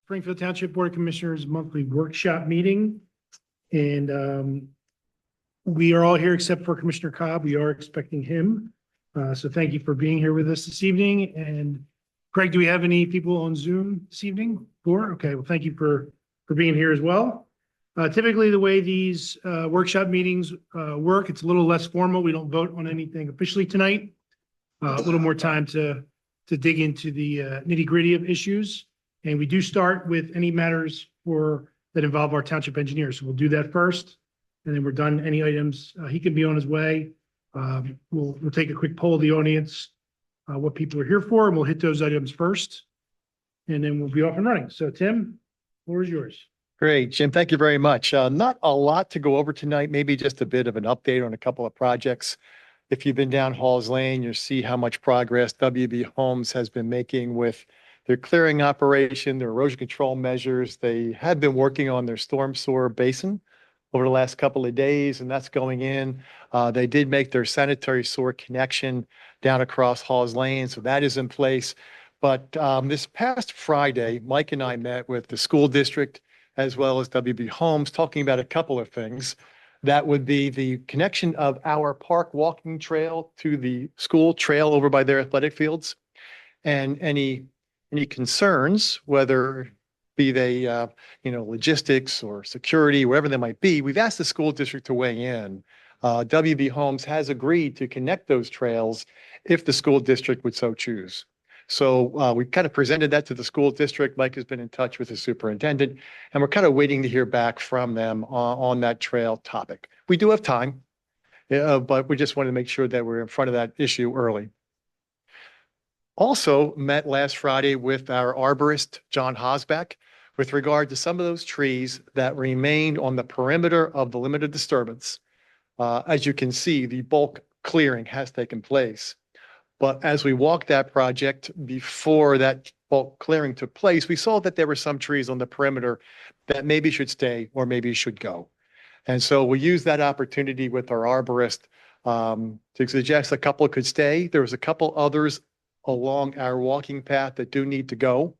Springfield Township Board of Commissioners monthly workshop meeting. And we are all here except for Commissioner Cobb. We are expecting him. So thank you for being here with us this evening. And Craig, do we have any people on Zoom this evening? Okay, well, thank you for being here as well. Typically, the way these workshop meetings work, it's a little less formal. We don't vote on anything officially tonight. A little more time to dig into the nitty-gritty of issues. And we do start with any matters that involve our township engineer. So we'll do that first, and then we're done. Any items, he can be on his way. We'll take a quick poll of the audience, what people are here for, and we'll hit those items first, and then we'll be off and running. So Tim, the floor is yours. Great, Jim. Thank you very much. Not a lot to go over tonight, maybe just a bit of an update on a couple of projects. If you've been down Halls Lane, you'll see how much progress WB Homes has been making with their clearing operation, their erosion control measures. They had been working on their storm sewer basin over the last couple of days, and that's going in. They did make their sanitary sewer connection down across Halls Lane, so that is in place. But this past Friday, Mike and I met with the school district as well as WB Homes, talking about a couple of things. That would be the connection of our park walking trail to the school trail over by their athletic fields, and any concerns, whether be they logistics or security, wherever they might be. We've asked the school district to weigh in. WB Homes has agreed to connect those trails if the school district would so choose. So we kind of presented that to the school district. Mike has been in touch with the superintendent, and we're kind of waiting to hear back from them on that trail topic. We do have time, but we just wanted to make sure that we're in front of that issue early. Also met last Friday with our arborist, John Hosbeck, with regard to some of those trees that remained on the perimeter of the limit of disturbance. As you can see, the bulk clearing has taken place. But as we walked that project before that bulk clearing took place, we saw that there were some trees on the perimeter that maybe should stay or maybe should go. And so we used that opportunity with our arborist to suggest a couple could stay. There was a couple others along our walking path that do need to go.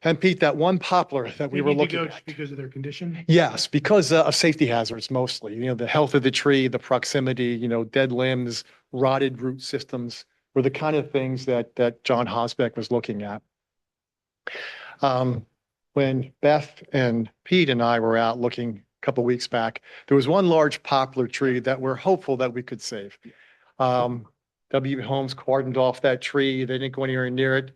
And Pete, that one poplar that we were looking at. Because of their condition? Yes, because of safety hazards mostly, the health of the tree, the proximity, dead limbs, rotted root systems were the kind of things that John Hosbeck was looking at. When Beth and Pete and I were out looking a couple of weeks back, there was one large poplar tree that we're hopeful that we could save. WB Homes cordoned off that tree. They didn't go anywhere near it.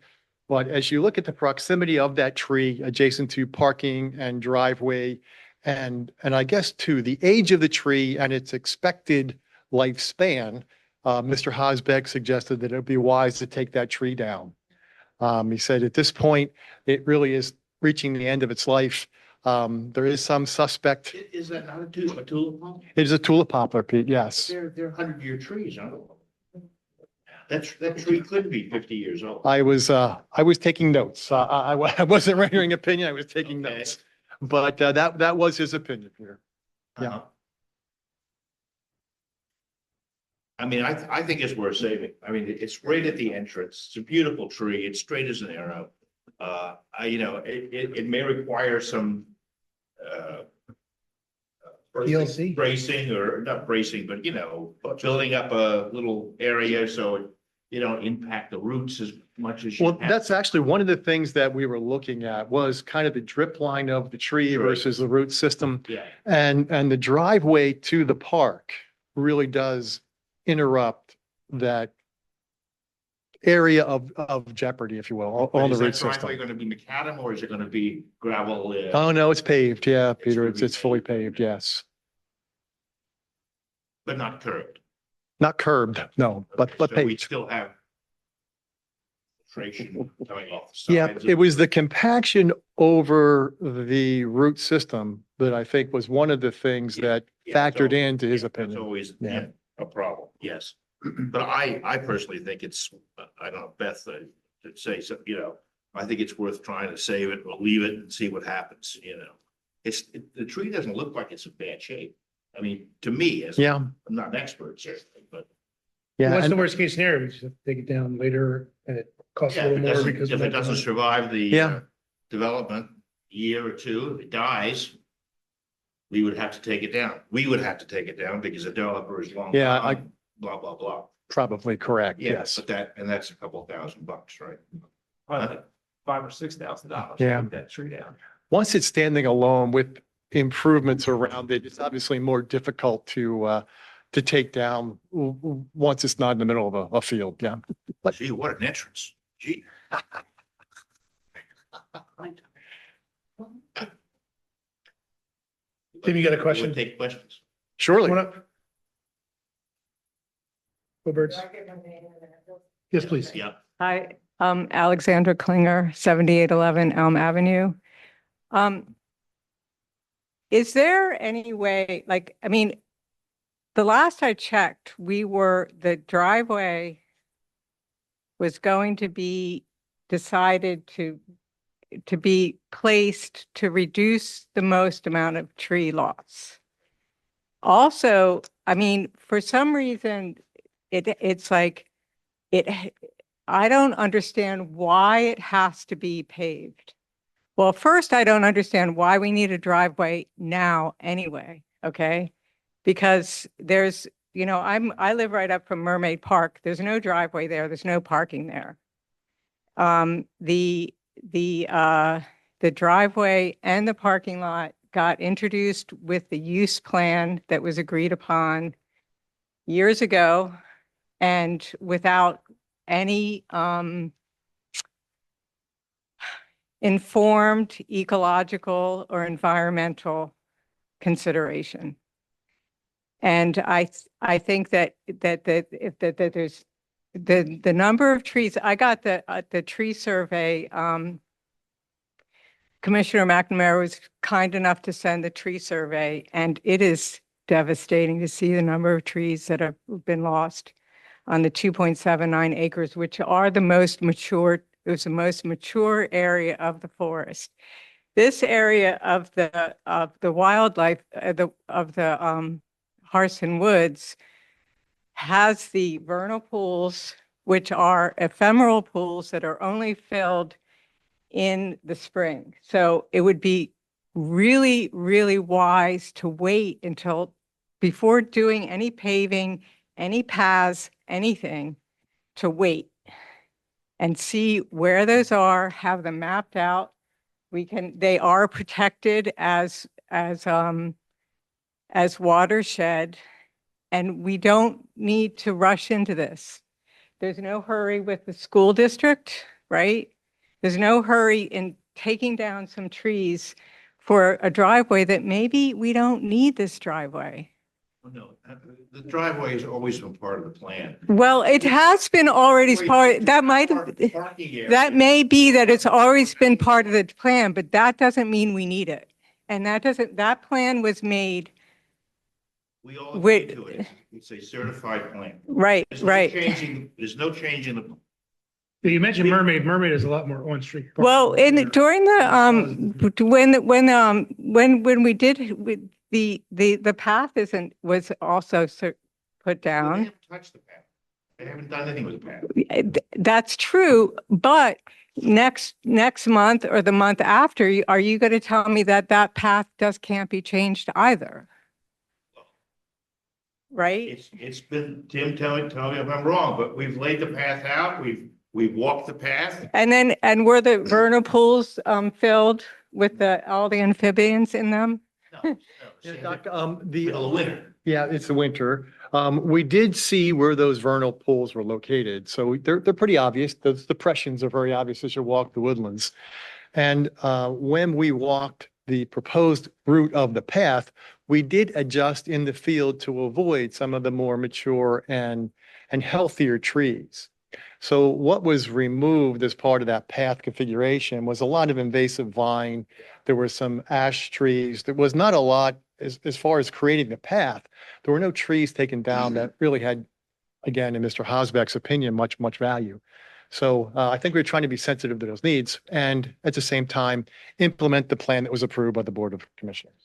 But as you look at the proximity of that tree adjacent to parking and driveway, and I guess to the age of the tree and its expected lifespan, Mr. Hosbeck suggested that it would be wise to take that tree down. He said at this point, it really is reaching the end of its life. There is some suspect. Is that not a tulip poplar? It is a tulip poplar, Pete, yes. They're 100-year trees, aren't they? That tree could be 50 years old. I was taking notes. I wasn't rendering opinion. I was taking notes, but that was his opinion here. Yeah. I mean, I think it's worth saving. I mean, it's right at the entrance. It's a beautiful tree. It's straight as an arrow. It may require some DLC bracing, or not bracing, but building up a little area so you don't impact the roots as much as you Well, have. that's actually one of the things that we were looking at was kind of the drip line of the tree versus the root system. Yeah. And the driveway to the park really does interrupt that area of jeopardy, if you will, on the root Is that system. driveway going to be macadam, or is it going to be gravel? Oh, no, it's paved. Yeah, Peter, it's fully paved. Yes. But not curved. Not curbed, no, but So we paved. still have filtration coming off the Yeah, sides. it was the compaction over the root system that I think was one of the things that factored into his That's opinion. always Yeah. a problem, yes. But I personally think it's, I don't know, Beth, to say so, I think it's worth trying to save it or leave it and see what happens, the tree doesn't look like it's in bad shape. I mean, to me, Yeah, I'm not an expert certainly, but. yeah. What's and- the worst case scenario? We just have to take it down later and it costs a Yeah, little more because. if it doesn't survive the. Yeah. development, year or two, if it dies, we would have to take it down. We would have to take it down because the developer is long Yeah, gone, blah, blah, blah. Probably correct, Yeah, yes. but that's a couple $1,000, right? Probably like $5,000 or $6,000. to Yeah. take that tree down. Once it's standing alone with improvements around it, it's obviously more difficult to take down once it's not in the middle of a field, yeah. But- Gee, what an entrance. Gee. Tim, you got a We'll question? take questions. Surely. Come on up. Go Birds. Yes, please. Yeah. Hi, Alexandra Klinger, 7811 Elm Avenue. Is there any way, like, I mean, the last I checked, the driveway was going to be decided to be placed to reduce the most amount of tree loss. Also, I mean, for some reason, it's like, I don't understand why it has to be paved. Well, first, I don't understand why we need a driveway now anyway, okay? Because there's, I live right up from Mermaid Park. There's no driveway there. There's no parking there. The driveway and the parking lot got introduced with the use plan that was agreed upon years ago and without any informed ecological or environmental consideration. And I think that there's the number of trees. I got the tree survey. Commissioner McNamara was kind enough to send the tree survey, and it is devastating to see the number of trees that have been lost on the 2.79 acres, which are the most mature. It was the most mature area of the forest. This area of the wildlife of the Harson Woods has the vernal pools, which are ephemeral pools that are only filled in the spring. So it would be really, really wise to wait until before doing any paving, any paths, anything, to wait and see where those are, have them mapped out. They are protected as watershed, and we don't need to rush into this. There's no hurry with the school district, right? There's no hurry in taking down some trees for a driveway that maybe we don't need this driveway. Well, no, the driveway has always been part of the plan. Well, it has been already part, that might have, Parking area. that may be that it's always been part of the plan, but that doesn't mean we need it. And that plan was made, We all agree to it. It's a certified plan. right, right. There's no change in the. You mentioned Mermaid. Mermaid is a lot more on-street. Well, during the, when we did, the path was also put They down. haven't touched the path. They haven't done anything with the path. That's true, but next month or the month after, are you going to tell me that path can't be changed either? Right? It's been, Tim, tell me if I'm wrong, but we've laid the path out. We've walked the path. And were the vernal pools filled with all the amphibians in them? No, Yeah, no. Doc, Middle of winter. yeah, it's the winter. We did see where those vernal pools were located. So they're pretty obvious. Those depressions are very obvious as you walk the woodlands. And when we walked the proposed route of the path, we did adjust in the field to avoid some of the more mature and healthier trees. So what was removed as part of that path configuration was a lot of invasive vine. There were some ash trees. There was not a lot as far as creating the path. There were no trees taken down that really had, again, in Mr. Hosbeck's opinion, much value. So I think we're trying to be sensitive to those needs and at the same time, implement the plan that was approved by the Board of Commissioners.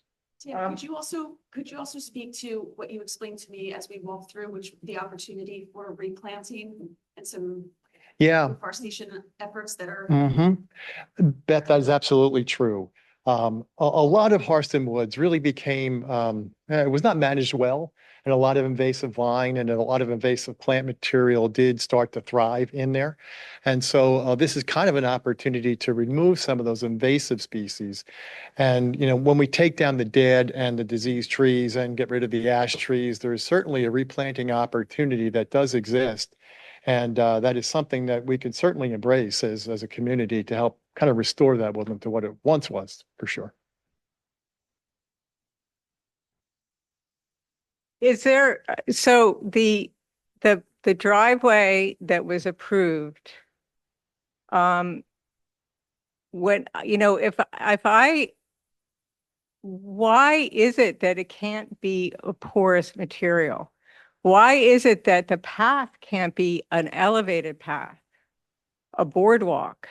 Tim, could you also speak to what you explained to me as we walked through, which the opportunity for replanting and some Yeah. Reforestation efforts that are. Beth, that is absolutely true. A lot of Harston Woods really became, it was not managed well. And a lot of invasive vine and a lot of invasive plant material did start to thrive in there. And so this is kind of an opportunity to remove some of those invasive species. And, when we take down the dead and the diseased trees and get rid of the ash trees, there is certainly a replanting opportunity that does exist. And that is something that we could certainly embrace as a community to help kind of restore that woodland to what it once was, for sure. Is there, so the driveway that was approved, when, why is it that it can't be a porous material? Why is it that the path can't be an elevated path, a boardwalk?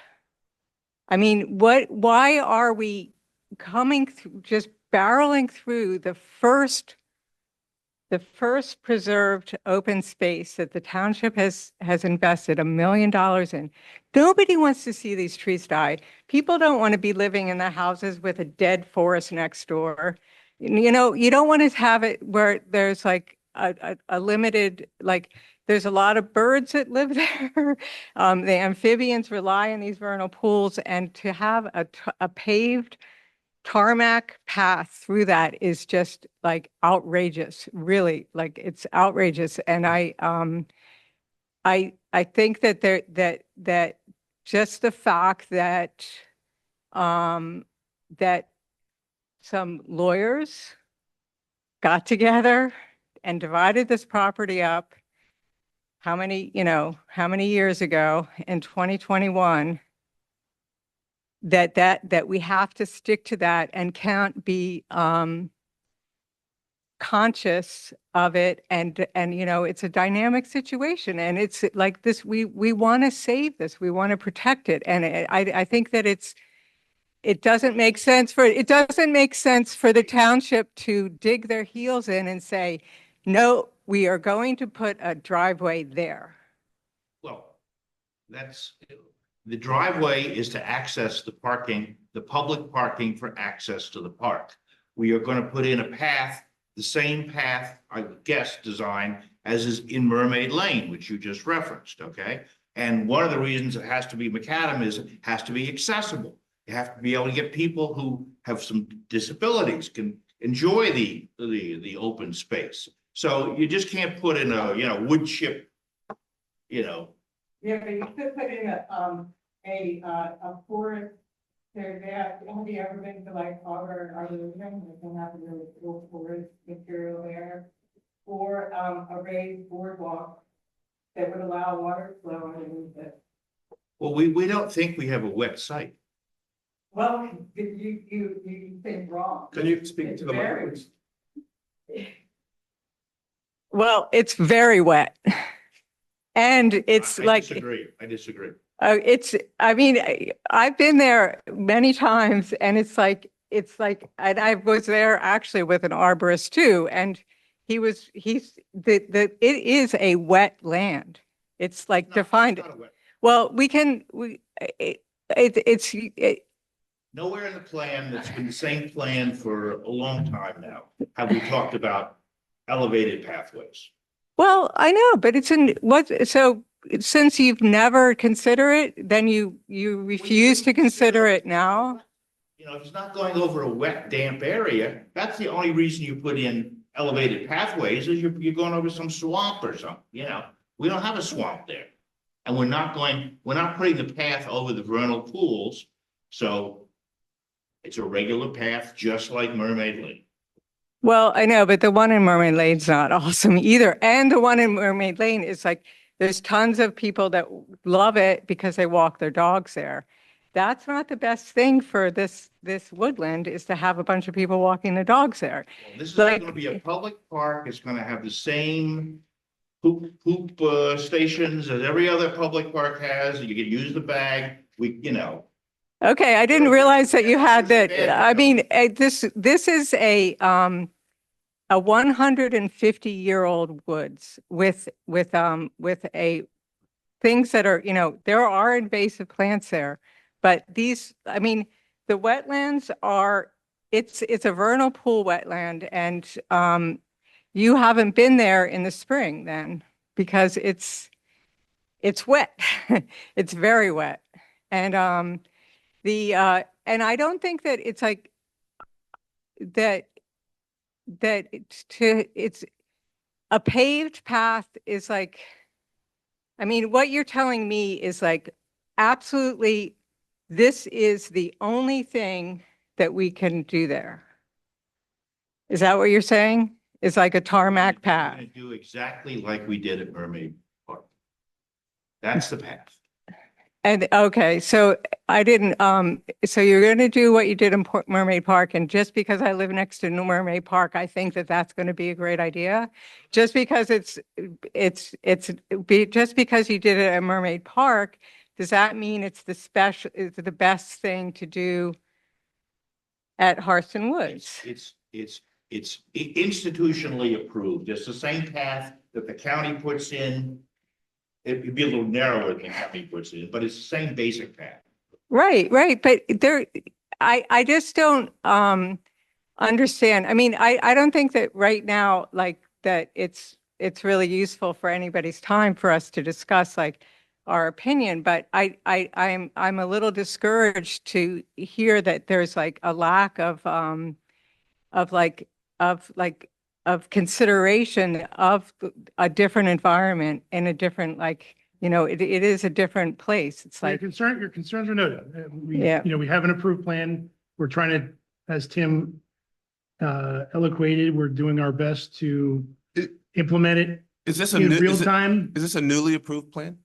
I mean, why are we coming through, just barreling through the first preserved open space that the township has invested $1 million in? Nobody wants to see these trees die. People don't want to be living in the houses with a dead forest next door. You don't want to have it where there's like a limited, like, there's a lot of birds that live there. The amphibians rely on these vernal pools, and to have a paved tarmac path through that is just like outrageous, really, like it's outrageous. And I think that just the fact that that some lawyers got together and divided this property up how many years ago in 2021, that we have to stick to that and can't be conscious of it. And it's a dynamic situation, and it's like this, we want to save this, we want to protect it. And I think that it doesn't make sense for the township to dig their heels in and say, no, we are going to put a driveway there. Well, the driveway is to access the parking, the public parking for access to the park. We are going to put in a path, the same path, I guess, design as is in Mermaid Lane, which you just referenced, okay? And one of the reasons it has to be macadam is it has to be accessible. You have to be able to get people who have some disabilities can enjoy the open space. So you just can't put in a, wood chip, Yeah, but you could put in a forest. Have you ever been to like Auburn, Arlington? They can have a really cool forest material there, or a raised boardwalk that would allow water flow underneath it. Well, we don't think we have a wet site. Well, you think wrong. Can you speak to the mic, please? Well, it's very wet. And it's I like, disagree. I disagree. I mean, I've been there many times, and it's like, and I was there actually with an arborist too. And it is a wet land. It's like No, defined. it's not a wet. Well, Nowhere in the plan that's been the same plan for a long time now have we talked about elevated pathways. well, I know, but it's in so since you've never considered it, then you refuse to consider it now? If it's not going over a wet, damp area, that's the only reason you put in elevated pathways is you're going over some swamp or something, We don't have a swamp there. And we're not putting the path over the vernal pools. So it's a regular path, just like Mermaid Lane. Well, I know, but the one in Mermaid Lane's not awesome either. And the one in Mermaid Lane is like, there's tons of people that love it because they walk their dogs there. That's not the best thing for this woodland, is to have a bunch of people walking their dogs there. Well, this is Like- going to be a public park. It's going to have the same poop stations as every other public park has. You can use the bag. Okay, I didn't realize that you had that. I mean, this is a 150-year-old woods with a things that are, there are invasive plants there, but these, I mean, the wetlands are, it's a vernal pool wetland, and you haven't been there in the spring then, because it's wet. It's very wet. And and I don't think that it's like that it's a paved path is like, I mean, what you're telling me is like, absolutely, this is the only thing that we can do there. Is that what you're saying? It's like a tarmac We're path. gonna do exactly like we did at Mermaid Park. That's the path. And okay, so I didn't, so you're going to do what you did in Mermaid Park, and just because I live next to Mermaid Park, I think that that's going to be a great idea. Just because just because you did it at Mermaid Park, does that mean it's the best thing to do at Harston Woods? It's institutionally approved. It's the same path that the county puts in. It'd be a little narrower than the county puts in, but it's the same basic path. Right. But I just don't understand. I mean, I don't think that right now, like, that it's really useful for anybody's time for us to discuss like our opinion, but I'm a little discouraged to hear that there's like a lack of consideration of a different environment in a different, like, it is a different place. It's like, Your concerns are noted. Yeah. We have an approved plan. We're trying to, as Tim eloquated, we're doing our best to implement it Is this in real time. Is this a newly approved plan?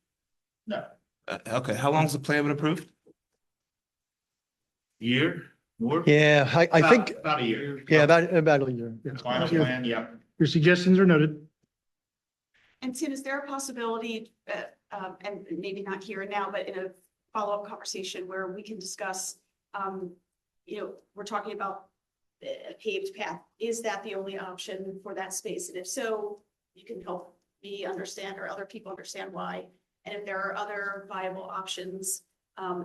No. Okay, how long has the plan been approved? Year, more? Yeah, I think, About a year. yeah, about a year. Final plan, yeah. Your suggestions are noted. And Tim, is there a possibility, and maybe not here and now, but in a follow-up conversation where we can discuss, we're talking about a paved path. Is that the only option for that space? And if so, you can help me understand or other people understand why. And if there are other viable options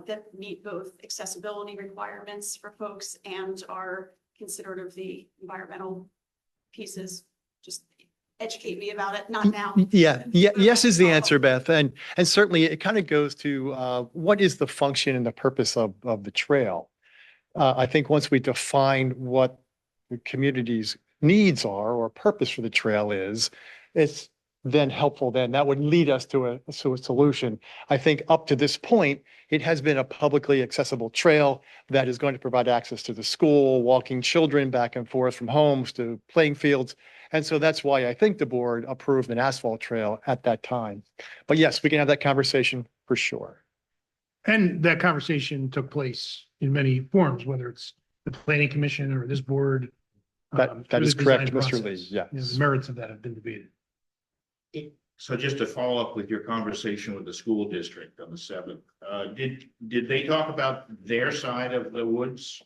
that meet both accessibility requirements for folks and are considerate of the environmental pieces, just educate me about it, not now. Yeah, yes is the answer, Beth. And certainly it kind of goes to what is the function and the purpose of the trail? I think once we define what the community's needs are or purpose for the trail is, it's then helpful, then that would lead us to a solution. I think up to this point, it has been a publicly accessible trail that is going to provide access to the school, walking children back and forth from homes to playing fields. And so that's why I think the board approved an asphalt trail at that time. But yes, we can have that conversation for sure. And that conversation took place in many forms, whether it's the planning commission or this board. That through is the correct, design Mr. Lee, process. yes. The merits of that have been debated. So just to follow up with your conversation with the school district on the 7th, did they talk about their side of the woods?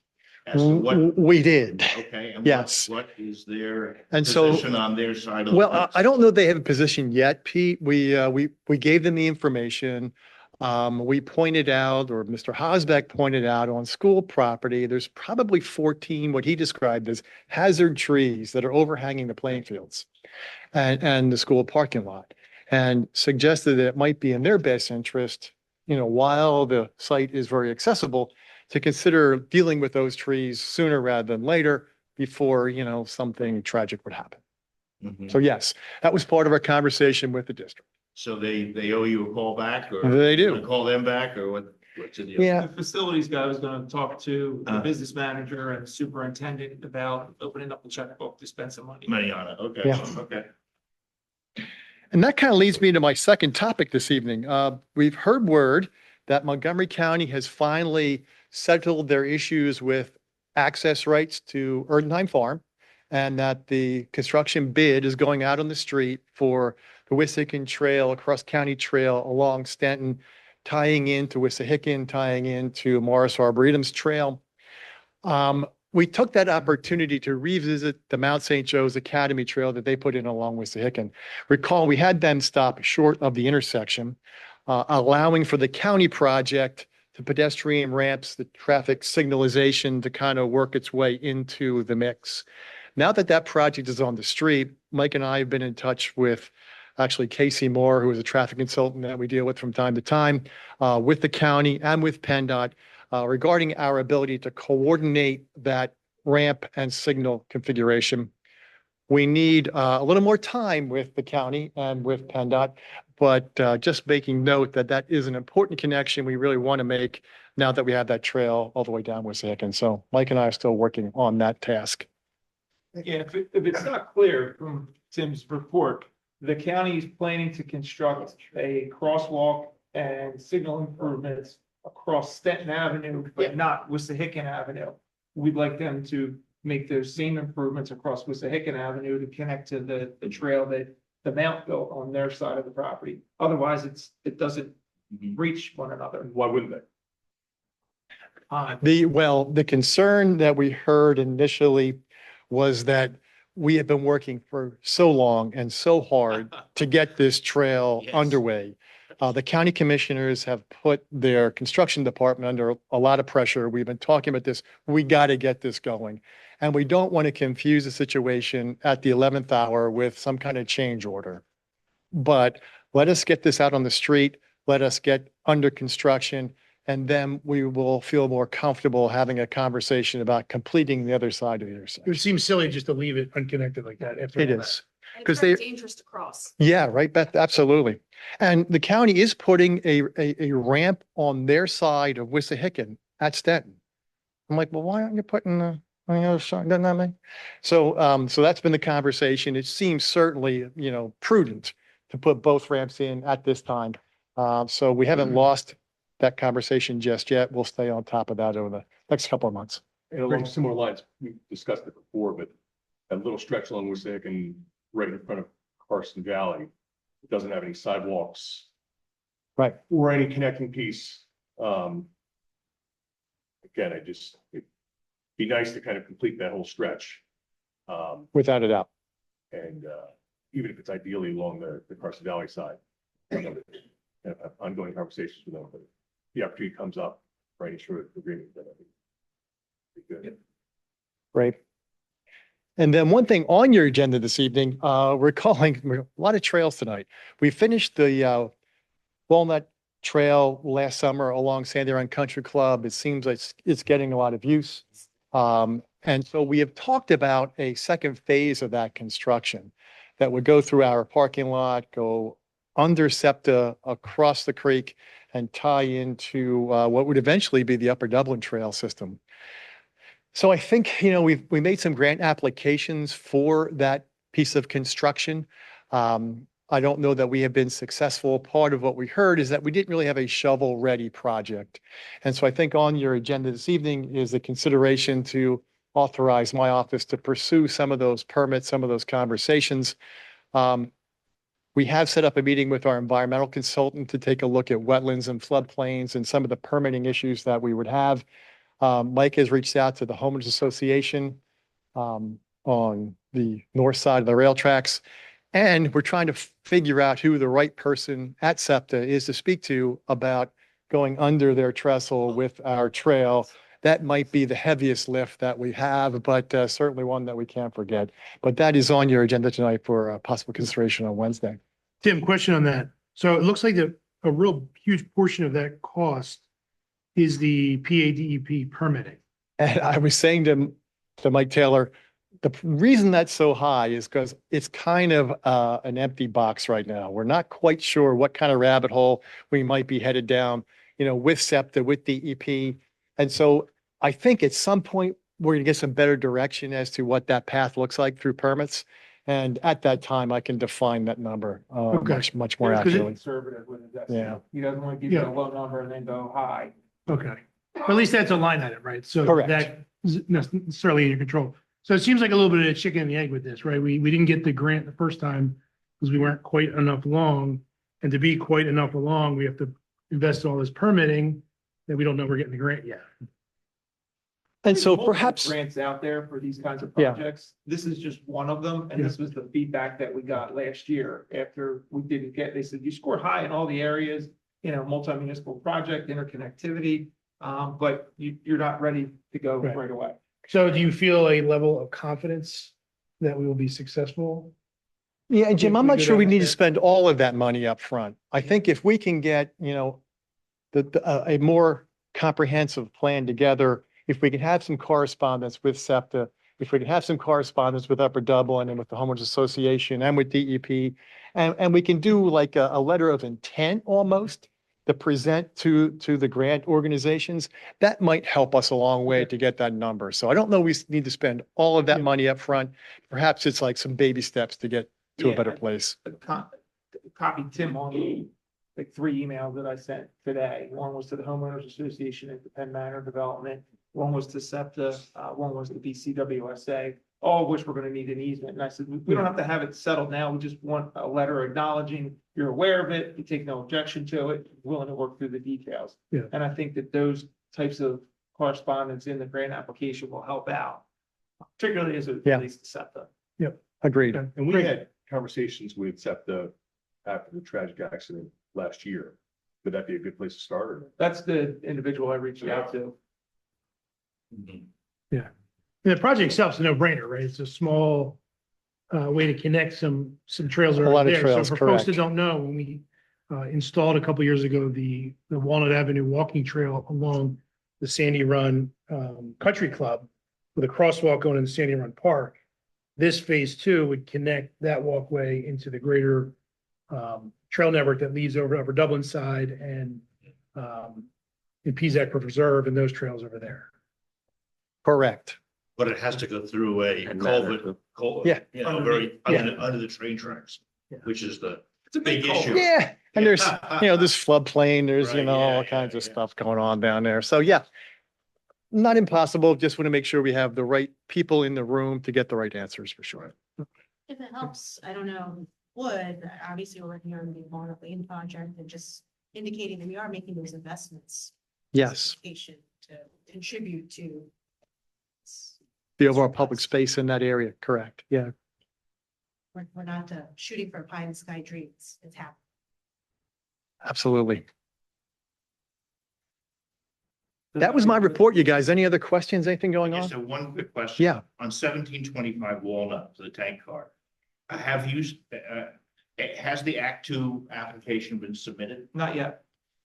As to what, We did. okay, and Yes. what is their And so- position on their side of the Well, woods? I don't know they have a position yet, Pete. We gave them the information. We pointed out, or Mr. Hosbeck pointed out, on school property, there's probably 14, what he described as hazard trees that are overhanging the playing fields and the school parking lot, and suggested that it might be in their best interest, while the site is very accessible, to consider dealing with those trees sooner rather than later before, something tragic would happen. Mhm. So yes, that was part of our conversation with the district. So they owe you a call back, or? They do. You wanna call them back, or what's the deal? Yeah, The facilities guy was gonna talk to the Uh. business manager and superintendent about opening up the checkbook to spend some money. Money on it, okay, Yeah. okay. and that kind of leads me to my second topic this evening. We've heard word that Montgomery County has finally settled their issues with access rights to Erdenheim Farm, and that the construction bid is going out on the street for the Wissahickon Trail, Cross County Trail along Stanton, tying into Wissahickon, tying into Morris Arboretum's Trail. We took that opportunity to revisit the Mount St. Joe's Academy Trail that they put in along Wissahickon. Recall, we had them stop short of the intersection. allowing for the county project, the pedestrian ramps, the traffic signalization to kind of work its way into the mix. Now that that project is on the street, Mike and I have been in touch with actually Casey Moore, who is a traffic consultant that we deal with from time to time, with the county and with PennDOT, regarding our ability to coordinate that ramp and signal configuration. We need a little more time with the county and with PennDOT, but just making note that that is an important connection we really want to make now that we have that trail all the way down Wissahickon. So Mike and I are still working on that task. Again, if it's not clear from Tim's report, the county is planning to construct a crosswalk and signal improvements across Stenton Avenue, but not Wissahickon Avenue. We'd like them to make those same improvements across Wissahickon Avenue to connect to the trail that the Mount built on their side of the property. Otherwise, it doesn't reach one another. Why wouldn't they? The concern that we heard initially was that we have been working for so long and so hard to get this trail Yes. underway. The county commissioners have put their construction department under a lot of pressure. We've been talking about this. We got to get this going. And we don't want to confuse the situation at the 11th hour with some kind of change order. But let us get this out on the street. Let us get under construction. And then we will feel more comfortable having a conversation about completing the other side of the It intersection. would seem silly just to leave it unconnected like that. after It all that. is. And 'Cause it's very they- dangerous to cross. Yeah, right, Beth, absolutely. And the county is putting a ramp on their side of Wissahickon at Stenton. I'm like, well, why aren't you putting on the other side? Doesn't that make? So that's been the conversation. It seems certainly, prudent to put both ramps in at this time. So we haven't lost that conversation just yet. We'll stay on top of that over the next couple of months. And along similar lines, we've discussed it before, but that little stretch along Wissahickon, right in front of Carson Valley, it doesn't have any sidewalks. Right. Or any connecting piece. Again, it'd be nice to kind of complete that whole stretch. Without a doubt. And even if it's ideally along the Carson Valley side. Have ongoing conversations with them, but if the opportunity comes up, right, sure, agreement, then I think it'd be good. Right. And then one thing on your agenda this evening, we're a lot of trails tonight. We finished the Walnut Trail last summer along Sandy Run Country Club. It seems like it's getting a lot of use. And so we have talked about a second phase of that construction that would go through our parking lot, go under SEPTA across the creek and tie into what would eventually be the Upper Dublin Trail system. So I think, we made some grant applications for that piece of construction. I don't know that we have been successful. Part of what we heard is that we didn't really have a shovel-ready project. And so I think on your agenda this evening is the consideration to authorize my office to pursue some of those permits, some of those conversations. We have set up a meeting with our environmental consultant to take a look at wetlands and floodplains and some of the permitting issues that we would have. Mike has reached out to the Homeowners Association on the north side of the rail tracks. And we're trying to figure out who the right person at SEPTA is to speak to about going under their trestle with our trail. That might be the heaviest lift that we have, but certainly one that we can't forget. But that is on your agenda tonight for possible consideration on Wednesday. Tim, question on that. So it looks like a real huge portion of that cost is the PADEP permitting. And I was saying to Mike Taylor, the reason that's so high is because it's kind of an empty box right now. We're not quite sure what kind of rabbit hole we might be headed down, with SEPTA, with DEP. And so I think at some point, we're going to get some better direction as to what that path looks like through permits. And at that time, I can define that number Okay. much more Yeah, 'cause it- accurately. Conservative with it. Yeah. He doesn't want to give you Yeah. a low number and then go high. Okay. At least that's a line item, right? So Correct. that isn't necessarily in your control. So it seems like a little bit of a chicken and the egg with this, right? We didn't get the grant the first time because we weren't quite enough along. And to be quite enough along, we have to invest in all this permitting that we don't know we're getting the grant yet. And so Multiple perhaps, grants out there for these kinds of Yeah. projects. This is just one of them, and Yeah. this was the feedback that we got last year after we didn't get, they said, you scored high in all the areas. multi-municipal project, interconnectivity, but you're not ready to go Right. right away. So do you feel a level of confidence that we will be successful? Yeah, and Jim, If I'm we not go sure down we this need to path. spend all of that money up front. I think if we can get, a more comprehensive plan together, if we can have some correspondence with SEPTA, if we can have some correspondence with Upper Dublin and with the Homeowners Association and with DEP, and we can do like a letter of intent almost to present to the grant organizations, that might help us a long way to get that number. So I don't know we need to spend all of that Yeah. money up front. Perhaps it's like some baby steps to get to a Yeah. better place. Copy Tim on the like 3 emails that I sent today. One was to the Homeowners Association at the Penn Manor Development. One was to SEPTA, one was to BCWSA, all of which we're gonna need an easement. And I said, we don't have to have it settled now. We just want a letter acknowledging you're aware of it, you take no objection to it, willing to work through the details. Yeah. And I think that those types of correspondence in the grant application will help out, particularly as it Yeah. relates to SEPTA. Agreed. Okay. And we Great. had conversations with SEPTA after the tragic accident last year. Would that be a good place to start? Or? That's the individual I reached out to. Mhm. And the project itself is a no-brainer, right? It's a small way to connect some trails that A are lot of there. trails, So for folks that correct. don't know, when we installed a couple years ago, the Walnut Avenue walking trail along the Sandy Run Country Club with a crosswalk going into Sandy Run Park, this phase 2 would connect that walkway into the greater trail network that leads over Upper Dublin side and in Peasack Preserve and those trails over there. Correct. But it has to go through a And culvert, Yeah. under the train tracks, Yeah. which is the It's a big big issue. culvert. Yeah, and there's, there's floodplain, there's, Right, all yeah, kinds of yeah. stuff going on down there. So yeah. Not impossible, just want to make sure we have the right people in the room to get the right answers for sure. If it helps, I don't know, would, obviously we're working on the Walnut Lane project and just indicating that we are making those investments. Yes, Education to contribute to. the overall public space in that area, correct, yeah. We're not shooting for pie in the sky dreams. It's happening. Absolutely. That was my report, you guys. Any other questions, anything going Just on? a one quick question. Yeah, On 1725 Walnut for the tank car. Have you, has the Act 2 application been submitted? Not yet.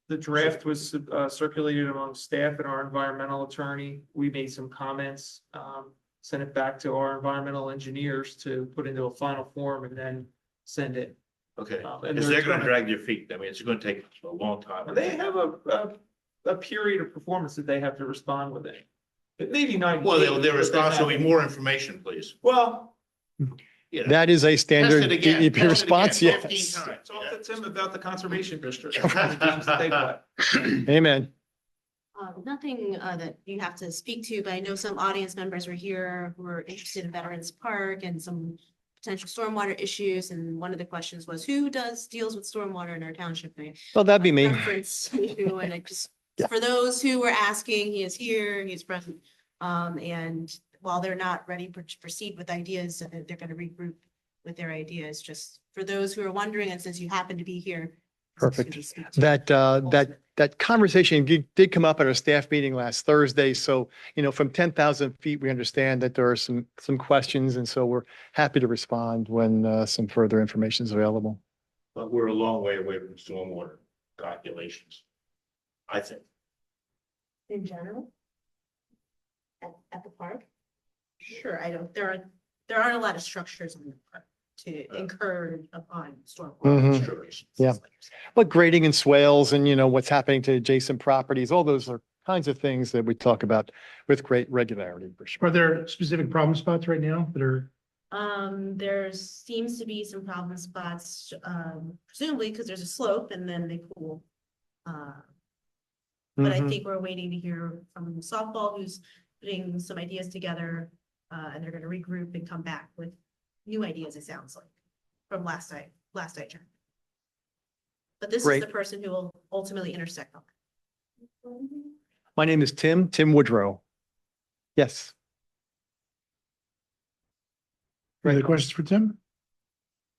The draft was circulated among staff and our environmental attorney. We made some comments, sent it back to our environmental engineers to put into a final form and then send it. Okay, And because they're gonna drag their feet. I mean, it's gonna take a long time. They have a period of performance that they have to respond within. It may be 90 Well, days, their but they response will be have- more information, please. Well, You know, that is a test standard it again, DEP test it response, again 15 yes. times. talk to Tim about the conservation district. Takeaway. Amen. Nothing that you have to speak to, but I know some audience members were here who were interested in Veterans Park and some potential stormwater issues. And one of the questions was, who deals with stormwater in our township? And Well, that'd be me. reference to, and it just, Yeah. for those who were asking, he is here, he's present. And while they're not ready to proceed with ideas, they're going to regroup with their ideas. Just for those who are wondering, and since you happen to be here. Perfect. That conversation did come up at our staff meeting last Thursday. So, from 10,000 feet, we understand that there are some questions. And so we're happy to respond when some further information is available. But we're a long way away from stormwater calculations. I think. In general? At the park? Sure, there aren't a lot of structures on the park to incur upon stormwater Mhm. considerations. Yeah. But grading and swales and, what's happening to adjacent properties, all those are kinds of things that we talk about with great regularity for sure. Are there specific problem spots right now that are? There seems to be some problem spots, presumably because there's a slope and then they pool. But I Mhm. think we're waiting to hear from softball, who's putting some ideas together, and they're gonna regroup and come back with new ideas, it sounds like, from last I checked. But this is Great. the person who will ultimately intersect. My name is Tim Woodrow. Yes. Any other questions for Tim?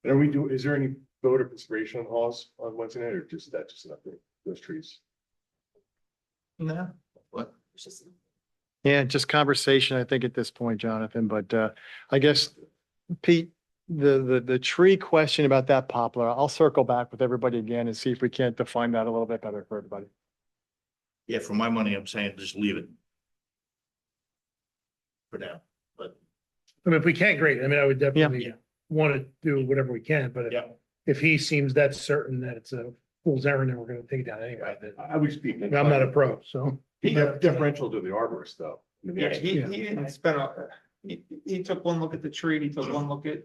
Is there any voter consideration on halls on Wednesday night or just an update? those trees. No. Yeah, just conversation, I think, at this point, Jonathan, but I guess, Pete, the tree question about that poplar, I'll circle back with everybody again and see if we can't define that a little bit better for everybody. Yeah, for my money, I'm saying just leave it. For now, I mean, if we can't, great. I mean, I would definitely Yeah. want to do whatever we can, but yeah, if he seems that certain that it's a fool's errand, then we're gonna take it down anyway. Then I would speak. I'm not a pro, so. Differential to the arborist though. I mean, Yeah, that's- he didn't spend, he took one look at the tree, he took one look at,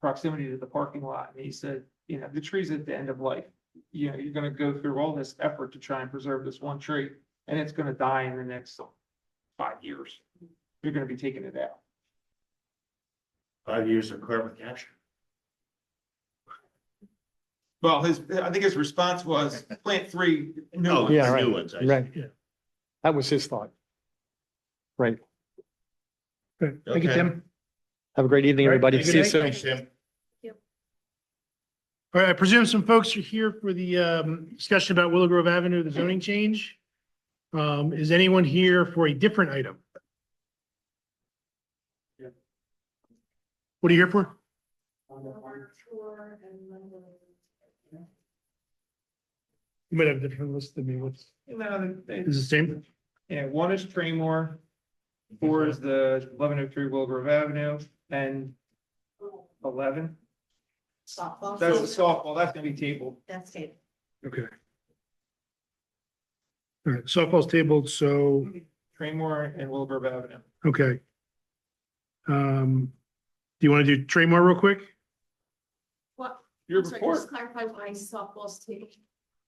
proximity to the parking lot, and he said, the tree's at the end of life. You're gonna go through all this effort to try and preserve this one tree, and it's gonna die in the next 5 years. You're gonna be taking it out. 5 years of carbon capture. Well, I think his response was plant 3 new No, ones. Yeah, the right, new ones. I see. right. Yeah. That was his thought. Right. Good. Thank you, Okay. Tim. Have a great evening, All right, everybody. have a See you good soon. Thanks, Tim. All right, I presume some folks are here for the discussion about Willow Grove Avenue, the zoning change. Is anyone here for a different item? What are you here for? You might have a different list than me. What's, is it the same? Yeah, 1 is Traymore, 4 is the 1103 Willow Grove Avenue, and 11. Softball. That's the softball, that's gonna be tabled. That's it. Okay. All right, softball's tabled, so, Traymore and Willow Grove Avenue. okay. Do you want to do Traymore real quick? What? Your I'm sorry, report, just clarify why softball's tabled.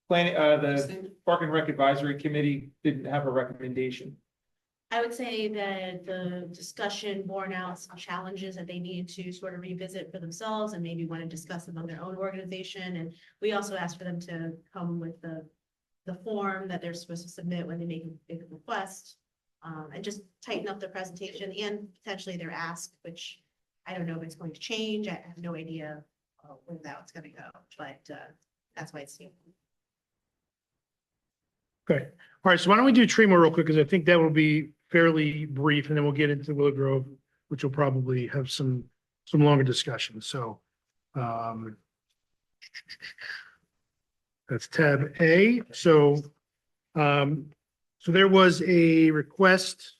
planning, the Park and Rec Advisory Committee didn't have a recommendation. I would say that the discussion borne out some challenges that they need to sort of revisit for themselves and maybe want to discuss among their own organization. And we also asked for them to come with the form that they're supposed to submit when they make a request. And just tighten up the presentation and potentially their ask, which I don't know if it's going to change. I have no idea where that's gonna go, but that's why it's here. Okay, all right, so why don't we do Traymore real quick, because I think that will be fairly brief, and then we'll get into Willow Grove, which will probably have some longer discussion, so. That's tab A, so there was a request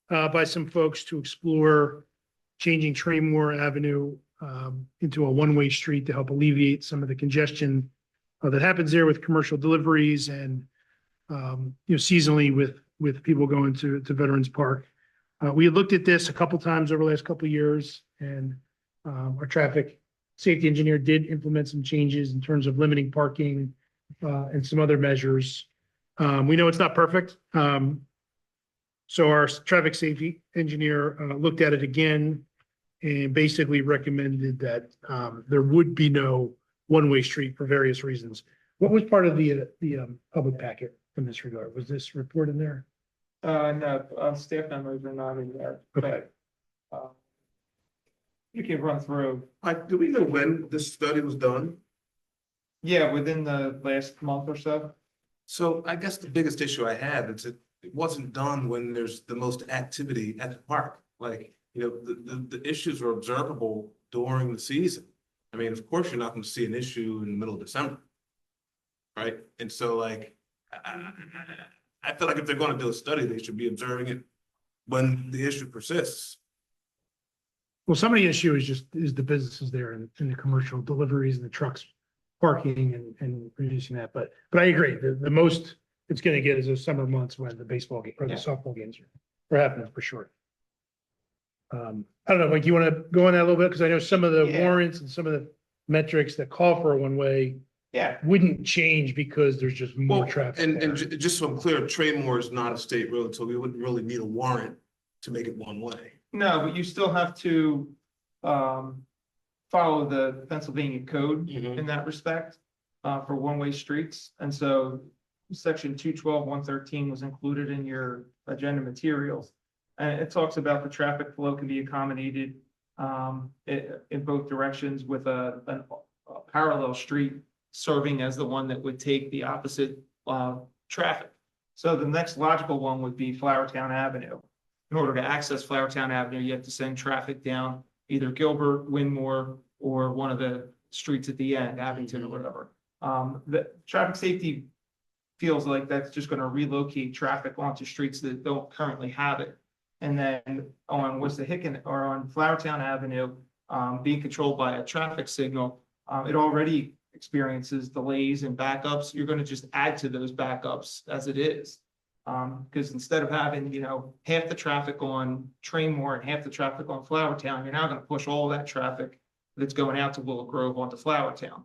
by some folks to explore changing Traymore Avenue into a one-way street to help alleviate some of the congestion that happens there with commercial deliveries and seasonally with people going to Veterans Park. We had looked at this a couple times over the last couple of years, and our traffic safety engineer did implement some changes in terms of limiting parking and some other measures. We know it's not perfect. So our traffic safety engineer looked at it again and basically recommended that there would be no one-way street for various reasons. What was part of the public packet in this regard? Was this report in there? No, staff members are not in there, Okay. but you can run through. Do we know when this study was done? Yeah, within the last month or so. So I guess the biggest issue I have is it wasn't done when there's the most activity at the park. Like, the issues are observable during the season. I mean, of course, you're not going to see an issue in the middle of December. Right? And so like, I feel like if they're going to do a study, they should be observing it when the issue persists. Well, some of the issue is the businesses there and the commercial deliveries and the trucks parking and reducing that. But I agree, the most it's gonna get is those summer months when the baseball game or the Yeah. softball games are happening for sure. I don't know, like, you want to go on that a little bit? Because I know some of the Yeah. warrants and some of the metrics that call for a one-way Yeah, wouldn't change because there's just more Well, traffic. and there. just so I'm clear, Traymore is not a state road, so we wouldn't really need a warrant to make it one way. no, but you still have to follow the Pennsylvania code in that respect for one-way streets. And so section 212.113 was included in your agenda materials. And it talks about the traffic flow can be accommodated in both directions with a parallel street serving as the one that would take the opposite traffic. So the next logical one would be Flowertown Avenue. In order to access Flowertown Avenue, you have to send traffic down either Gilbert, Winmore, or one of the streets at the end, Abington or whatever. The traffic safety feels like that's just going to relocate traffic onto streets that don't currently have it. And then on Wissahickon or on Flowertown Avenue, being controlled by a traffic signal, it already experiences delays and backups. You're going to just add to those backups as it is. Because instead of having, half the traffic on Traymore and half the traffic on Flowertown, you're now going to push all that traffic that's going out to Willow Grove onto Flowertown.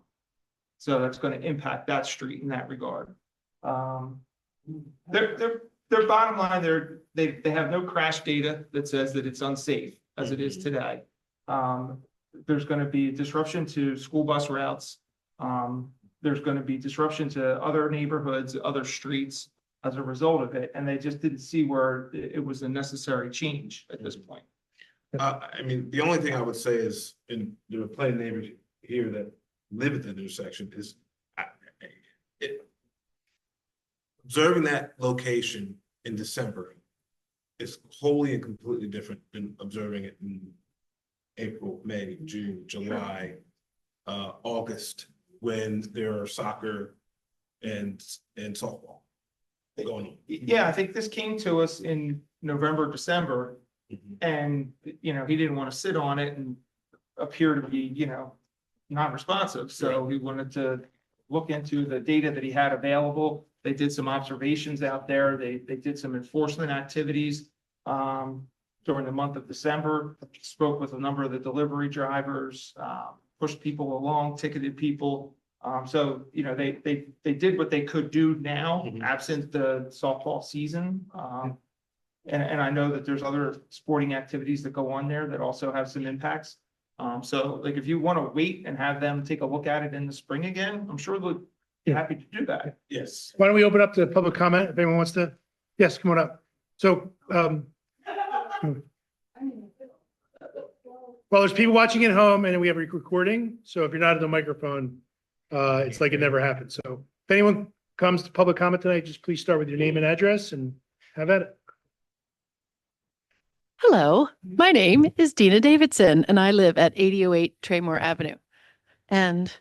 So that's going to impact that street in that regard. Their bottom line, they have no crash data that says that it's unsafe as it is today. There's going to be disruption to school bus routes. There's going to be disruption to other neighborhoods, other streets as a result of it. And they just didn't see where it was a necessary change at this point. I mean, the only thing I would say is, there are plenty of neighbors here that live at the intersection, is observing that location in December is wholly and completely different than observing it in April, May, June, July, August, when there are soccer and softball going on. Yeah, I think this came to us in November, December, and, he didn't want to sit on it and appear to be, not responsive. So he wanted to look into the data that he had available. They did some observations out there. They did some enforcement activities during the month of December, spoke with a number of the delivery drivers, pushed people along, ticketed people. So, they did what they could do now, absent the softball season. And I know that there's other sporting activities that go on there that also have some impacts. So like if you want to wait and have them take a look at it in the spring again, I'm sure they'll be happy to do that. Yes. Why don't we open up to public comment if anyone wants to? Yes, come on up. So, well, there's people watching at home and we have a recording. So if you're not at the microphone, it's like it never happened. So if anyone comes to public comment tonight, just please start with your name and address and have at it. Hello, my name is Dina Davidson and I live at 8008 Traymore Avenue. And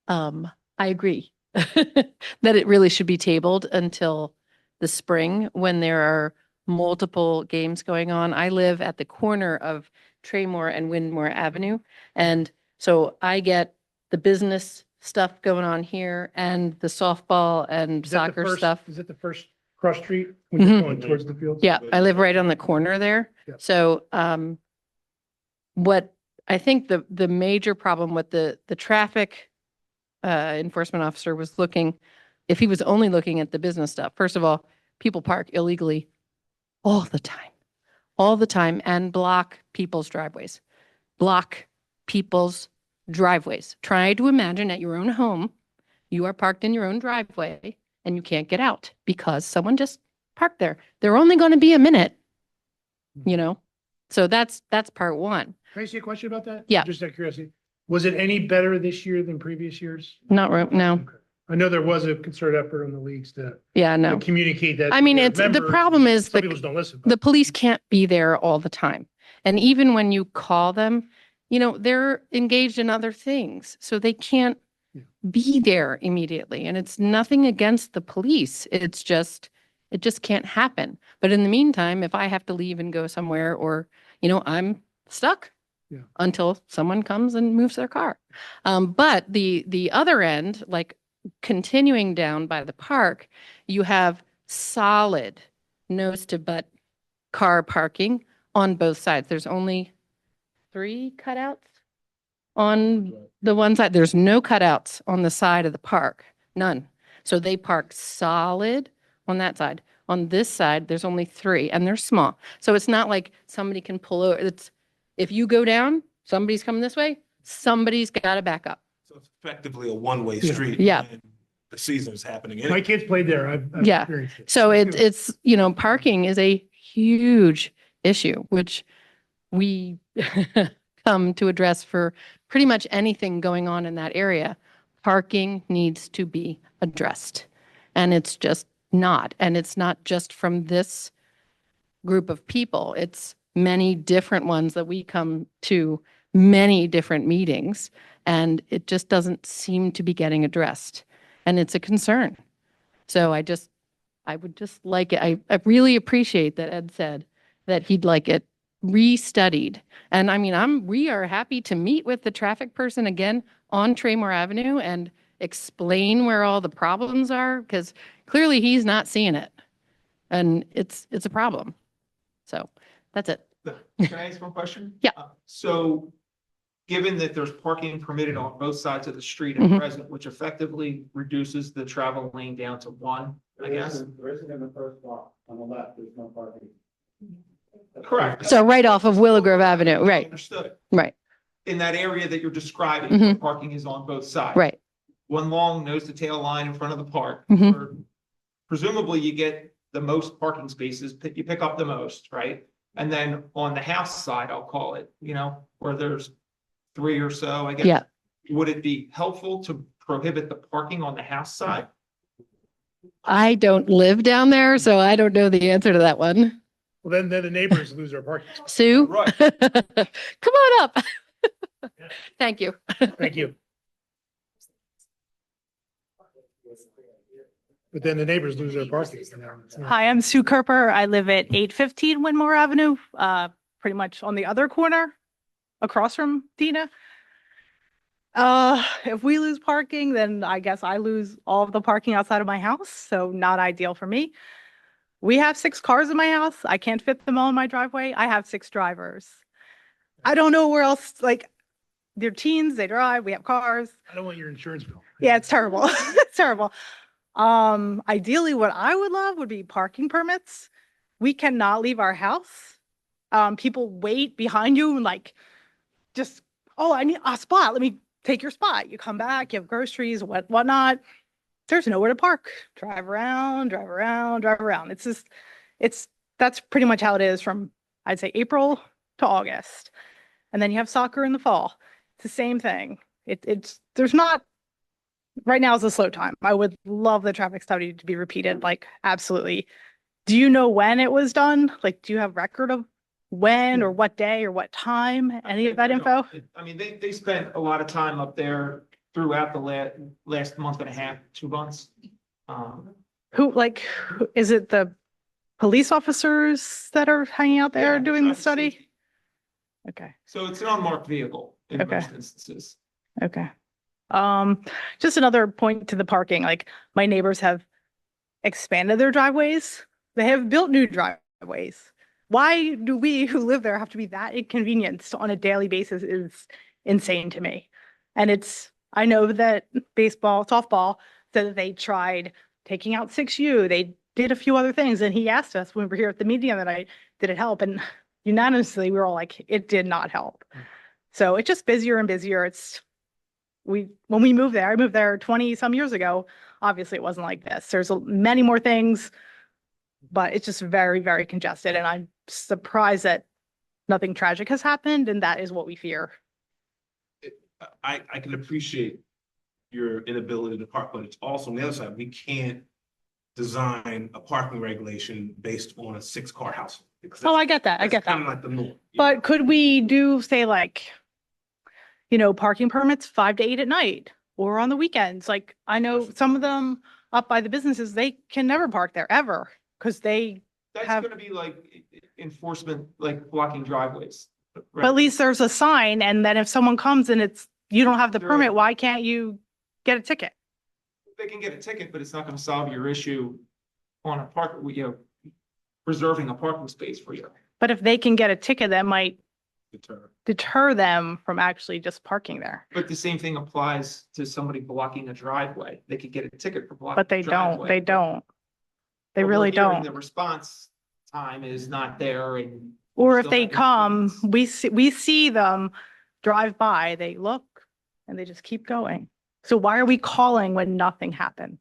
I agree that it really should be tabled until the spring when there are multiple games going on. I live at the corner of Traymore and Windmore Avenue. And so I get the business stuff going on here and the softball and Is that the soccer first- stuff. Is it the first cross street when you're going towards the field? Yeah, I live right on the corner there. Yeah. So what I think the major problem with the traffic enforcement officer was looking, if he was only looking at the business stuff, first of all, people park illegally all the time and block people's driveways. Try to imagine at your own home, you are parked in your own driveway and you can't get out because someone just parked there. They're only going to be a minute, So that's part one. Can I ask you a question about that? Yeah. Just out of curiosity. Was it any better this year than previous years? Not right now. Okay. I know there was a concerted effort on the leagues to Yeah, no. communicate that. I to mean, their it's the members. problem is Some people just don't listen. the police can't be there all the time. And even when you call them, they're engaged in other things. So they can't be there immediately. And it's nothing against the police. It just can't happen. But in the meantime, if I have to leave and go somewhere or, I'm stuck until someone comes and moves their car. But the other end, like continuing down by the park, you have solid nose to butt car parking on both sides. There's only 3 cutouts on the one side. There's no cutouts on the side of the park, none. So they park solid on that side. On this side, there's only 3 and they're small. So it's not like somebody can pull over. If you go down, somebody's coming this way, somebody's got to back up. So it's effectively a one-way Yeah. street. Yeah. when The season is happening. My anyway. kids played there. I've Yeah. experienced it. So it's, parking is a huge issue, which we come to address for pretty much anything going on in that area Parking needs to be addressed. And it's just not. And it's not just from this group of people. It's many different ones that we come to many different meetings, and it just doesn't seem to be getting addressed. And it's a concern. So I would just like it. I really appreciate that Ed said that he'd like it restudied. And I mean, we are happy to meet with the traffic person again on Traymore Avenue and explain where all the problems are, because clearly he's not seeing it. And it's a problem. So that's it. Can I ask one question? Yeah. So given that there's parking permitted on both sides of the street at Mhm. present, which effectively reduces the travel lane down to one, I guess? There isn't in the first block on the left, there's no parking. Correct. So right off of Willow Grove Avenue, right, Understood. right, In that area that you're describing, Mhm. where parking is on both sides. right. One long nose to tail line in front of the park. Mhm. Where presumably you get the most parking spaces, you pick up the most, right? And then on the house side, I'll call it, where there's 3 or so, I guess. Yeah. Would it be helpful to prohibit the parking on the house side? I don't live down there, so I don't know the answer to that one. Well, then the neighbors lose their parking spot. Sue? Right. Come on up. Thank you. Thank you. But then the neighbors lose their parking. Hi, I'm Sue Kerper. I live at 815 Winmore Avenue, pretty much on the other corner across from Tina. If we lose parking, then I guess I lose all of the parking outside of my house, so not ideal for me. We have 6 cars in my house. I can't fit them all in my driveway. I have 6 drivers. I don't know where else, like, they're teens, they drive, we have cars. I don't want your insurance bill. Yeah, it's terrible. It's terrible. Ideally, what I would love would be parking permits. We cannot leave our house. People wait behind you and like, just, oh, I need a spot. Let me take your spot. You come back, you have groceries, whatnot. There's nowhere to park. Drive around, drive around, drive around. It's just, that's pretty much how it is from, I'd say, April to August. And then you have soccer in the fall. It's the same thing. There's not, right now is a slow time. I would love the traffic study to be repeated, like, absolutely. Do you know when it was done? Like, do you have record of when or what day or what time? Any of that info? I mean, they spent a lot of time up there throughout the last month and a half, 2 months. Is it the police officers that are hanging out there Yeah, doing the I've study? seen- Okay, So it's an unmarked vehicle in Okay. most instances. okay. Just another point to the parking, like, my neighbors have expanded their driveways. They have built new driveways. Why do we who live there have to be that inconvenienced on a daily basis is insane to me. And I know that baseball, softball said that they tried taking out 6U. They did a few other things. And he asked us when we were here at the meeting the other night, did it help? And unanimously, we were all like, it did not help. So it's just busier and busier. When we moved there, I moved there 20 some years ago. Obviously it wasn't like this. There's many more things, but it's just very, very congested. And I'm surprised that nothing tragic has happened. And that is what we fear. I can appreciate your inability to park, but it's also on the other side, we can't design a parking regulation based on a 6-car household. because Oh, I get that. I that's get kind that. of like the norm. you know? But could we do, say, like, parking permits 5 to 8 at night or on the weekends? Like, I know some of them up by the businesses, they can never park there ever because That's have- gonna be like enforcement, like blocking driveways. but at least there's a sign. And then if someone comes and you don't have the There- permit, why can't you get a ticket? They can get a ticket, but it's not gonna solve your issue on a preserving a parking space for you. But if they can get a ticket, that might Deter. deter them from actually just parking there. But the same thing applies to somebody blocking a driveway. They could get a ticket for blocking. But they a don't, driveway. they don't. They But we're really hearing don't. The response time is not there and. Or we're if still they having come, meetings. we see them drive by, they look and they just keep going. So why are we calling when nothing happens?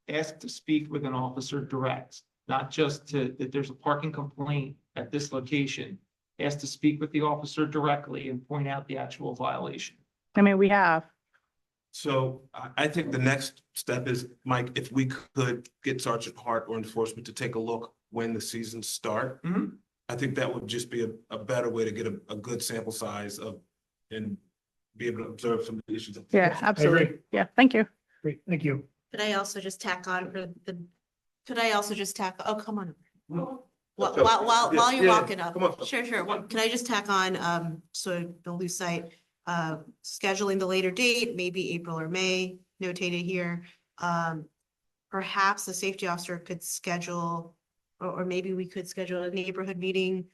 Ask to speak with an officer direct, not just that there's a parking complaint at this location. Ask to speak with the officer directly and point out the actual violation. I mean, we have. So I think the next step is, Mike, if we could get Sergeant Hart or enforcement to take a look when the seasons start. Mhm. I think that would just be a better way to get a good sample size of, and be able to observe some of the issues. Yeah, absolutely. Yeah, thank you. Great, thank you. Could I also just tack on for the, could I also just tack, oh, come on. While you're Yeah, walking up, come on. sure. Can I just tack on, so don't lose sight, scheduling the later date, maybe April or May, notated here. Perhaps the safety officer could schedule, or maybe we could schedule a neighborhood meeting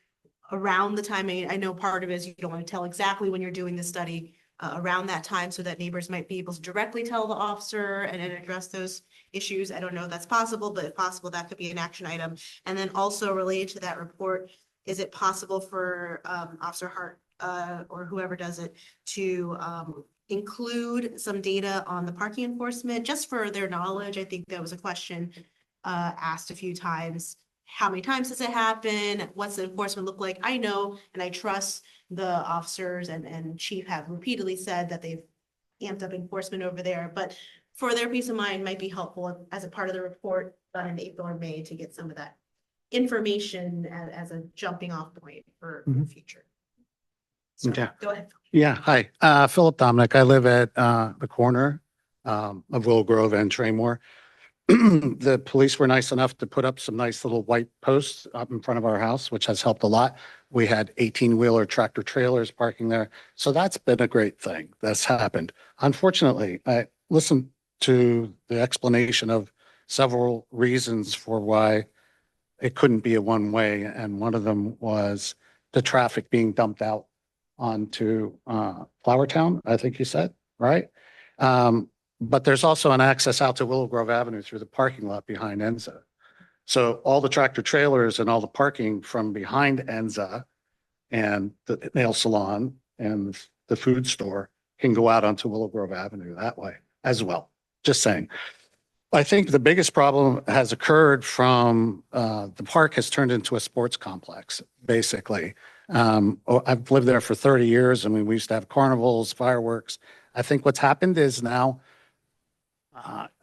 around the time. I know part of it is you don't want to tell exactly when you're doing the study, around that time, so that neighbors might be able to directly tell the officer and then address those issues. I don't know if that's possible, but if possible, that could be an action item. And then also related to that report, is it possible for Officer Hart or whoever does it to include some data on the parking enforcement, just for their knowledge? I think that was a question asked a few times. How many times does it happen? What's the enforcement look like? I know and I trust the officers and chief have repeatedly said that they've amped up enforcement over there, but for their peace of mind might be helpful as a part of the report done in April or May to get some of that information as a jumping off point for the future. So, Okay. go ahead. Yeah, hi, Philip Dominic. I live at the corner of Willow Grove and Traymore. The police were nice enough to put up some nice little white posts up in front of our house, which has helped a lot. We had 18-wheeler tractor trailers parking there. So that's been a great thing that's happened. Unfortunately, I listened to the explanation of several reasons for why it couldn't be a one-way, and one of them was the traffic being dumped out onto Flowertown, I think you said, right? But there's also an access out to Willow Grove Avenue through the parking lot behind Enza. So all the tractor trailers and all the parking from behind Enza and the nail salon and the food store can go out onto Willow Grove Avenue that way as well. Just saying. I think the biggest problem has occurred from the park has turned into a sports complex, basically. I've lived there for 30 years. I mean, we used to have carnivals, fireworks. I think what's happened is now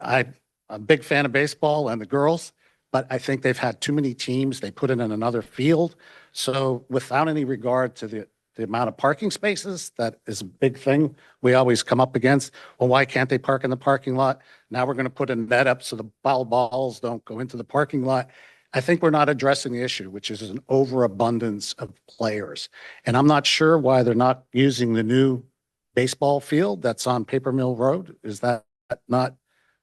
I'm a big fan of baseball and the girls, but I think they've had too many teams. They put it in another field. So without any regard to the amount of parking spaces, that is a big thing we always come up against. Well, why can't they park in the parking lot? Now we're going to put a net up so the foul balls don't go into the parking lot. I think we're not addressing the issue, which is an overabundance of players. And I'm not sure why they're not using the new baseball field that's on Paper Mill Road. Is that not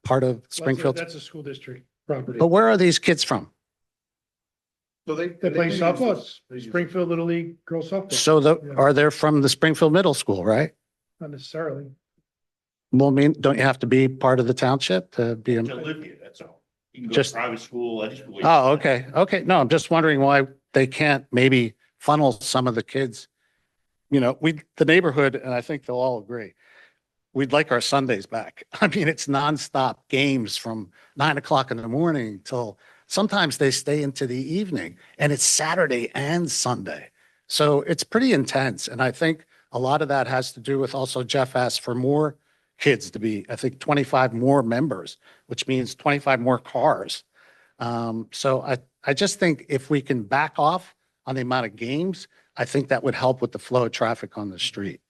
part of Springfield? That's a school district property. But where are these kids from? So They play softball, Springfield Little League girls softball. So Yeah. are they from the Springfield Middle School, right? Not necessarily. Well, I mean, don't you have to be part of the township to be? To live here, that's all. You can go to Just- private school, I just believe. Oh, okay. Okay. No, I'm just wondering why they can't maybe funnel some of the kids. You know, the neighborhood, and I think they'll all agree, we'd like our Sundays back. I mean, it's nonstop games from 9 o'clock in the morning till sometimes they stay into the evening, and it's Saturday and Sunday. So it's pretty intense. And I think a lot of that has to do with also Jeff asked for more kids to be, I think 25 more members, which means 25 more cars. So I just think if we can back off on the amount of games, I think that would help with the flow of traffic on the street.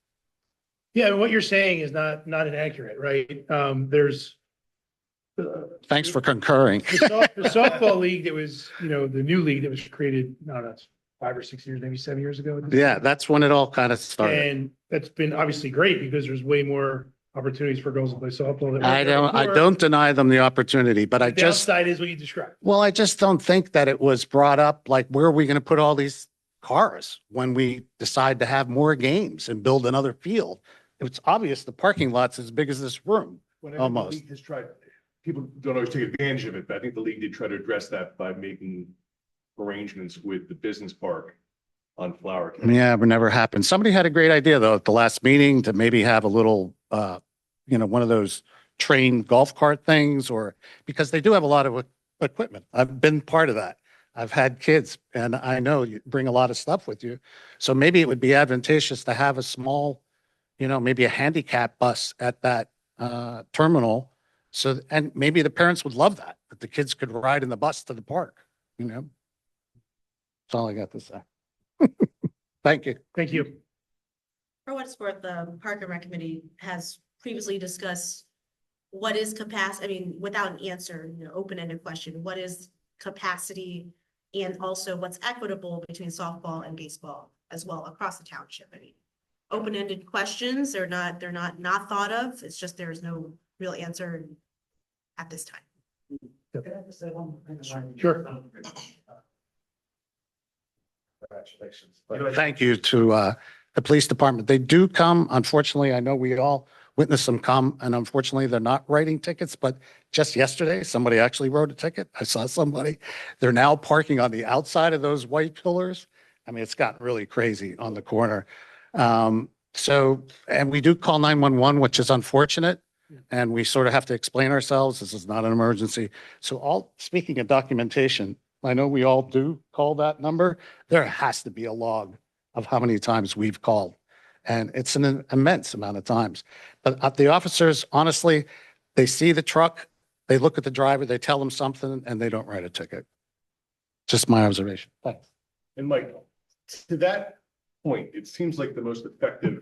Yeah, and what you're saying is not inaccurate, right? There's Thanks for concurring. the softball league that was, the new league that was created, no, that's 5 or 6 years, maybe 7 years ago. Yeah, that's when it all kind of started. And that's been obviously great because there's way more opportunities for girls to play softball. than I before. don't deny them the opportunity, but I The just, downside is what you described. well, I just don't think that it was brought up, like, where are we going to put all these cars when we decide to have more games and build another field? It's obvious the parking lot's as big as this room. Whenever the Almost. league has tried, people don't always take advantage of it, but I think the league did try to address that by making arrangements with the business park on Flower. Yeah, but never happened. Somebody had a great idea though at the last meeting to maybe have a little, one of those train golf cart things, or because they do have a lot of equipment. I've been part of that. I've had kids and I know you bring a lot of stuff with you. So maybe it would be advantageous to have a small, maybe a handicap bus at that terminal. So, and maybe the parents would love that the kids could ride in the bus to the park, you know? That's all I got to say. Thank you. Thank you. For what it's worth, the Park and Rec Committee has previously discussed what is capacity, I mean, without an answer, open-ended question, what is capacity? And also what's equitable between softball and baseball as well across the township. I mean, open-ended questions, they're not thought of. It's just there's no real answer at this time. Sure. Congratulations. Thank you to the police department. They do come. Unfortunately, I know we all witnessed them come, and unfortunately, they're not writing tickets. But just yesterday, somebody actually wrote a ticket. I saw somebody. They're now parking on the outside of those white pillars. I mean, it's gotten really crazy on the corner. And we do call 911, which is unfortunate. And we sort of have to explain ourselves. This is not an emergency. So speaking of documentation, I know we all do call that number. There has to be a log of how many times we've called. And it's an immense amount of times. But the officers, honestly, they see the truck, they look at the driver, they tell them something, and they don't write a ticket. Just my observation. Thanks. And Mike, to that point, it seems like the most effective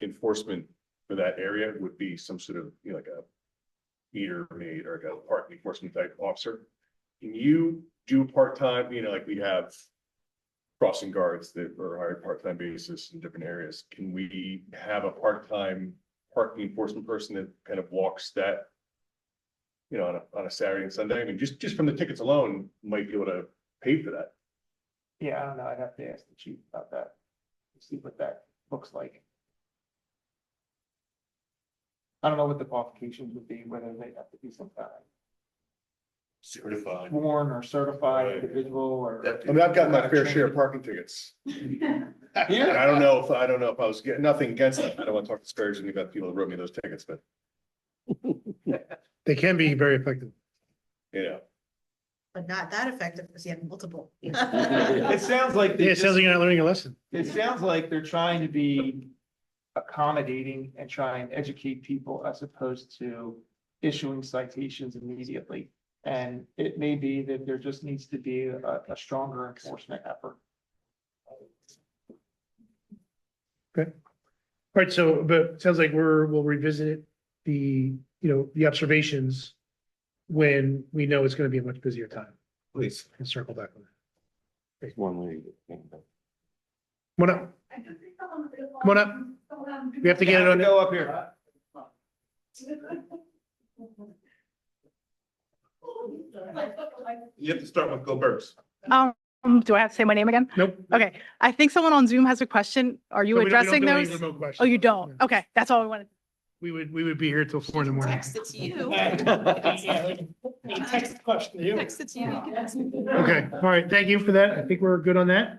enforcement for that area would be some sort of, like a meter maid or like a park enforcement type officer. Can you do part-time, like we have crossing guards that are hired part-time basis in different areas? Can we have a part-time parking enforcement person that kind of walks that, on a Saturday and Sunday? I mean, just from the tickets alone, might be able to pay for that. Yeah, I don't know. I'd have to ask the chief about that. See what that looks like. I don't know what the qualifications would be, whether they have to be some kind of Certified. sworn or certified Right. individual or. I mean, I've gotten my fair share of parking tickets. And I don't know if I was getting nothing against them. I don't want to talk disparagingly about the people that wrote me those tickets, but They can be very effective. But not that effective because you have multiple. It sounds like. Yeah, it sounds like you're not learning a lesson. It sounds like they're trying to be accommodating and try and educate people as opposed to issuing citations immediately. And it may be that there just needs to be a stronger enforcement effort. Okay. All right, so, but it sounds like we'll revisit the observations when we know it's going to be a much busier time. please. And circle back on that. One way. Come on up. Come on up. We have to get it on. Go up here. You have to start with Go Birds. Do I have to say my name again? Nope. Okay, I think someone on Zoom has a question. Are you So we don't addressing do any those? remote questions. Oh, you don't? Okay, that's all I wanted. We would be here till 4 a.m. Text it to you. Text question to you. Text it to you. You can ask me. Okay, all right, thank you for that. I think we're good on that.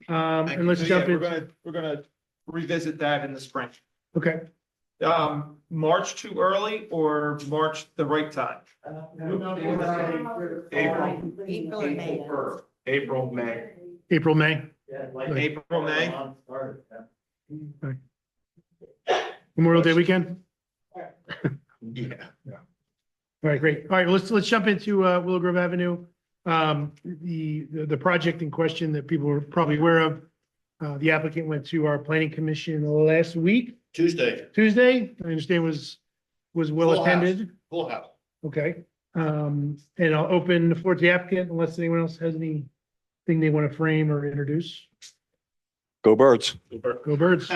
And let's jump in. We're gonna revisit that in the spring. Okay, March too early or March the right time? April and May. April, May. April, May. April, May. Memorial Day weekend. Yeah. All right, great. All right, let's jump into Willow Grove Avenue. The project in question that people are probably aware of. The applicant went to our planning commission last week, Tuesday, Tuesday. I understand was well Full house. attended. full house. Okay. And I'll open the floor to the applicant unless anyone else has anything they want to frame or introduce. Go Birds. Go Birds.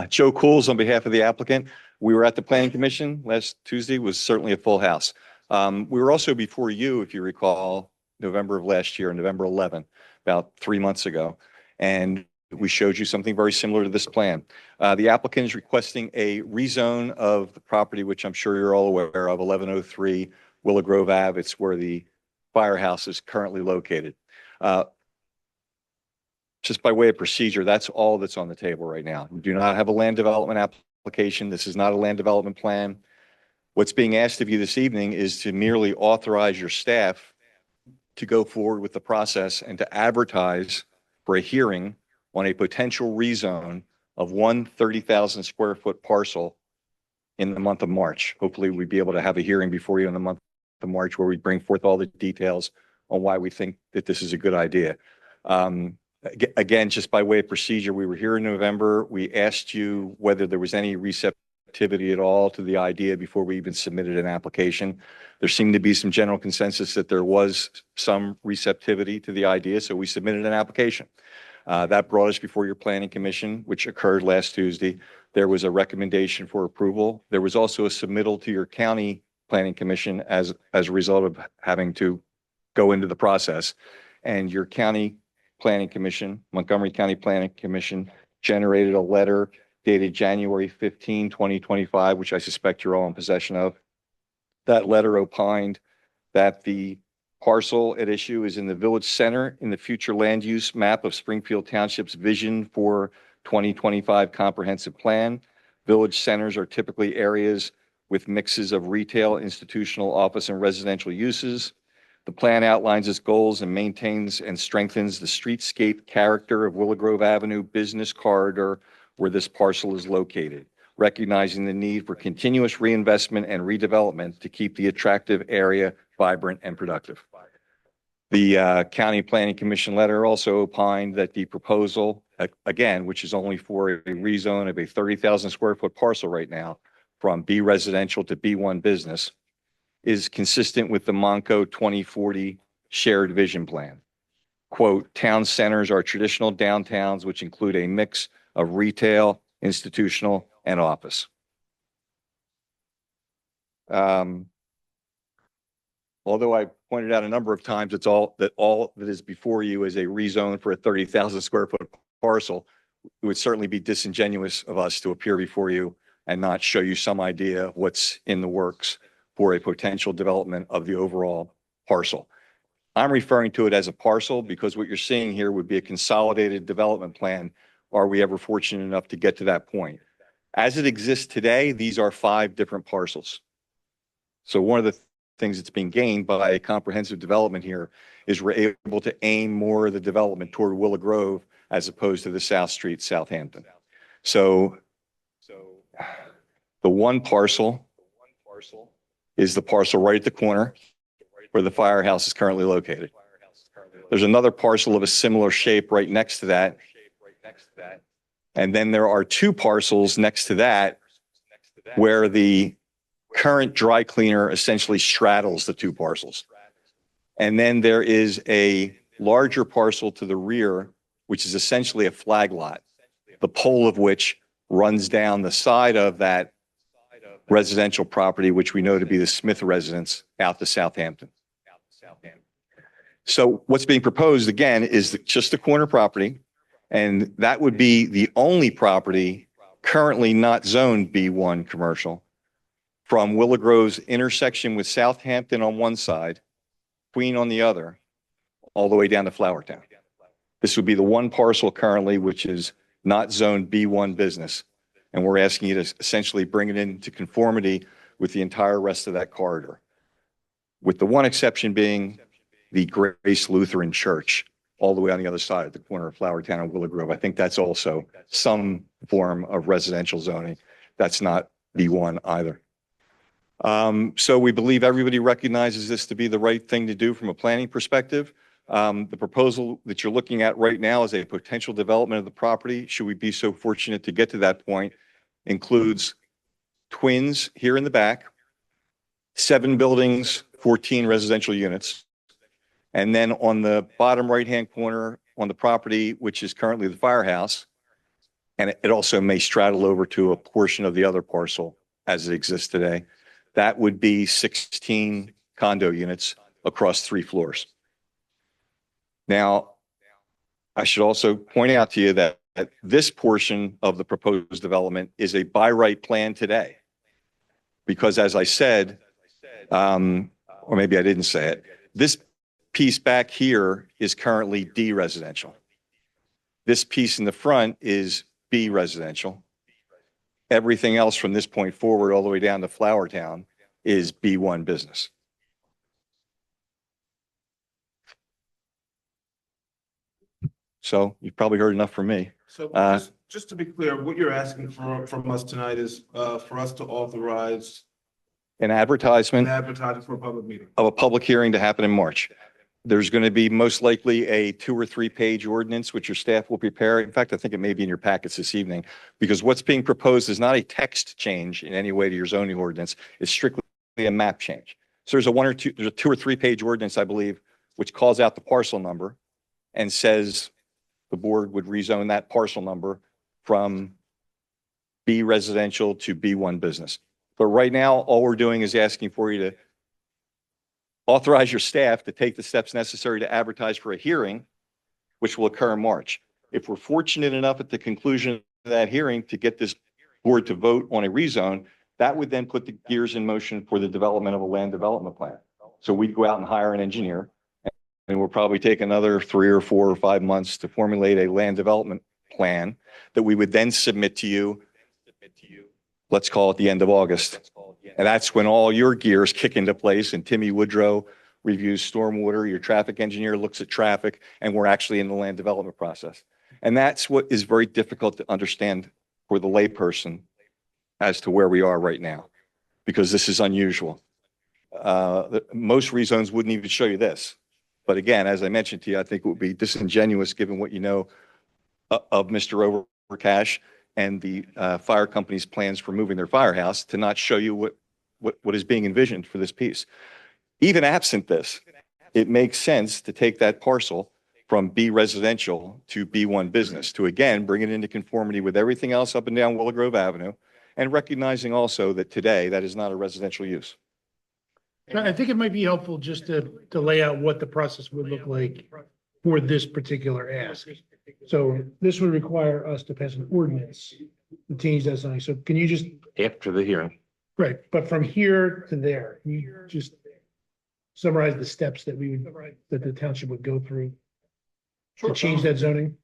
Joe Cools on behalf of the applicant. We were at the planning commission last Tuesday, was certainly a full house. We were also before you, if you recall, November of last year, November 11th, about 3 months ago. And we showed you something very similar to this plan. The applicant is requesting a rezone of the property, which I'm sure you're all aware of, 1103 Willow Grove Ave. It's where the firehouse is currently located. Just by way of procedure, that's all that's on the table right now. We do not have a land development application. This is not a land development plan. What's being asked of you this evening is to merely authorize your staff to go forward with the process and to advertise for a hearing on a potential rezone of one 30,000 square foot parcel in the month of March. Hopefully we'd be able to have a hearing before you in the month of March where we bring forth all the details on why we think that this is a good idea. Again, just by way of procedure, we were here in November. We asked you whether there was any receptivity at all to the idea before we even submitted an application. There seemed to be some general consensus that there was some receptivity to the idea, so we submitted an application. That brought us before your planning commission, which occurred last Tuesday. There was a recommendation for approval. There was also a submittal to your county planning commission as a result of having to go into the process. And your county planning commission, Montgomery County Planning Commission, generated a letter dated January 15, 2025, which I suspect you're all in possession of. That letter opined that the parcel at issue is in the village center in the future land use map of Springfield Township's vision for 2025 comprehensive plan. Village centers are typically areas with mixes of retail, institutional, office, and residential uses. The plan outlines its goals and maintains and strengthens the streetscape character of Willow Grove Avenue business corridor where this parcel is located, recognizing the need for continuous reinvestment and redevelopment to keep the attractive area vibrant and productive. The County Planning Commission letter also opined that the proposal, again, which is only for a rezone of a 30,000 square foot parcel right now from B residential to B1 business, is consistent with the Monco 2040 shared vision plan. Quote, town centers are traditional downtowns which include a mix of retail, institutional, and office. Although I pointed out a number of times, all that is before you is a rezone for a 30,000 square foot parcel. It would certainly be disingenuous of us to appear before you and not show you some idea of what's in the works for a potential development of the overall parcel. I'm referring to it as a parcel because what you're seeing here would be a consolidated development plan. Are we ever fortunate enough to get to that point? As it exists today, these are 5 different parcels. So one of the things that's being gained by a comprehensive development here is we're able to aim more of the development toward Willow Grove as opposed to the South Street, Southampton. So the one parcel is the parcel right at the corner where the firehouse is currently located. There's another parcel of a similar shape right next to that. And then there are 2 parcels next to that where the current dry cleaner essentially straddles the 2 parcels. And then there is a larger parcel to the rear, which is essentially a flag lot, the pole of which runs down the side of that residential property, which we know to be the Smith residence out to Southampton. So what's being proposed again is just the corner property, and that would be the only property currently not zoned B1 commercial from Willow Grove's intersection with Southampton on one side, Queen on the other, all the way down to Flowertown. This would be the one parcel currently which is not zoned B1 business. And we're asking you to essentially bring it into conformity with the entire rest of that corridor. With the one exception being the Grace Lutheran Church, all the way on the other side at the corner of Flowertown and Willow Grove. I think that's also some form of residential zoning. That's not B1 either. So we believe everybody recognizes this to be the right thing to do from a planning perspective. The proposal that you're looking at right now is a potential development of the property. Should we be so fortunate to get to that point, includes twins here in the back, 7 buildings, 14 residential units. And then on the bottom right-hand corner on the property, which is currently the firehouse, and it also may straddle over to a portion of the other parcel as it exists today. That would be 16 condo units across 3 floors. Now, I should also point out to you that this portion of the proposed development is a by right plan today. Because as I said, or maybe I didn't say it, this piece back here is currently D residential. This piece in the front is B residential. Everything else from this point forward, all the way down to Flowertown, is B1 business. So you've probably heard enough from me. So just to be clear, what you're asking from us tonight is, for us to authorize An an advertisement advertising for a public meeting. of a public hearing to happen in March. There's going to be most likely a 2 or 3 page ordinance, which your staff will prepare. In fact, I think it may be in your packets this evening, because what's being proposed is not a text change in any way to your zoning ordinance. It's strictly a map change. So there's a 2 or 3 page ordinance, I believe, which calls out the parcel number and says the board would rezone that parcel number from B residential to B1 business. But right now, all we're doing is asking for you to authorize your staff to take the steps necessary to advertise for a hearing, which will occur in March. If we're fortunate enough at the conclusion of that hearing to get this board to vote on a rezone, that would then put the gears in motion for the development of a land development plan. So we'd go out and hire an engineer, and we'll probably take another 3 or 4 or 5 months to formulate a land development plan that we would then submit to you, let's call it the end of August. And that's when all your gears kick into place, and Timmy Woodrow reviews stormwater, your traffic engineer looks at traffic, and we're actually in the land development process. And that's what is very difficult to understand for the layperson as to where we are right now, because this is unusual. Most rezones wouldn't even show you this. But again, as I mentioned to you, I think it would be disingenuous, given what you know of Mr. Overcash and the fire company's plans for moving their firehouse, to not show you what is being envisioned for this piece. Even absent this, it makes sense to take that parcel from B residential to B1 business, to again, bring it into conformity with everything else up and down Willow Grove Avenue, and recognizing also that today that is not a residential use. I think it might be helpful just to lay out what the process would look like for this particular ask. So this would require us to pass an ordinance to change that zoning. So can you just, After the hearing. right, but from here to there, can you just summarize the steps that that the township would go through to change that zoning?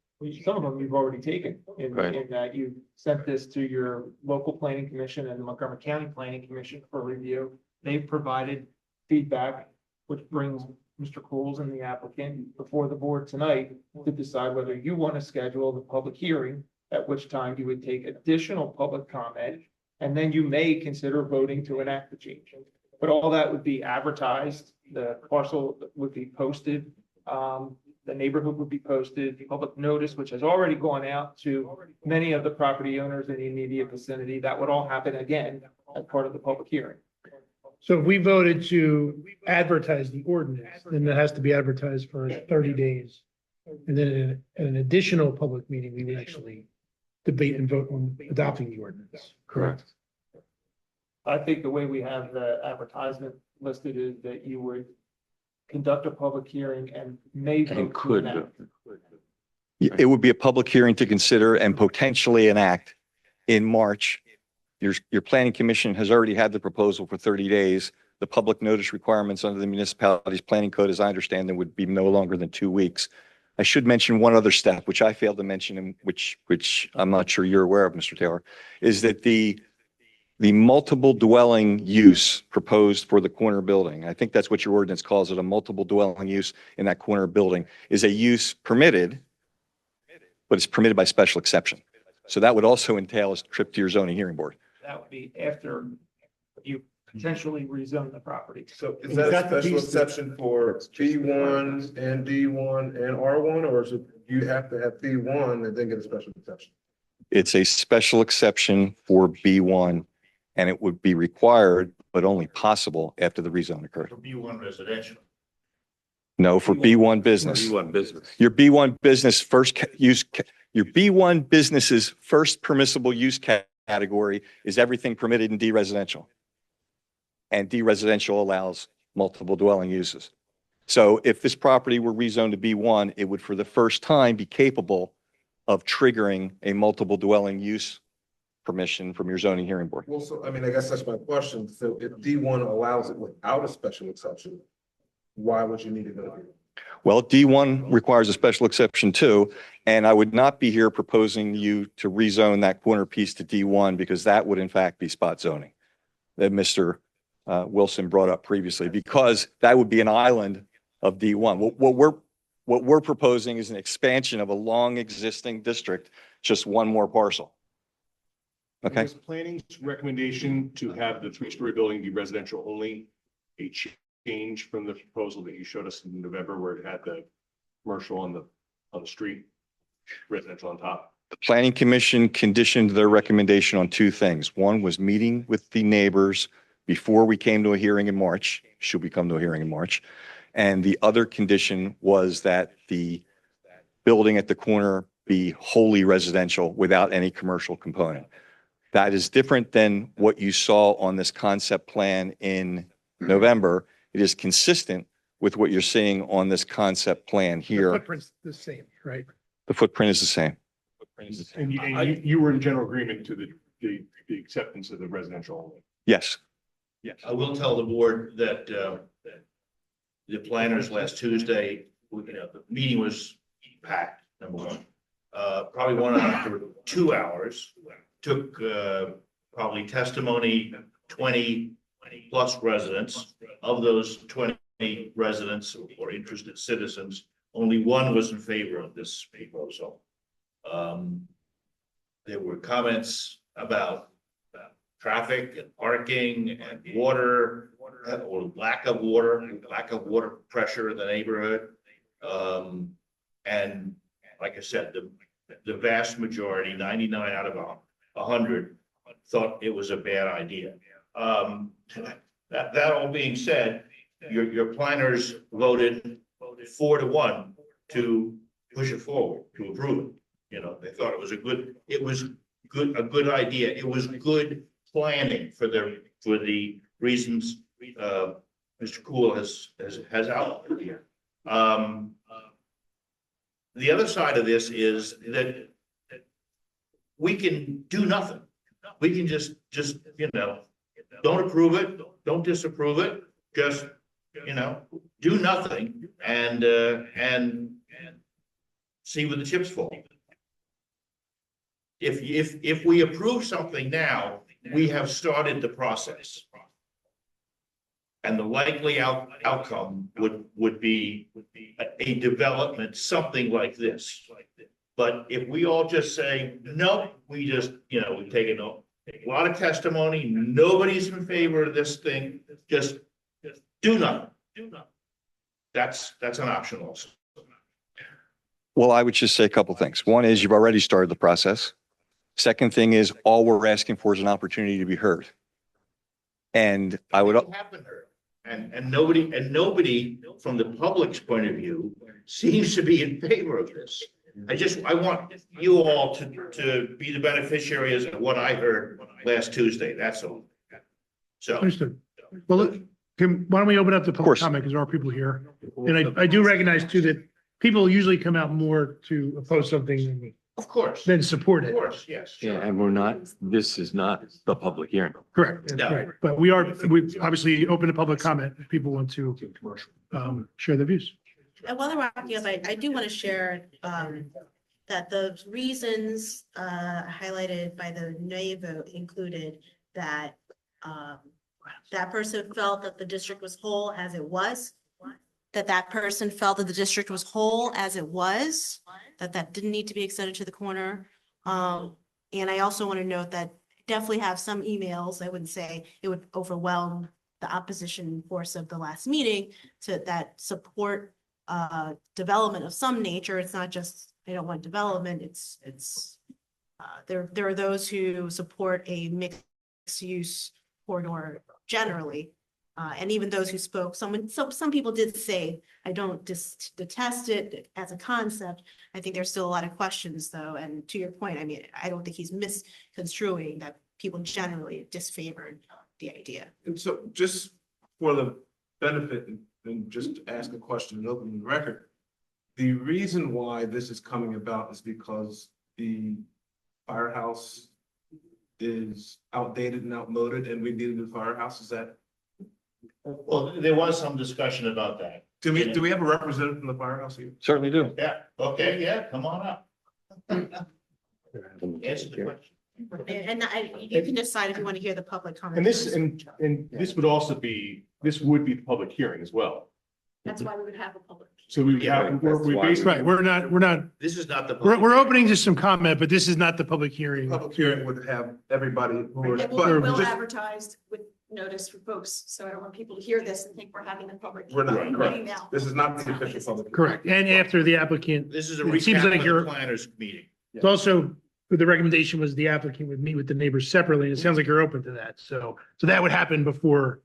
Some of them you've already taken Right. in that you sent this to your local planning commission and the Montgomery County Planning Commission for review. They've provided feedback, which brings Mr. Coles and the applicant before the board tonight to decide whether you want to schedule the public hearing, at which time you would take additional public comment, and then you may consider voting to enact the change. But all that would be advertised, the parcel would be posted, the neighborhood would be posted, the public notice, which has already gone out to many of the property owners in the immediate vicinity. That would all happen again as part of the public hearing. So if we voted to advertise the ordinance, then it has to be advertised for 30 days. And then at an additional public meeting, we would actually debate and vote on adopting the ordinance. Correct. I think the way we have the advertisement listed is that you would conduct a public hearing and may vote to enact. It would be a public hearing to consider and potentially enact in March. Your planning commission has already had the proposal for 30 days. The public notice requirements under the municipality's planning code, as I understand them, would be no longer than 2 weeks. I should mention one other step, which I failed to mention, and which I'm not sure you're aware of, Mr. Taylor, is that the multiple dwelling use proposed for the corner building, I think that's what your ordinance calls it, a multiple dwelling use in that corner building, is a use permitted, but it's permitted by special exception. So that would also entail a trip to your zoning hearing board. That would be after you potentially rezone the property. So is that a special exception for B1 and D1 and R1, or is it you have to have B1 and then get a special exception? It's a special exception for B1, and it would be required, but only possible after the rezone occurred. For B1 residential. No, for B1 business. B1 business. Your B1 business your B1 business's first permissible use category is everything permitted in D residential. And D residential allows multiple dwelling uses. So if this property were rezoned to B1, it would for the first time be capable of triggering a multiple dwelling use permission from your zoning hearing board. Well, so, I mean, I guess that's my question. So if D1 allows it without a special exception, why would you need to go here? Well, D1 requires a special exception too, and I would not be here proposing you to rezone that corner piece to D1, because that would in fact be spot zoning that Mr. Wilson brought up previously, because that would be an island of D1. What we're proposing is an expansion of a long existing district, just one more parcel. Okay, Was planning's recommendation to have the three-story building be residential only a change from the proposal that you showed us in November where it had the commercial on the street, residential on top? the planning commission conditioned their recommendation on two things. One was meeting with the neighbors before we came to a hearing in March, should we come to a hearing in March. And the other condition was that the building at the corner be wholly residential without any commercial component. That is different than what you saw on this concept plan in November. It is consistent with what you're seeing on this concept plan The here. footprint's the same, right? The footprint is the same. And you were in general agreement to the acceptance of the residential only? Yes. Yes. I will tell the board that, the planners last Tuesday, the meeting was packed, number one. Probably went on for 2 hours, took, probably testimony, 20 plus residents. Of those 20 residents or interested citizens, only one was in favor of this proposal. There were comments about traffic and parking and water or lack of water pressure in the neighborhood. And like I said, the vast majority, 99 out of 100, thought it was a bad idea. That all being said, your planners voted 4-1 to push it forward, to approve it. They thought it was a good idea. It was good planning for the reasons Mr. Cool has outlined here. The other side of this is that we can do nothing. We can just don't approve it, don't disapprove it, just do nothing and see where the chips fall. If we approve something now, we have started the process. And the likely outcome would be a development, something like this. But if we all just say, no, we just, we've taken a lot of testimony, nobody's in favor of this thing, just do nothing. That's an option also. Well, I would just say a couple of things. One is you've already started the process. Second thing is all we're asking for is an opportunity to be heard. And I would. Haven't heard. And nobody from the public's point of view seems to be in favor of this. I want you all to be the beneficiaries of what I heard last Tuesday. That's all. So. Understood. Well, look, why don't we open up the public comment because there are people here. And I do recognize too that people usually come out more to oppose something Of course. than support Of it. course, yes. Yeah, and this is not the public hearing. Correct. No. Right. But we've obviously opened a public comment if people want to share their views. And while they're wrapping up, I do want to share that the reasons highlighted by the nay vote included that that person felt that the district was whole as it was, that person felt that the district was whole as it was, that didn't need to be extended to the corner. And I also want to note that definitely have some emails. I wouldn't say it would overwhelm the opposition force of the last meeting that support development of some nature. It's not just they don't want development. There are those who support a mixed use corridor generally. And even those who spoke, some people did say, I don't detest it as a concept. I think there's still a lot of questions though. And to your point, I mean, I don't think he's misconstruing that people generally disfavored the idea. And so just for the benefit and just to ask a question and open the record, the reason why this is coming about is because the firehouse is outdated and outmoded and we need a new firehouse. Is that? Well, there was some discussion about that. Do we have a representative from the firehouse here? Certainly do. Yeah, okay, yeah, come on up. Answer the question. And you can decide if you want to hear the public comment. And this, first. and this would also be, this would be the public hearing as well. That's why we would have a public So we Yeah, have, we why basically. Right, we're not, This is not the. we're opening to some comment, but this is not the public hearing. Public hearing would have everybody who And was, we'll but just, advertise with notice for folks, so I don't want people to hear this and think we're having a public. we're not, meeting correct. now. This is not the official public. Correct. And after the applicant, This is a It seems recap like of the you're- planners meeting. it's also, the recommendation was the applicant would meet with the neighbors separately. And it sounds like you're open to that. So that would happen before.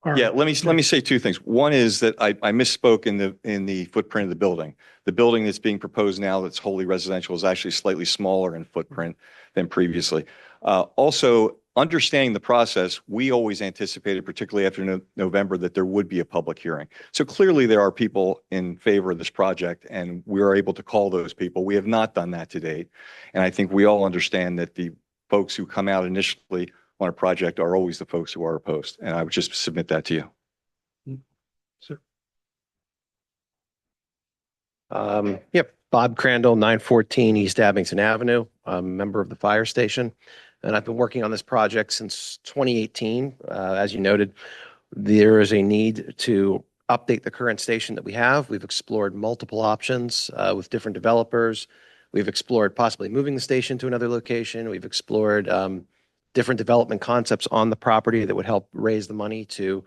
our- Yeah, let me say two things. One is that I misspoke in the footprint of the building. The building that's being proposed now that's wholly residential is actually slightly smaller in footprint than previously. Also, understanding the process, we always anticipated, particularly after November, that there would be a public hearing. So clearly there are people in favor of this project and we are able to call those people. We have not done that to date. And I think we all understand that the folks who come out initially on a project are always the folks who are opposed. And I would just submit that to you. Sir. Yep, Bob Crandall, 914 East Abington Avenue. I'm a member of the fire station, and I've been working on this project since 2018. As you noted, there is a need to update the current station that we have. We've explored multiple options with different developers. We've explored possibly moving the station to another location. We've explored different development concepts on the property that would help raise the money to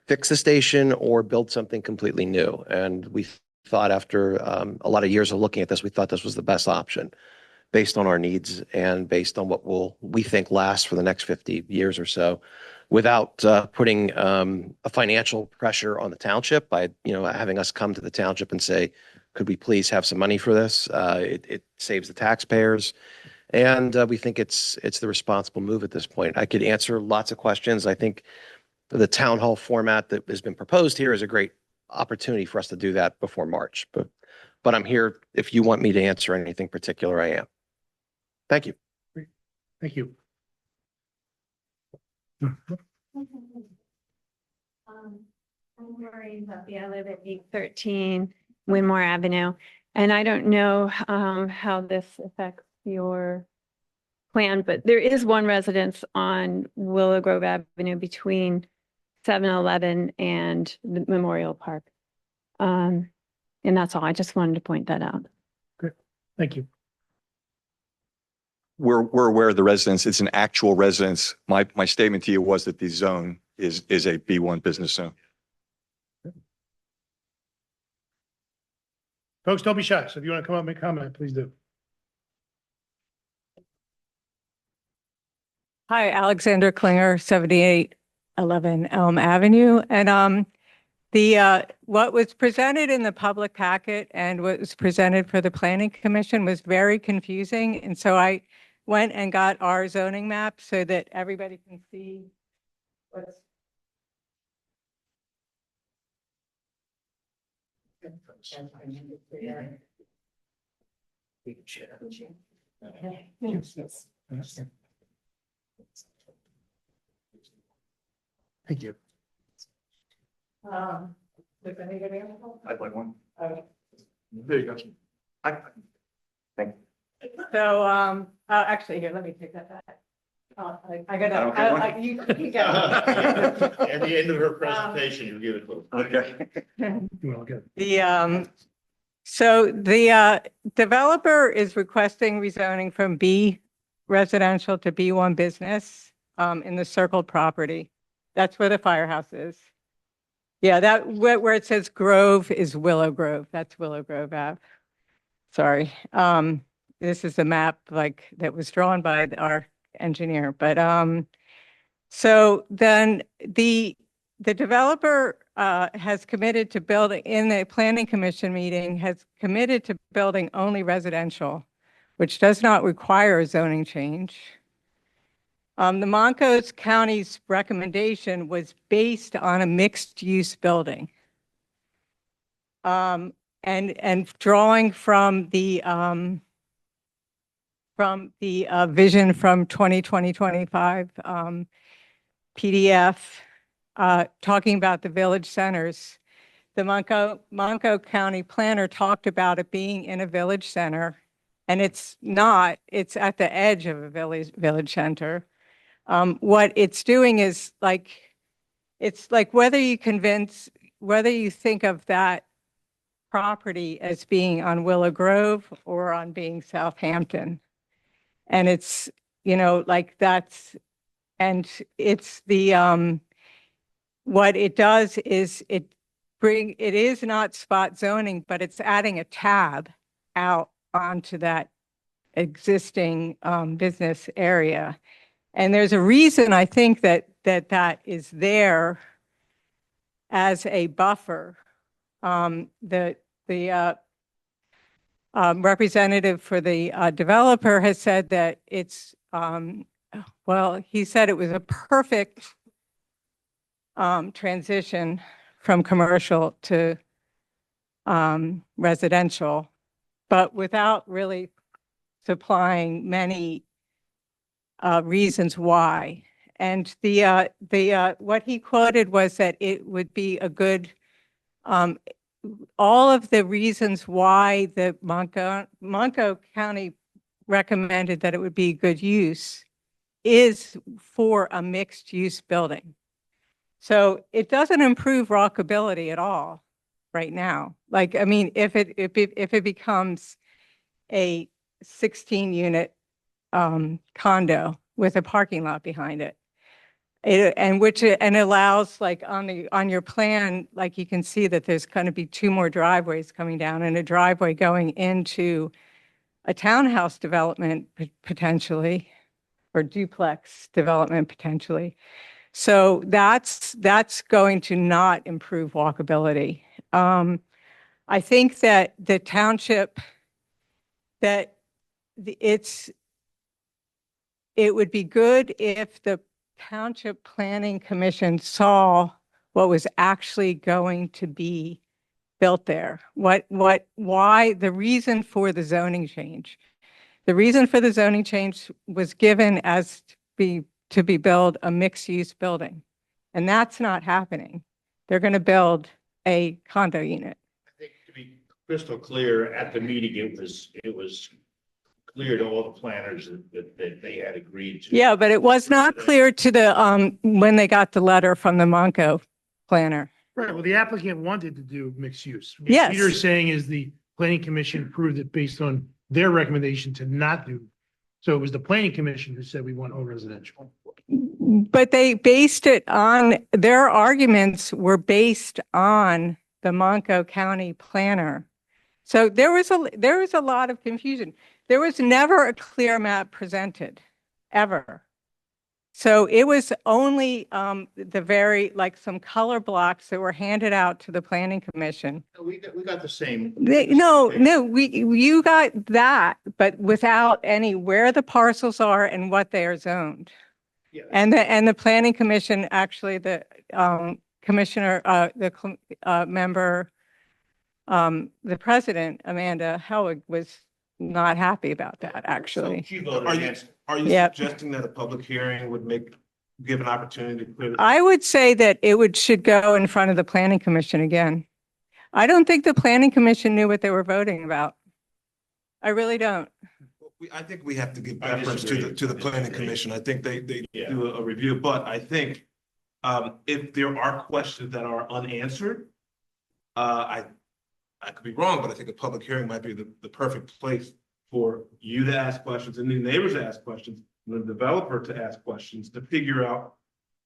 fix the station or build something completely new. And we thought after a lot of years of looking at this, we thought this was the best option based on our needs and based on what we think lasts for the next 50 years or so without putting a financial pressure on the township by, having us come to the township and say, could we please have some money for this? It saves the taxpayers. And we think it's the responsible move at this point. I could answer lots of questions. I think the town hall format that has been proposed here is a great opportunity for us to do that before March. But I'm here if you want me to answer anything particular, I am. Thank you. Thank you. I'm Maureen Duffy. I live at 813 Winmore Avenue. And I don't know how this affects your plan, but there is one residence on Willow Grove Avenue between 7-Eleven and the Memorial Park. And that's all. I just wanted to point that out. Good. Thank you. We're aware of the residence. It's an actual residence. My statement to you was that the zone is a B1 business zone. Folks, don't be shy. So if you want to come up and make a comment, please do. Hi, Alexander Klinger, 7811 Elm Avenue. And what was presented in the public packet and what was presented for the Planning Commission was very confusing. And so I went and got our zoning map so that everybody can see what's. Thank you. I'd like one. There you go. So, actually, here, let me take that back. I don't gotta, get you At got the end of her presentation, you give it to her. Okay. Well, good. So the developer is requesting rezoning from B residential to B1 business in the circled property. That's where the firehouse is. Yeah, that where it says Grove is Willow Grove. That's Willow Grove Ave. Sorry. This is a map that was drawn by our engineer, but so then the developer has committed to building, in the planning commission meeting, has committed to building only residential, which does not require a zoning change. The Montgomery County's recommendation was based on a mixed-use building. And drawing from the vision from 2020-25 PDF, talking about the village centers. The Montgomery County planner talked about it being in a village center, and it's not. It's at the edge of a village center. What it's doing is it's like whether you think of that property as being on Willow Grove or on being Southampton. And it's, you know, like that's, and it's the, what it does is it is not spot zoning, but it's adding a tab out onto that existing business area. And there's a reason I think that is there as a buffer. The representative for the developer has said that it's, well, he said it was a perfect transition from commercial to residential, but without really supplying many reasons why. And what he quoted was that it would be a good, all of the reasons why the Montgomery County recommended that it would be good use is for a mixed use building. So it doesn't improve walkability at all right now. Like, I mean, if it becomes a 16 unit condo with a parking lot behind it. And allows, like, on your plan, like, you can see that there's going to be 2 more driveways coming down and a driveway going into a townhouse development potentially, or duplex development potentially. So that's going to not improve walkability. I think that the township, that it would be good if the Township Planning Commission saw what was actually going to be built there. Why the reason for the zoning change. The reason for the zoning change was given as to be built a mixed-use building. And that's not happening. They're going to build a condo unit. I think, to be crystal clear, at the meeting, it was clear to all the planners that they had agreed to. Yeah, but it was not clear to the, when they got the letter from the Monco planner. Right, well, the applicant wanted to do mixed use. What Yes. Peter's saying is the planning commission approved it based on their recommendation to not do. So it was the planning commission who said we want all residential. But they based it on, their arguments were based on the Monco County planner. So there was a lot of confusion. There was never a clear map presented, ever. So it was only the very, like, some color blocks that were handed out to the planning commission. We got the same. No, you got that, but without any where the parcels are and what they are zoned. Yeah. And the planning commission, actually, the commissioner, member, the president, Amanda Helwig, was not happy about that, actually. She voted against. Are you Yep. suggesting that a public hearing would give an opportunity to clear? I would say that should go in front of the planning commission again. I don't think the planning commission knew what they were voting about. I really don't. I think we have to give I deference disagree. to the planning Disagree. commission. I think they Yeah. do a review, but I think if there are questions that are unanswered, I could be wrong, but I think a public hearing might be the perfect place for you to ask questions and the neighbors to ask questions, and the developer to ask questions to figure out,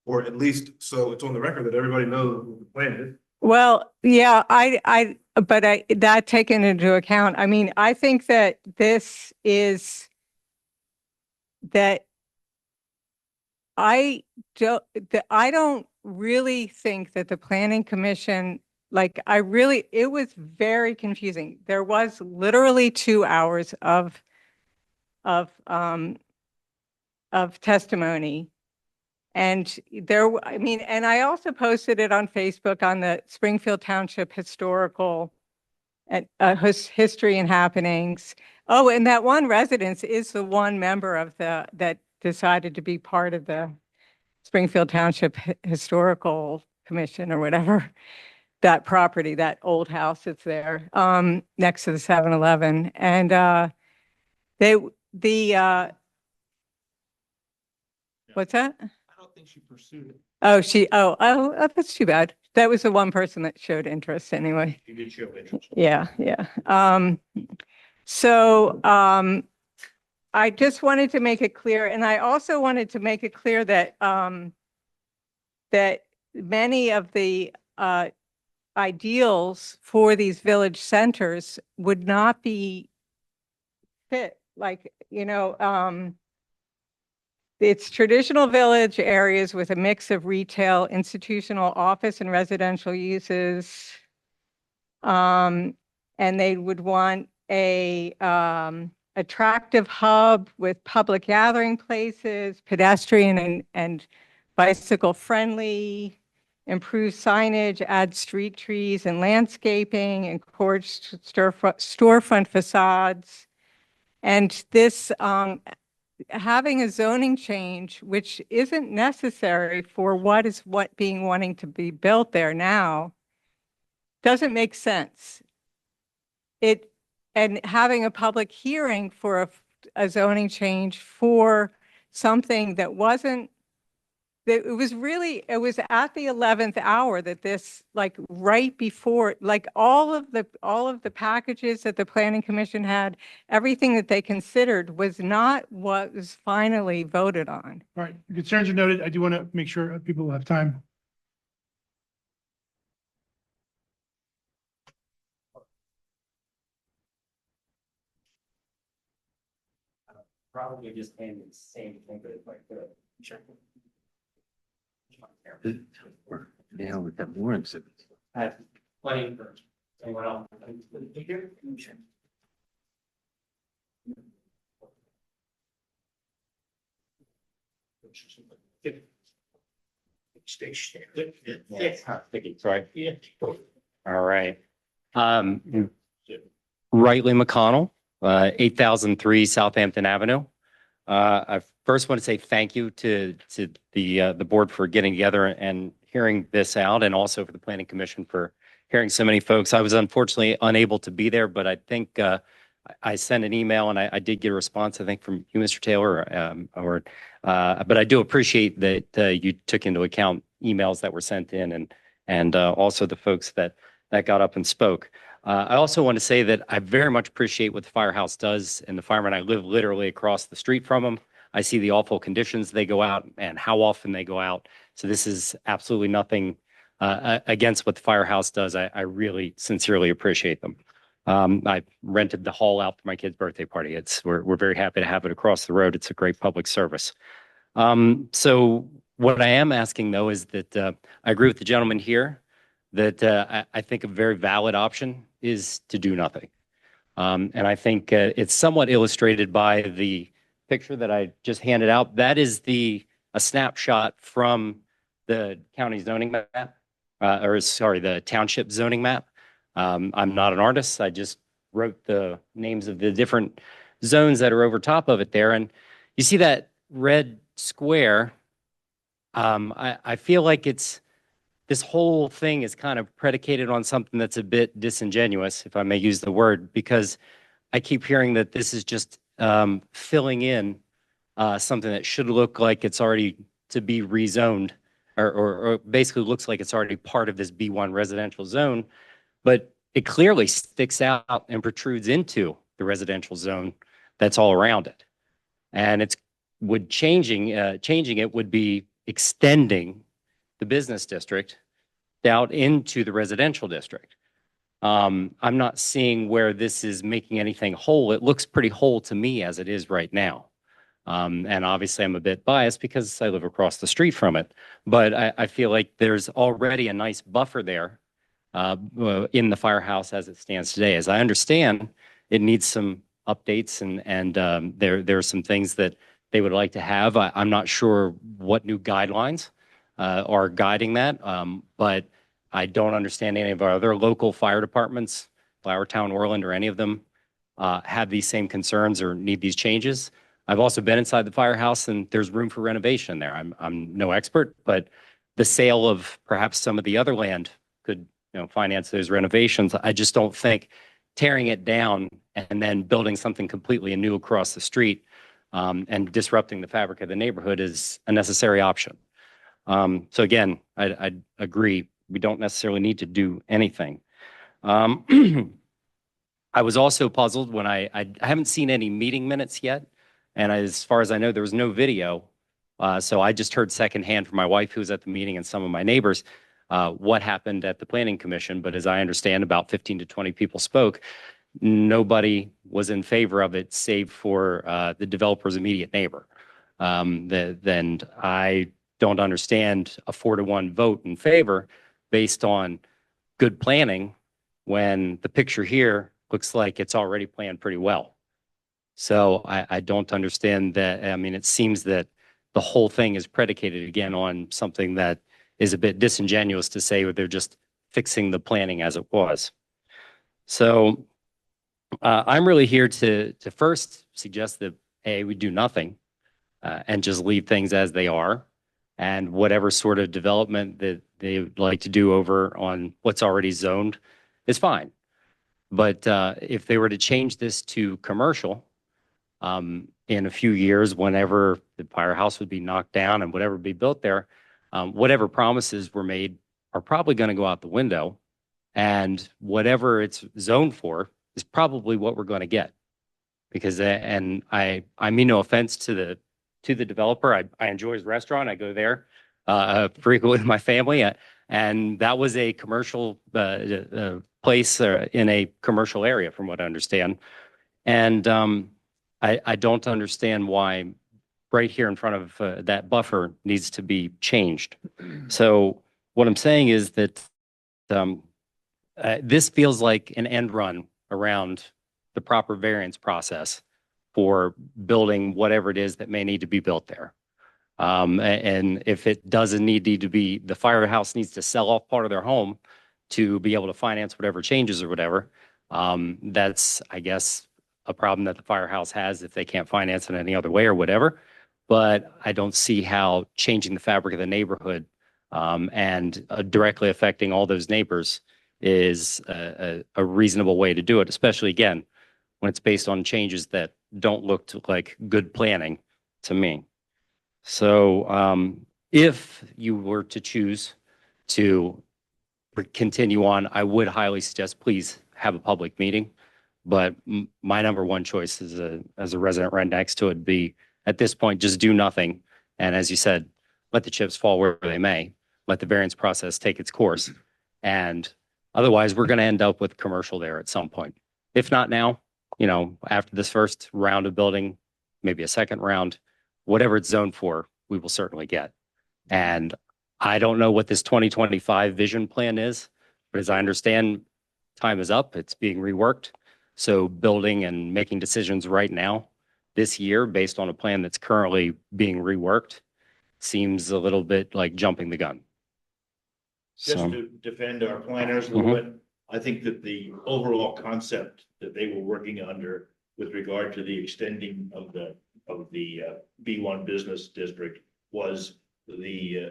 or at least so it's on the record that everybody knows what the plan is. Well, yeah, that taken into account, I mean, I think that I don't really think that the planning commission, like, it was very confusing. There was literally 2 hours of testimony. And and I also posted it on Facebook on the Springfield Township Historical History and Happenings. Oh, and that one residence is the one member of that decided to be part of the Springfield Township Historical Commission or whatever. That property, that old house that's there, next to the 7-Eleven. And what's that? I don't think she pursued it. Oh, that's too bad. That was the one person that showed interest anyway. You did show interest. Yeah, yeah. So, I just wanted to make it clear, and I also wanted to make it clear that, that many of the, ideals for these village centers would not be fit, like, it's traditional village areas with a mix of retail, institutional, office, and residential uses. And they would want a attractive hub with public gathering places, pedestrian and bicycle friendly, improve signage, add street trees and landscaping, encourage storefront facades. And this, having a zoning change, which isn't necessary for what being wanting to be built there now, doesn't make sense. And having a public hearing for a zoning change for something that wasn't, that it was at the 11th hour that this, like right before, like all of the packages that the Planning Commission had, everything that they considered was not what was finally voted on. All right, the concerns are noted. I do want to make sure people have time. Probably just handing the same thing, but if I could. Sure. Yeah, we've got more exhibits. I have plenty for anyone else. Sure. Sorry. Yeah. All right. Rightly McConnell, 8003 Southampton Avenue. I first want to say thank you to the board for getting together and hearing this out, and also for the Planning Commission for hearing so many folks. I was unfortunately unable to be there, but I think I sent an email and I did get a response, I think, from you, Mr. Taylor, but I do appreciate that you took into account emails that were sent in, and also the folks that got up and spoke. I also want to say that I very much appreciate what the firehouse does, and the firemen. I live literally across the street from them. I see the awful conditions they go out and how often they go out. So this is absolutely nothing against what the firehouse does. I really sincerely appreciate them. I rented the hall out for my kid's birthday party. We're very happy to have it across the road. It's a great public service. So what I am asking, though, is that I agree with the gentleman here that I think a very valid option is to do nothing. And I think it's somewhat illustrated by the picture that I just handed out. That is a snapshot from the county zoning map, the township zoning map. I'm not an artist. I just wrote the names of the different zones that are over top of it there. And you see that red square. I feel like this whole thing is kind of predicated on something that's a bit disingenuous, if I may use the word, because I keep hearing that this is just filling in something that should look like it's already to be rezoned, or basically looks like it's already part of this B1 residential zone, but it clearly sticks out and protrudes into the residential zone that's all around it. And changing it would be extending the business district out into the residential district. I'm not seeing where this is making anything whole. It looks pretty whole to me as it is right now. And obviously I'm a bit biased because I live across the street from it, but I feel like there's already a nice buffer there in the firehouse as it stands today. As I understand, it needs some updates, and there are some things that they would like to have. I'm not sure what new guidelines are guiding that, but I don't understand any of our other local fire departments, Flowertown, Orland, or any of them have these same concerns or need these changes. I've also been inside the firehouse, and there's room for renovation there. I'm no expert, but the sale of perhaps some of the other land could finance those renovations. I just don't think tearing it down and then building something completely new across the street and disrupting the fabric of the neighborhood is a necessary option. So again, I agree we don't necessarily need to do anything. I was also puzzled when I haven't seen any meeting minutes yet. And as far as I know, there was no video. So I just heard secondhand from my wife, who was at the meeting, and some of my neighbors, what happened at the Planning Commission. But as I understand, about 15 to 20 people spoke. Nobody was in favor of it, save for the developer's immediate neighbor. Then I don't understand a 4-to-1 vote in favor based on good planning when the picture here looks like it's already planned pretty well. So I don't understand that. I mean, it seems that the whole thing is predicated again on something that is a bit disingenuous to say they're just fixing the planning as it was. So I'm really here to first suggest that, A, we do nothing and just leave things as they are. And whatever sort of development that they would like to do over on what's already zoned is fine. But if they were to change this to commercial in a few years, whenever the firehouse would be knocked down and whatever would be built there, whatever promises were made are probably going to go out the window. And whatever it's zoned for is probably what we're going to get. Because, and I mean no offense to the developer. I enjoy his restaurant. I go there frequently with my family. And that was a commercial place in a commercial area, from what I understand. And I don't understand why right here in front of that buffer needs to be changed. So what I'm saying is that this feels like an end run around the proper variance process for building whatever it is that may need to be built there. And if it doesn't need to be, the firehouse needs to sell off part of their home to be able to finance whatever changes or whatever. That's, I guess, a problem that the firehouse has if they can't finance it any other way or whatever. But I don't see how changing the fabric of the neighborhood and directly affecting all those neighbors is a reasonable way to do it, especially, again, when it's based on changes that don't look like good planning to me. So if you were to choose to continue on, I would highly suggest please have a public meeting. But my number one choice as a resident right next to it be, at this point, just do nothing. And as you said, let the chips fall where they may. Let the variance process take its course. And otherwise, we're going to end up with commercial there at some point. If not now, you know, after this first round of building, maybe a second round, whatever it's zoned for, we will certainly get. And I don't know what this 2025 vision plan is, but as I understand, time is up. It's being reworked. So building and making decisions right now, this year, based on a plan that's currently being reworked, seems a little bit like jumping the gun. Just So, to defend our planners a little bit, I think that the overall concept that they were working under with regard to the extending of the B1 business district was the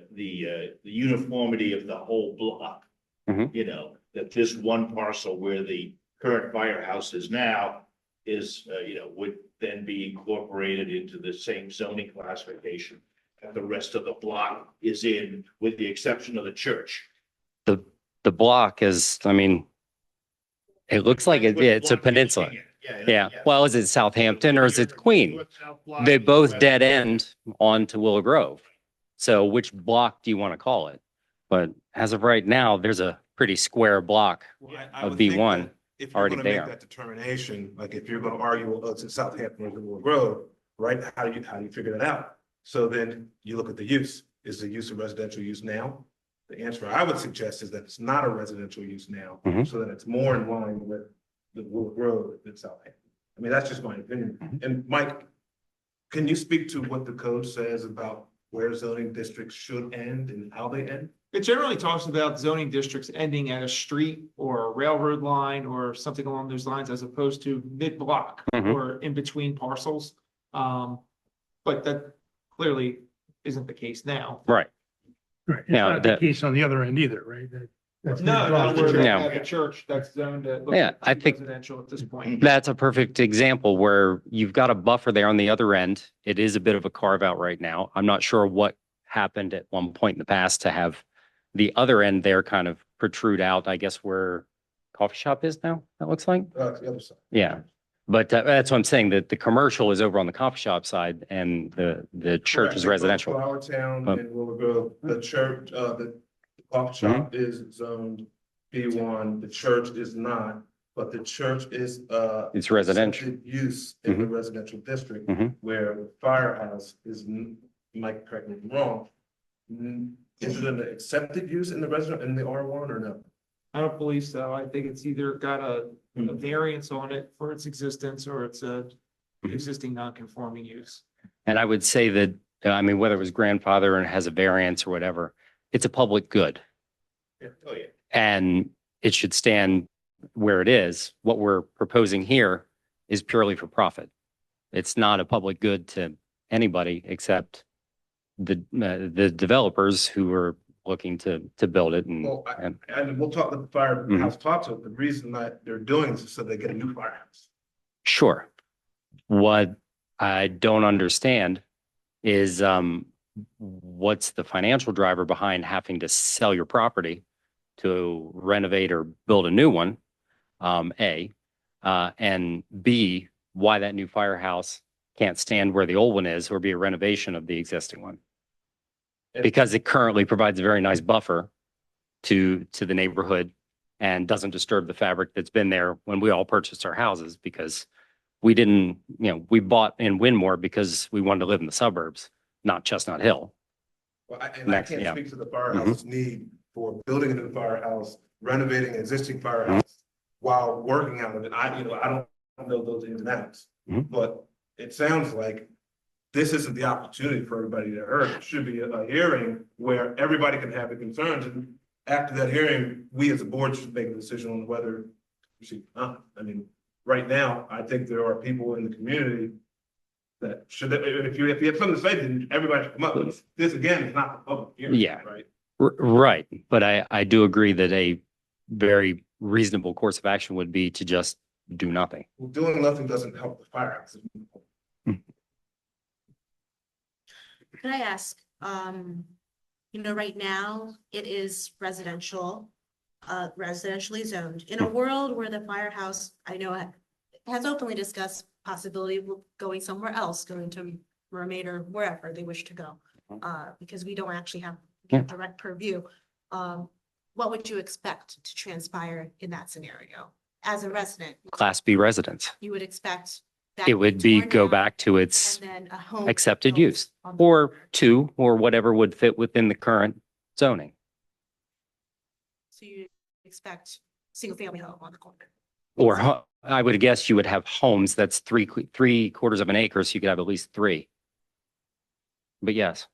uniformity of the whole block. You know, that this one parcel where the current firehouse is now is, you know, would then be incorporated into the same zoning classification that the rest of the block is in, with the exception of the church. the block is, I mean, it looks like it's a peninsula. Yeah. Well, is it Southampton or is it Queen? They both dead end onto Willow Grove. So which block do you want to call it? But as of right now, there's a pretty square block I of would think B1 that if you're already gonna make there. that determination, like if you're gonna argue, well, it's in Southampton or Willow Grove, right? How do you figure that out? So then you look at the use. Is the use a residential use now? The answer I would suggest is that it's not a residential use now, so that it's more in line with the Willow Grove than Southampton. I mean, that's just my opinion. And Mike, can you speak to what the code says about where zoning districts should end and how they end? It generally talks about zoning districts ending at a street or a railroad line or something along those lines, as opposed to mid-block or in between parcels. But that clearly isn't the case now. Right. Right. It's Yeah, not the that- case on the other end either, right? That's No, not no, we're Yeah. at the church that's zoned at. Yeah, I think- Residential at this point. That's a perfect example where you've got a buffer there on the other end. It is a bit of a carve out right now. I'm not sure what happened at one point in the past to have the other end there kind of protrude out, I guess where coffee shop is now, that looks like. The other side. Yeah. But that's what I'm saying, that the commercial is over on the coffee shop side and the church is Correct. residential. Flower Town Oh. and Willow Grove, the church, the coffee shop is zoned B1, the church is not, but the church is, It's residential. accepted use in the residential district, where the firehouse is, you might correct me if I'm wrong. Is it an accepted use in the resident, in the R1 or no? I don't believe so. I think it's either got a variance on it for its existence or it's a existing non-conforming use. And I would say that, I mean, whether it was grandfather and has a variance or whatever, it's a public good. Yeah. Oh, yeah. And it should stand where it is. What we're proposing here is purely for profit. It's not a public good to anybody except the developers who are looking to build it and. Well, and and we'll talk, the firehouse talk to it, the reason that they're doing this is so they get a new firehouse. Sure. What I don't understand is what's the financial driver behind having to sell your property to renovate or build a new one, A, and B, why that new firehouse can't stand where the old one is or be a renovation of the existing one. Because it currently provides a very nice buffer to the neighborhood and doesn't disturb the fabric that's been there when we all purchased our houses, because we didn't, we bought in Winmore because we wanted to live in the suburbs, not Chestnut Hill. Well, I Next, can't yeah. speak to the firehouse need for building a new firehouse, renovating an existing firehouse while working out of it. I don't know those ins and outs, but it sounds like this isn't the opportunity for everybody to hear. It should be a hearing where everybody can have the concerns, and after that hearing, we as a board should make a decision on whether we should not. I mean, right now, I think there are people in the community that should, if you have something to say, then everybody should come up. This again is not the public hearing. Yeah. Right. Right. But I do agree that a very reasonable course of action would be to just do nothing. Well, doing nothing doesn't help the firehouse. Could I ask, right now it is residential, residentially zoned. In a world where the firehouse, I know has openly discussed possibility of going somewhere else, going to Mermaid or wherever they wish to go, because we don't actually have direct purview. What would you expect to transpire in that scenario? As a resident, Class B residents. you would expect that It would be torn go down back to its and then a home accepted built use, on the or corner. two, or whatever would fit within the current zoning. So you expect single family home on the corner. Or I would guess you would have homes that's three quarters of an acre, so you could have at least three. But yes.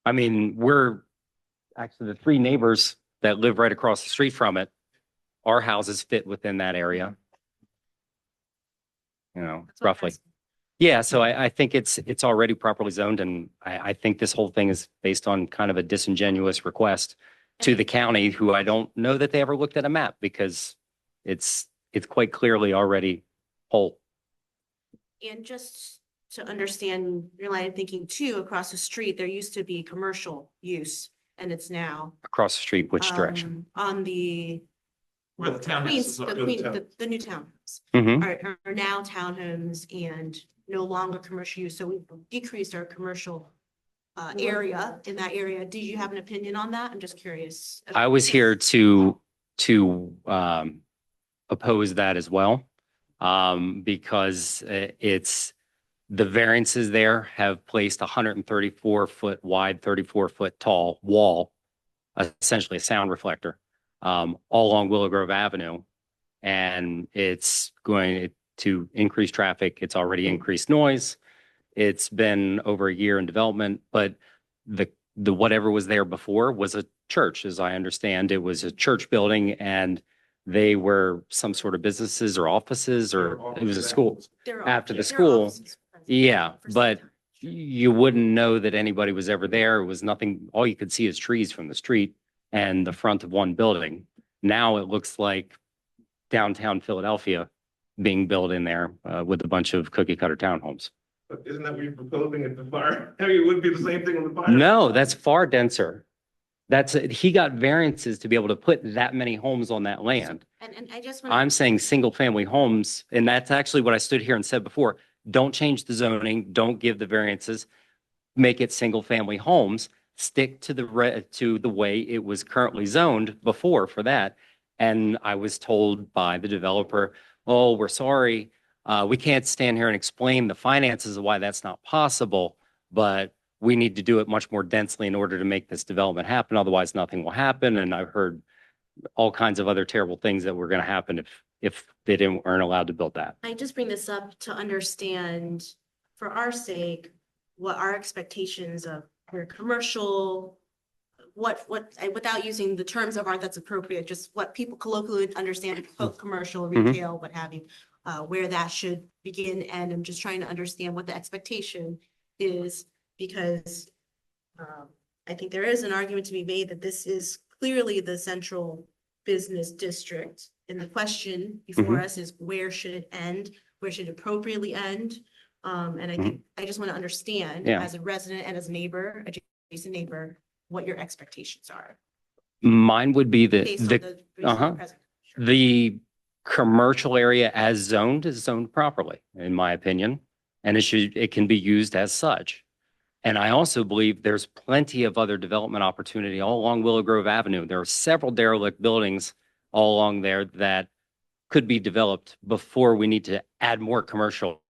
I mean, we're actually the three neighbors that live right across the street from it. Our houses fit within that area. That's what I'm Roughly. asking. Yeah, so I think it's already properly zoned, and I think this whole thing is based on kind of a disingenuous request to the county, who I don't know that they ever looked at a map, because it's quite clearly already whole. And just to understand your line of thinking too, across the street, there used to be commercial use and it's now. Across the street, which direction? On the Where the Queens, townhouses are. the new townhomes Mhm. are now townhomes and no longer commercial use. So we've decreased our commercial area in that area. Do you have an opinion on that? I'm just curious. I was here to oppose that as well, because it's the variances there have placed a 134-foot wide, 34-foot tall wall, essentially a sound reflector, all along Willow Grove Avenue, and it's going to increase traffic. It's already increased noise. It's been over a year in development, but the whatever was there before was a church, as I understand. It was a church building, and they were some sort of businesses or offices, or it was a school after the school. Yeah, but you wouldn't know that anybody was ever there. It was nothing. All you could see is trees from the street and the front of one building. Now it looks like downtown Philadelphia being built in there with a bunch of cookie cutter townhomes. But isn't that what you're proposing at the fire? I mean, it wouldn't be the same thing on the fire. No, that's far denser. He got variances to be able to put that many homes on that land. And I just want I'm saying single family homes, and that's actually what I stood here and said before. Don't change the zoning, don't give the variances, make it single family homes, stick to the way it was currently zoned before for that. And I was told by the developer, oh, we're sorry, we can't stand here and explain the finances of why that's not possible, but we need to do it much more densely in order to make this development happen. Otherwise, nothing will happen. And I've heard all kinds of other terrible things that were going to happen if they weren't allowed to build that. I just bring this up to understand, for our sake, what our expectations of where commercial, without using the terms of art that's appropriate, just what people colloquially would understand, commercial, retail, what have you, where that should begin. And I'm just trying to understand what the expectation is, because I think there is an argument to be made that this is clearly the central business district. And the question before us is, where should it end? Where should it appropriately end? And I think I just want to understand as a resident and as a neighbor, adjacent neighbor, what your expectations are. Mine would be Based on the present. the commercial area as zoned is zoned properly, in my opinion, and it can be used as such. And I also believe there's plenty of other development opportunity all along Willow Grove Avenue. There are several derelict buildings all along there that could be developed before we need to add more commercial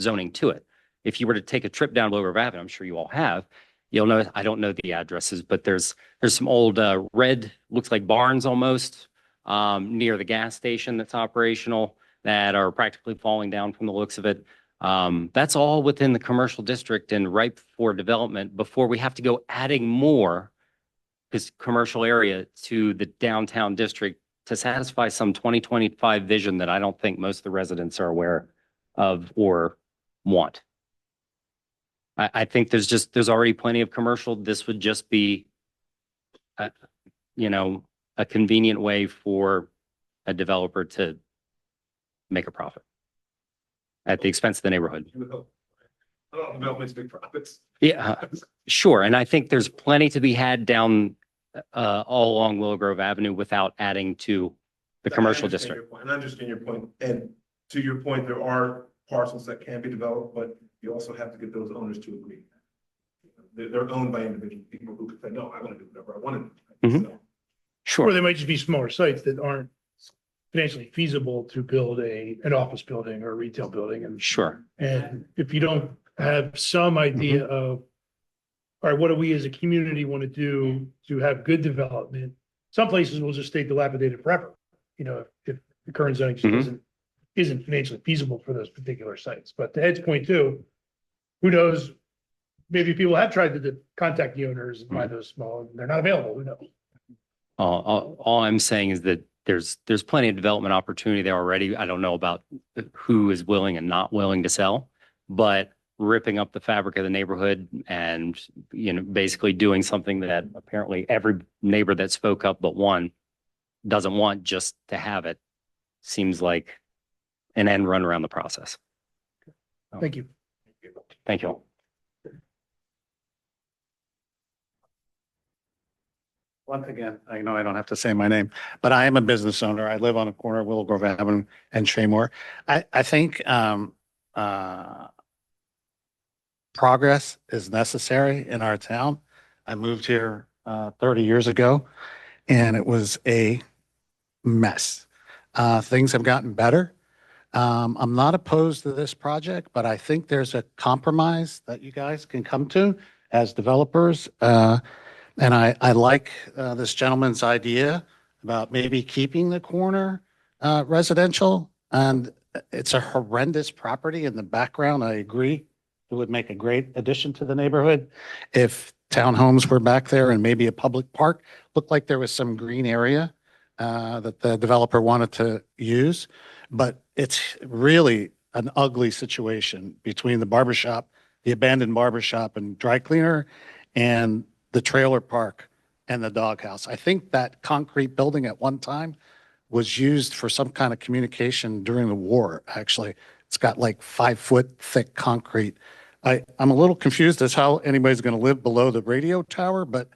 zoning to it. If you were to take a trip down Willow Grove Avenue, I'm sure you all have, you'll know, I don't know the addresses, but there's some old red, looks like barns almost, near the gas station that's operational that are practically falling down from the looks of it. That's all within the commercial district and ripe for development before we have to go adding more this commercial area to the downtown district to satisfy some 2025 vision that I don't think most of the residents are aware of or want. I think there's already plenty of commercial. This would just be, a convenient way for a developer to make a profit at the expense of the neighborhood. Development's big profits. Yeah, sure. And I think there's plenty to be had down all along Willow Grove Avenue without adding to the commercial district. I understand your point. And to your point, there are parcels that can be developed, but you also have to get those owners to agree. They're owned by individual people who can say, no, I want to do whatever I want to do. So, Sure. Or they might just be smaller sites that aren't financially feasible to build an office building or a retail building. And Sure. And if you don't have some idea of, all right, what do we as a community want to do to have good development? Some places will just stay dilapidated forever. If the current zoning just isn't financially feasible for those particular sites. But to Ed's point too, who knows? Maybe people have tried to contact the owners and buy those small, and they're not available. Who knows? All I'm saying is that there's plenty of development opportunity there already. I don't know about who is willing and not willing to sell, but ripping up the fabric of the neighborhood and, basically doing something that apparently every neighbor that spoke up but one doesn't want just to have it seems like an end run around the process. Thank you. Thank you all. Once again, I know I don't have to say my name, but I am a business owner. I live on a corner of Willow Grove Avenue and Shamor. I think progress is necessary in our town. I moved here 30 years ago and it was a mess. Things have gotten better. I'm not opposed to this project, but I think there's a compromise that you guys can come to as developers. And I like this gentleman's idea about maybe keeping the corner residential. And it's a horrendous property in the background. I agree. It would make a great addition to the neighborhood if townhomes were back there and maybe a public park. Looked like there was some green area that the developer wanted to use. But it's really an ugly situation between the barbershop, the abandoned barbershop and dry cleaner, and the trailer park and the doghouse. I think that concrete building at one time was used for some kind of communication during the war, actually. It's got like 5-foot thick concrete. I'm a little confused as how anybody's going to live below the radio tower, but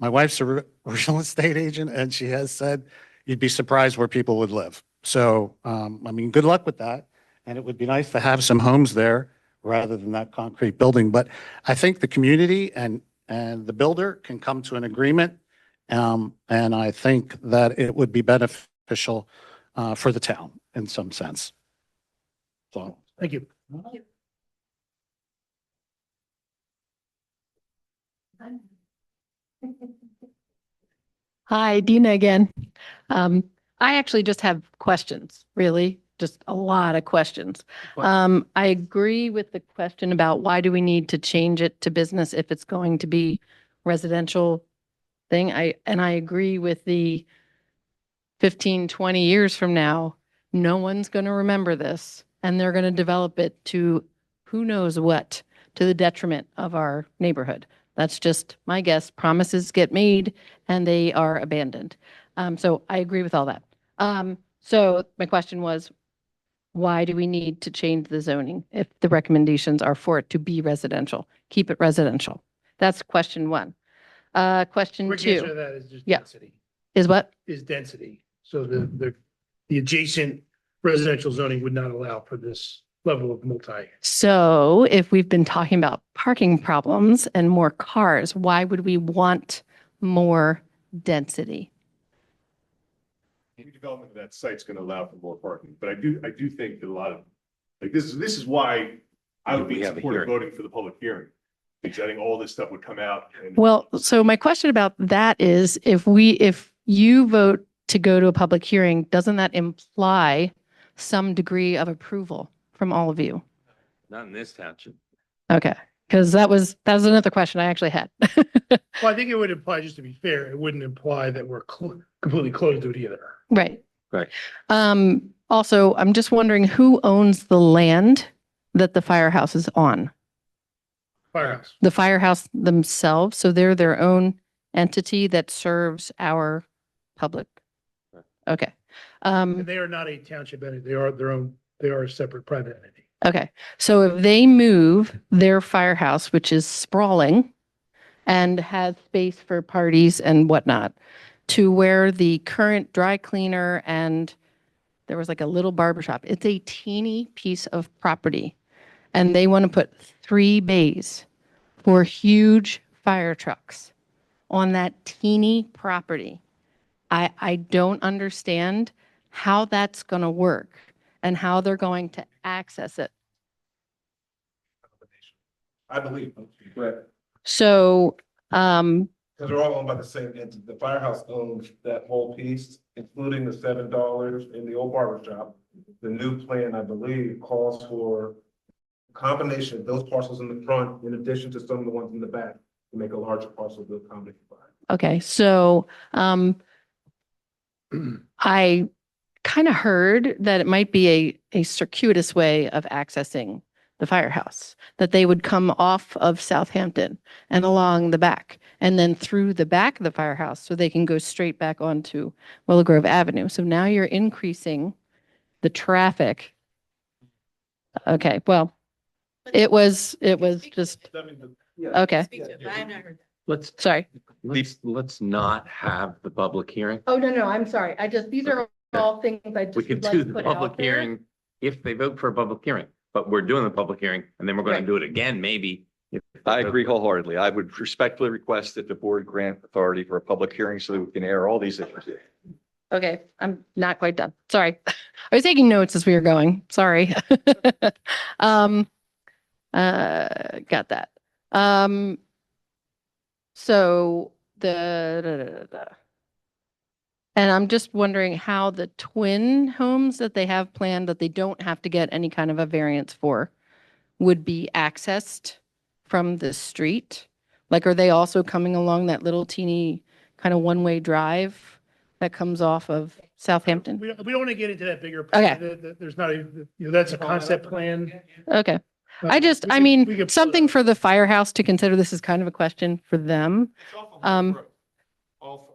My wife's a real estate agent and she has said you'd be surprised where people would live. So, I mean, good luck with that. And it would be nice to have some homes there rather than that concrete building. But I think the community and the builder can come to an agreement. And I think that it would be beneficial for the town in some sense. So, Thank you. Hi, Dina again. I actually just have questions, really, just a lot of questions. I agree with the question about why do we need to change it to business if it's going to be residential thing. And I agree with the 15, 20 years from now, no one's going to remember this and they're going to develop it to who knows what, to the detriment of our neighborhood. That's just my guess. Promises get made and they are abandoned. So I agree with all that. So my question was, why do we need to change the zoning if the recommendations are for it to be residential? Keep it residential. That's question one. Question Quick answer to two that is just Yeah. density, is what? is density. So the adjacent residential zoning would not allow for this level of multi. So if we've been talking about parking problems and more cars, why would we want more density? Any development of that site's gonna allow for more parking, but I do think that a lot of, like, this is why I would be in support of voting for the public hearing. Because I think all this stuff would come out and. Well, so my question about that is if you vote to go to a public hearing, doesn't that imply some degree of approval from all of you? Not in this township. Okay, because that was another question I actually had. Well, I think it would imply, just to be fair, it wouldn't imply that we're completely closed to it either. Right. Right. Also, I'm just wondering who owns the land that the firehouse is on? Firehouse. The firehouse themselves, so they're their own entity that serves our public. Okay. And they are not a township entity. They are their own, they are a separate private entity. Okay. So if they move their firehouse, which is sprawling and has space for parties and whatnot, to where the current dry cleaner and there was like a little barber shop, it's a teeny piece of property. And they want to put 3 bays for huge fire trucks on that teeny property. I don't understand how that's going to work and how they're going to access it. I believe, but So, because they're all owned by the same entity. The firehouse owns that whole piece, including the $7 in the old barber shop. The new plan, I believe, calls for a combination of those parcels in the front, in addition to some of the ones in the back, to make a larger parcel to accommodate the fire. okay, so I kind of heard that it might be a circuitous way of accessing the firehouse, that they would come off of Southampton and along the back and then through the back of the firehouse so they can go straight back onto Willow Grove Avenue. So now you're increasing the traffic. Okay, well, it was just, okay, Speak to it, but I've not heard that. sorry. Let's not have the public hearing. Oh, no, I'm sorry. These are all things I just We could would like do to the put out public there. hearing if they vote for a public hearing, but we're doing the public hearing and then we're gonna Right. do it again, maybe. I agree wholeheartedly. I would respectfully request that the board grant authority for a public hearing so that we can air all these issues. Okay, I'm not quite done. Sorry. I was taking notes as we were going. Sorry. Got that. So and I'm just wondering how the twin homes that they have planned that they don't have to get any kind of a variance for would be accessed from the street? Like, are they also coming along that little teeny kind of one-way drive that comes off of Southampton? We don't want to get into that bigger. Okay. There's not a, that's a concept plan. Okay. We I could- mean, we could- something for the firehouse to consider. This is kind of a question for them.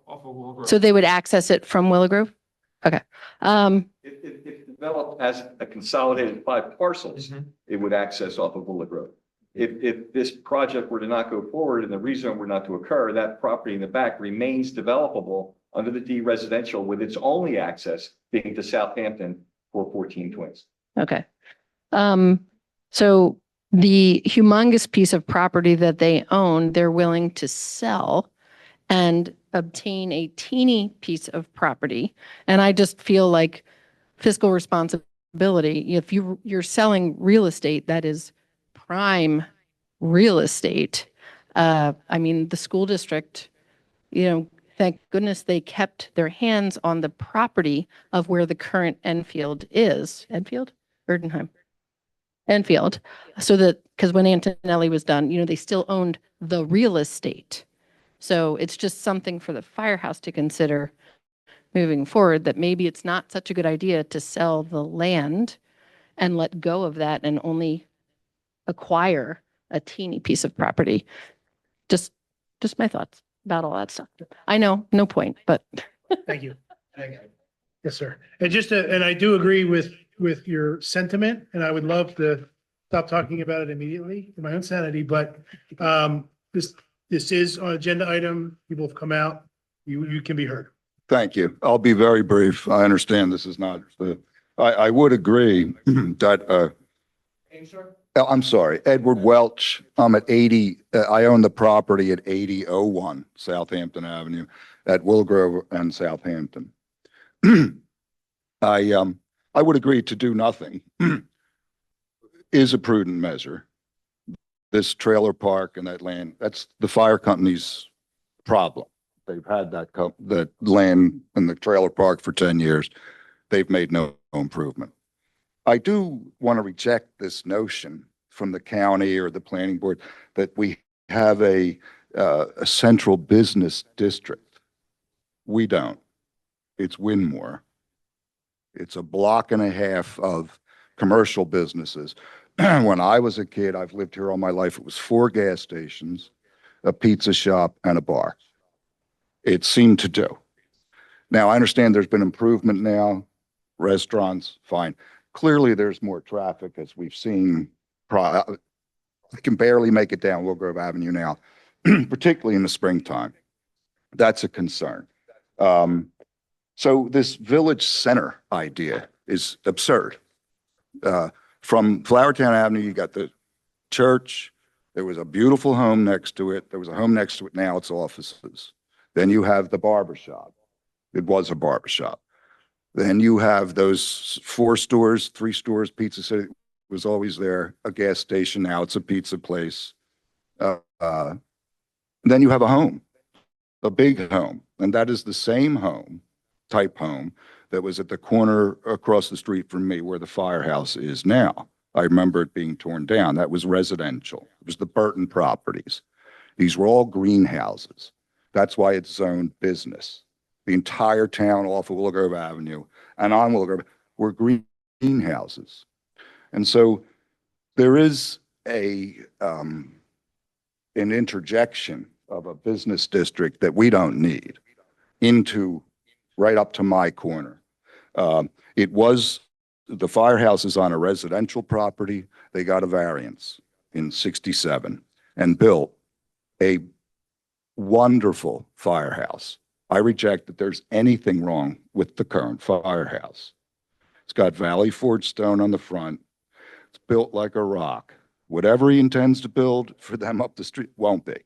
Off of Willow Grove. So they would access it from Willow Grove? Okay. If developed as a consolidated 5 parcels, it would access off of Willow Grove. if this project were to not go forward and the rezone were not to occur, that property in the back remains developable under the D residential with its only access being to Southampton for 14 Twins. Okay. So the humongous piece of property that they own, they're willing to sell and obtain a teeny piece of property. And I just feel like fiscal responsibility, if you're selling real estate that is prime real estate, I mean, the school district, thank goodness they kept their hands on the property of where the current Enfield is. Enfield? Erdenheim. Enfield. So that, because when Antonelli was done, they still owned the real estate. So it's just something for the firehouse to consider moving forward, that maybe it's not such a good idea to sell the land and let go of that and only acquire a teeny piece of property. Just my thoughts about all that stuff. I know, no point, but. Thank you. Yes, sir. And I do agree with your sentiment, and I would love to stop talking about it immediately in my own sanity, but this is an agenda item. People have come out. You can be heard. Thank you. I'll be very brief. I understand this is not I would agree that, I'm sorry, Edward Welch. I'm at 80, I own the property at 8001 Southampton Avenue at Willowgrove and Southampton. I would agree to do nothing is a prudent measure. This trailer park and that land, that's the fire company's problem. They've had that land in the trailer park for 10 years. They've made no improvement. I do want to reject this notion from the county or the planning board that we have a central business district. We don't. It's Winmore. It's a block and a half of commercial businesses. When I was a kid, I've lived here all my life, it was 4 gas stations, a pizza shop, and a bar. It seemed to do. Now, I understand there's been improvement now, restaurants, fine. Clearly, there's more traffic, as we've seen. I can barely make it down Willowgrove Avenue now, particularly in the springtime. That's a concern. So this village center idea is absurd. From Flowertown Avenue, you got the church. There was a beautiful home next to it. There was a home next to it. Now it's offices. Then you have the barber shop. It was a barber shop. Then you have those 4 stores, 3 stores, Pizza City was always there, a gas station. Now it's a pizza place. Then you have a home, a big home. And that is the same type home that was at the corner across the street from me where the firehouse is now. I remember it being torn down. That was residential. It was the Burton properties. These were all greenhouses. That's why it's zoned business. The entire town off of Willowgrove Avenue and on Willowgrove were greenhouses. And so there is an interjection of a business district that we don't need into right up to my corner. It was the firehouse is on a residential property. They got a variance in '67 and built a wonderful firehouse. I reject that there's anything wrong with the current firehouse. It's got Valley Forge stone on the front. It's built like a rock. Whatever he intends to build for them up the street won't be.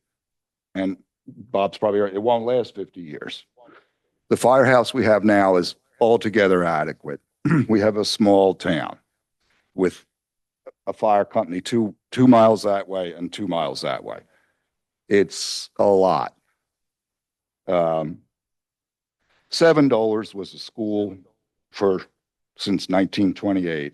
And Bob's probably right. It won't last 50 years. The firehouse we have now is altogether adequate. We have a small town with a fire company 2 miles that way and 2 miles that way. It's a lot. $7 was a school since 1928.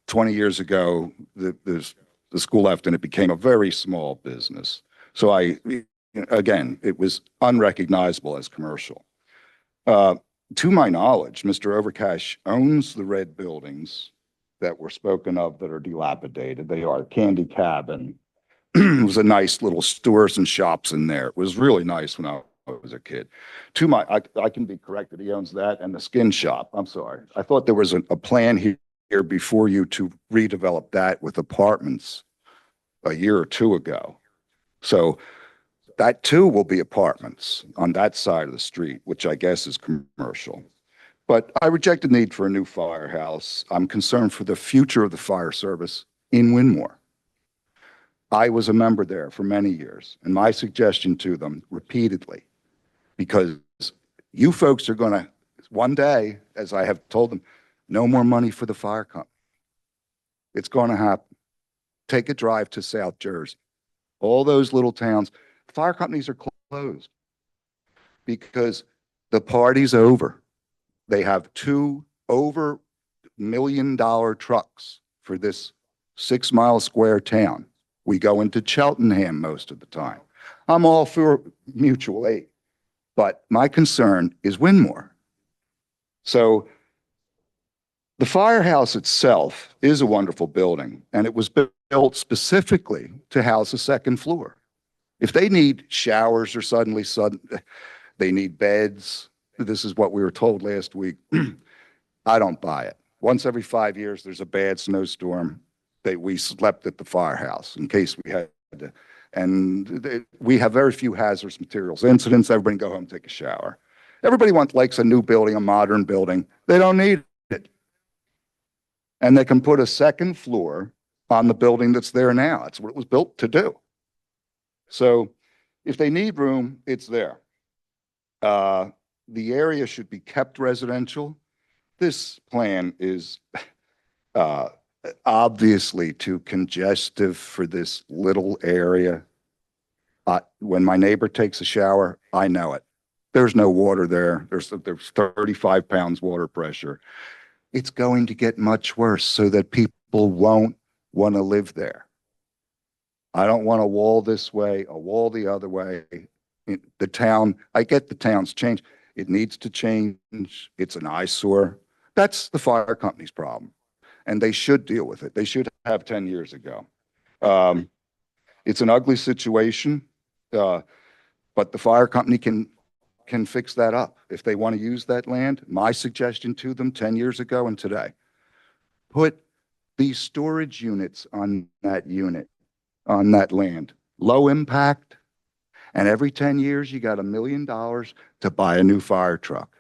20 years ago, the school left and it became a very small business. So again, it was unrecognizable as commercial. To my knowledge, Mr. Overcash owns the red buildings that were spoken of that are dilapidated. They are Candy Cabin. It was a nice little stores and shops in there. It was really nice when I was a kid. I can be corrected. He owns that and the skin shop. I'm sorry. I thought there was a plan here before you to redevelop that with apartments. a year or two ago. So that too will be apartments on that side of the street, which I guess is commercial. But I reject the need for a new firehouse. I'm concerned for the future of the fire service in Winmore. I was a member there for many years, and my suggestion to them repeatedly, because you folks are going to, one day, as I have told them, no more money for the fire company. It's going to happen. Take a drive to South Jersey. All those little towns, fire companies are closed because the party's over. They have two over $1 million trucks for this 6 mile square town. We go into Cheltenham most of the time. I'm all for mutual aid, but my concern is Winmore. So the firehouse itself is a wonderful building, and it was built specifically to house a second floor. If they need showers or they need beds, this is what we were told last week. I don't buy it. Once every 5 years, there's a bad snowstorm. We slept at the firehouse in case we had to. And we have very few hazardous materials incidents. Everybody go home and take a shower. Everybody likes a new building, a modern building. They don't need it. And they can put a second floor on the building that's there now. That's what it was built to do. So if they need room, it's there. The area should be kept residential. This plan is obviously too congestive for this little area. When my neighbor takes a shower, I know it. There's no water there. There's 35 pounds water pressure. It's going to get much worse so that people won't want to live there. I don't want a wall this way, a wall the other way. The town, I get the town's change. It needs to change. It's an eyesore. That's the fire company's problem. And they should deal with it. They should have 10 years ago. It's an ugly situation, but the fire company can fix that up. If they want to use that land, my suggestion to them 10 years ago and today, put these storage units on that land, low impact. And every 10 years, you got $1 million to buy a new fire truck.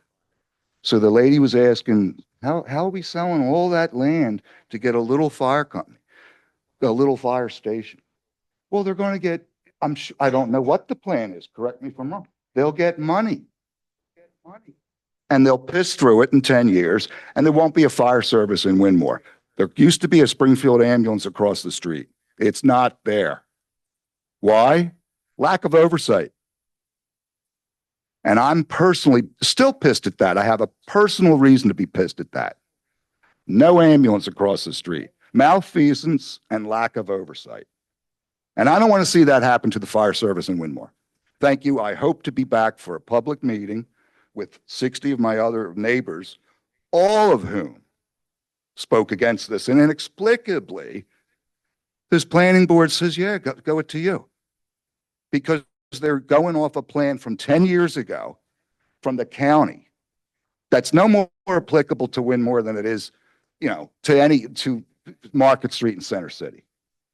So the lady was asking, how are we selling all that land to get a little fire company, a little fire station? Well, they're going to get, I don't know what the plan is. Correct me if I'm wrong. They'll get money. And they'll piss through it in 10 years, and there won't be a fire service in Winmore. There used to be a Springfield ambulance across the street. It's not there. Why? Lack of oversight. And I'm personally still pissed at that. I have a personal reason to be pissed at that. No ambulance across the street. Malfeasance and lack of oversight. And I don't want to see that happen to the fire service in Winmore. Thank you. I hope to be back for a public meeting with 60 of my other neighbors, all of whom spoke against this. And inexplicably, this planning board says, yeah, go it to you. Because they're going off a plan from 10 years ago from the county that's no more applicable to Winmore than it is, to Market Street and Center City.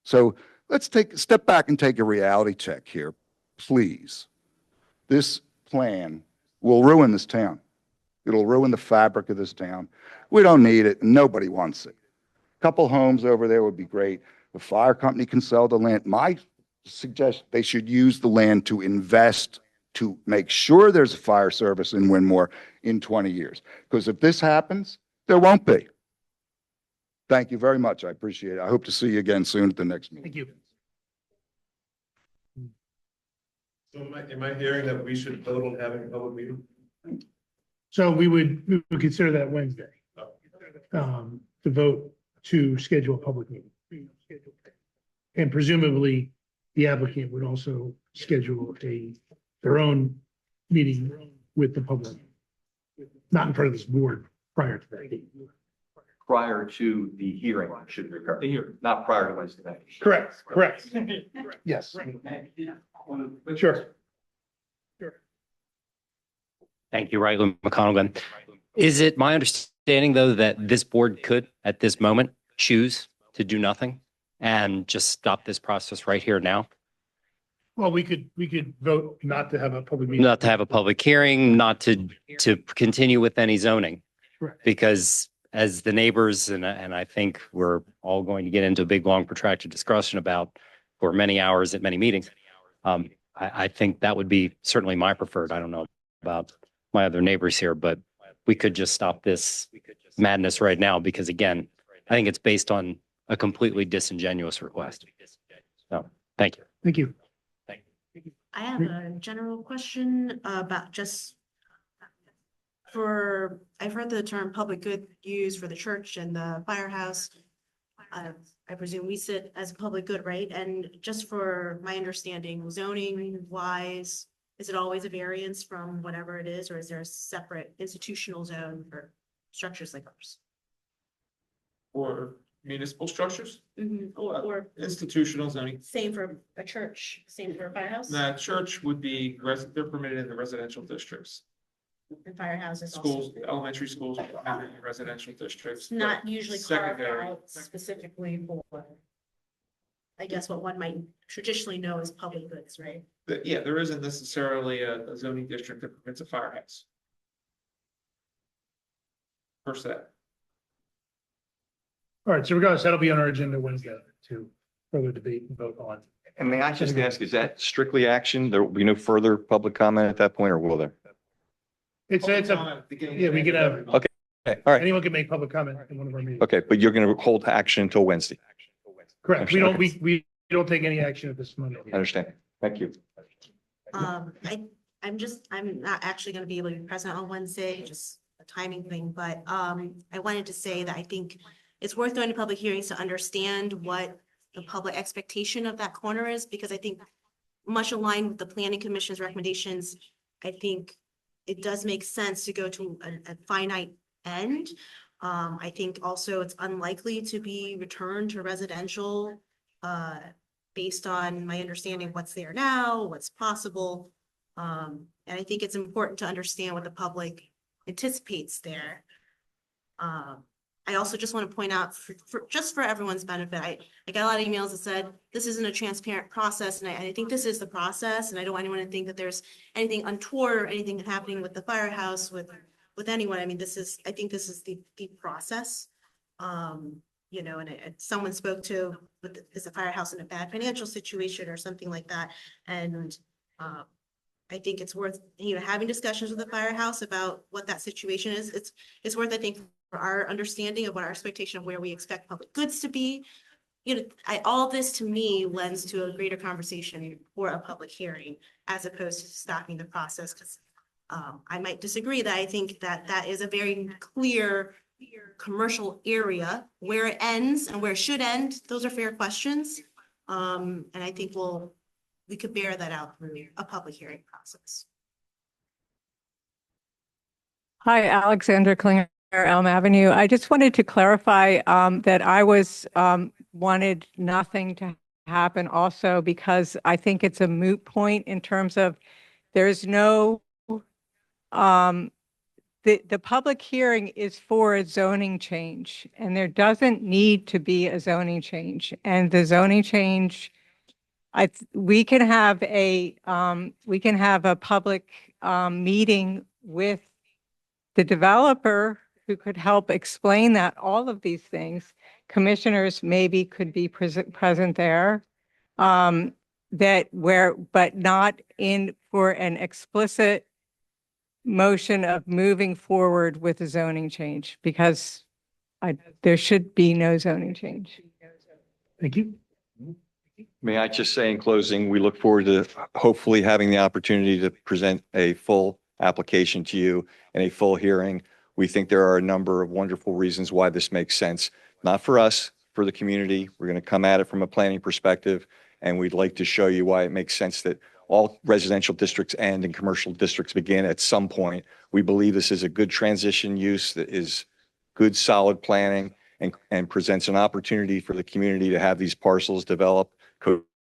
So let's take a step back and take a reality check here, please. This plan will ruin this town. It'll ruin the fabric of this town. We don't need it. Nobody wants it. A couple homes over there would be great. The fire company can sell the land. My suggestion, they should use the land to invest to make sure there's a fire service in Winmore in 20 years. Because if this happens, there won't be. Thank you very much. I appreciate it. I hope to see you again soon at the next meeting. Thank you. So am I hearing that we should vote on having a public meeting? So we would consider that Wednesday, to vote to schedule a public meeting. And presumably, the applicant would also schedule their own meeting with the public, not in front of this board prior to that date. Prior to the hearing should occur, not prior to Wednesday night. Correct. Yes. Sure. Thank you, Riley McConaughey. Is it my understanding, though, that this board could, at this moment, choose to do nothing and just stop this process right here now? Well, we could vote not to have a public meeting. Not to have a public hearing, not to continue with any zoning. Correct. Because as the neighbors, and I think we're all going to get into a big, long protracted discussion about for many hours at many meetings. I think that would be certainly my preferred. I don't know about my other neighbors here, but we could just stop this madness right now because again, I think it's based on a completely disingenuous request. So, thank you. Thank you. I have a general question about just I've heard the term public good used for the church and the firehouse. I presume we sit as a public good, right? And just for my understanding, zoning wise, is it always a variance from whatever it is, or is there a separate institutional zone for structures like ours? Or municipal structures, Or institutional zoning. same for a church, same for a firehouse? The church would be, they're permitted in the residential districts. And firehouses Schools, also? elementary schools, are permitted in residential districts. It's not usually carved Secondary. out specifically for, I guess, what one might traditionally know as public goods, right? But yeah, there isn't necessarily a zoning district that permits a firehouse. Per se. All right, so regardless, that'll be on our agenda Wednesday to further debate and vote on. And may I just ask, is that strictly action? There will be no further public comment at that point, or will there? It's a, yeah, we could have, Okay, all right. anyone can make public comment in one of our meetings. Okay, but you're going to hold action until Wednesday. Correct. We don't take any action at this moment. I understand. Thank you. I'm not actually gonna be able to be present on Wednesday, just a timing thing, but, I wanted to say that I think it's worth going to public hearings to understand what the public expectation of that corner is, because I think much aligned with the planning commission's recommendations, I think it does make sense to go to a finite end. I think also it's unlikely to be returned to residential, based on my understanding of what's there now, what's possible. And I think it's important to understand what the public anticipates there. I also just want to point out just for everyone's benefit, I got a lot of emails that said, this isn't a transparent process. And I think this is the process. And I don't want anyone to think that there's anything untoward or anything happening with the firehouse with anyone. I mean, I think this is the process. You know, and someone spoke to, is the firehouse in a bad financial situation or something like that? And I think it's worth, having discussions with the firehouse about what that situation is. It's worth, I think, for our understanding of what our expectation of where we expect public goods to be. All this to me lends to a greater conversation or a public hearing as opposed to stopping the process. Because I might disagree that I think that is a very clear commercial area. Where it ends and where it should end, those are fair questions. And I think we could bear that out through a public hearing process. Hi, Alexandra Klinger, Elm Avenue. I just wanted to clarify that I wanted nothing to happen also because I think it's a moot point in terms of there's no, the public hearing is for a zoning change and there doesn't need to be a zoning change. And the zoning change, we can have a public meeting with the developer who could help explain all of these things. Commissioners maybe could be present there. But not for an explicit motion of moving forward with a zoning change because there should be no zoning change. Thank you. May I just say in closing, we look forward to hopefully having the opportunity to present a full application to you and a full hearing. We think there are a number of wonderful reasons why this makes sense, not for us, for the community. We're going to come at it from a planning perspective, and we'd like to show you why it makes sense that all residential districts end and commercial districts begin at some point. We believe this is a good transition use that is good, solid planning and presents an opportunity for the community to have these parcels develop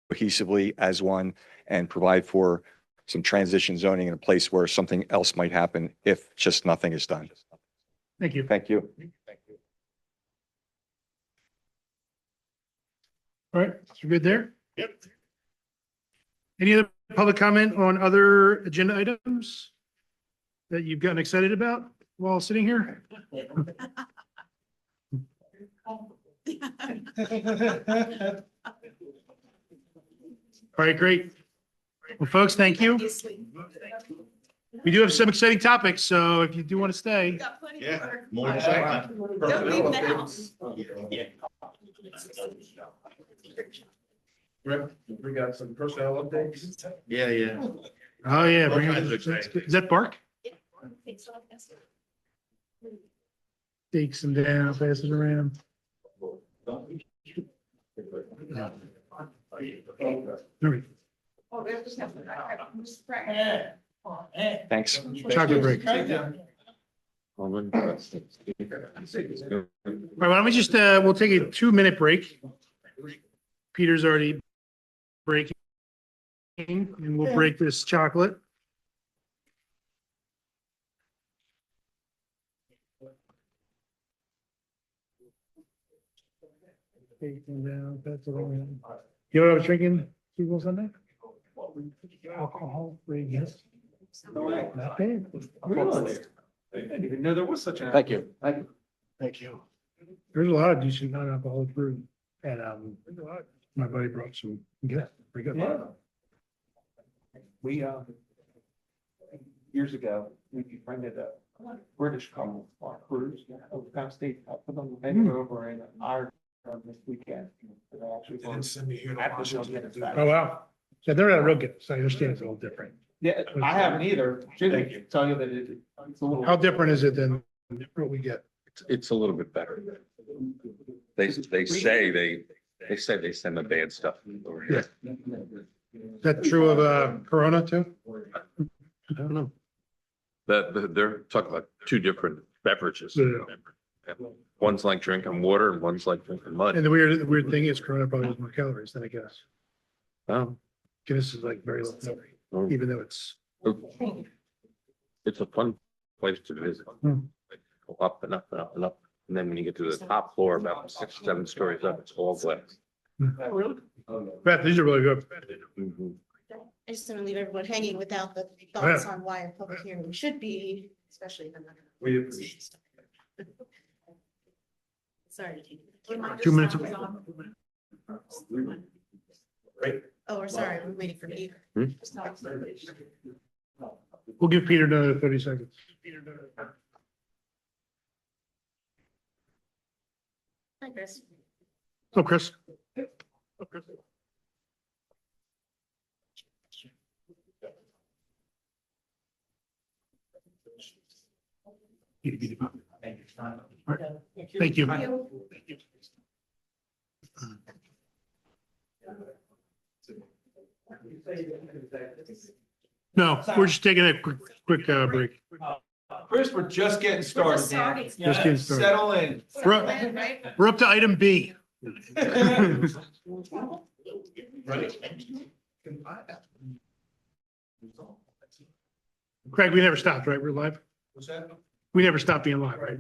cohesively as one and provide for some transition zoning in a place where something else might happen if just nothing is done. Thank you. Thank you. All right, so you're good there? Yep. Any other public comment on other agenda items that you've gotten excited about while sitting here? All right, great. Well, folks, thank you. We do have some exciting topics, so if you do want to stay. Yeah, more to say. Don't leave the house. We got some personnel updates. Yeah, yeah. Oh, yeah. All bring it- kinds of exciting. Is that Bark? Takes them down, passes around. All right, Thanks. chocolate break. All right, why don't we just, we'll take a 2-minute break. Peter's already breaking, and we'll break this chocolate. Take them down, pass it around. You know what I was drinking Super Bowl Sunday? Alcohol free, yes. Not bad. Really? I didn't even know there was such a. Thank you. Thank you. There's a lot of decent non-alcoholic brew, and my buddy brought some. Good, pretty good. Yeah. We, years ago, we rented a British couple on a cruise over downstate. I put them over in Ireland this weekend. They actually They didn't send me here to After watch they'll it. get it back. Oh, wow. So they're not real good, so I understand it's a little different. Yeah, I haven't either. Should tell you that it's a little. How different is it than what we get? It's a little bit better. They say they send the bad stuff over here. Is that true of Corona too? I don't know. They're talking about two different beverages. Yeah. One's like drinking water and one's like drinking mud. And the weird thing is Corona probably has more calories than I guess. Oh, Guinness is like very low calorie, even though it's. it's a fun place to visit. Hmm. Go up and up and up and up. And then when you get to the top floor, about 6 or 7 stories up, it's all glass. Beth, these are really good. Mhm. I just don't want to leave everyone hanging without the Oh, thoughts yeah. on why a public hearing should be, especially when. We appreciate Sorry to keep. 2 minutes. Oh, we're sorry, we're waiting for Peter. We'll give Peter another 30 seconds. Hi, Chris. Oh, Chris. Thank you. No, we're just taking a quick break. Chris, we're just getting started, man. Just getting started. Settle in. We're up to item B. Craig, we never stopped, right? We're live? What's that? We never stopped being live, right?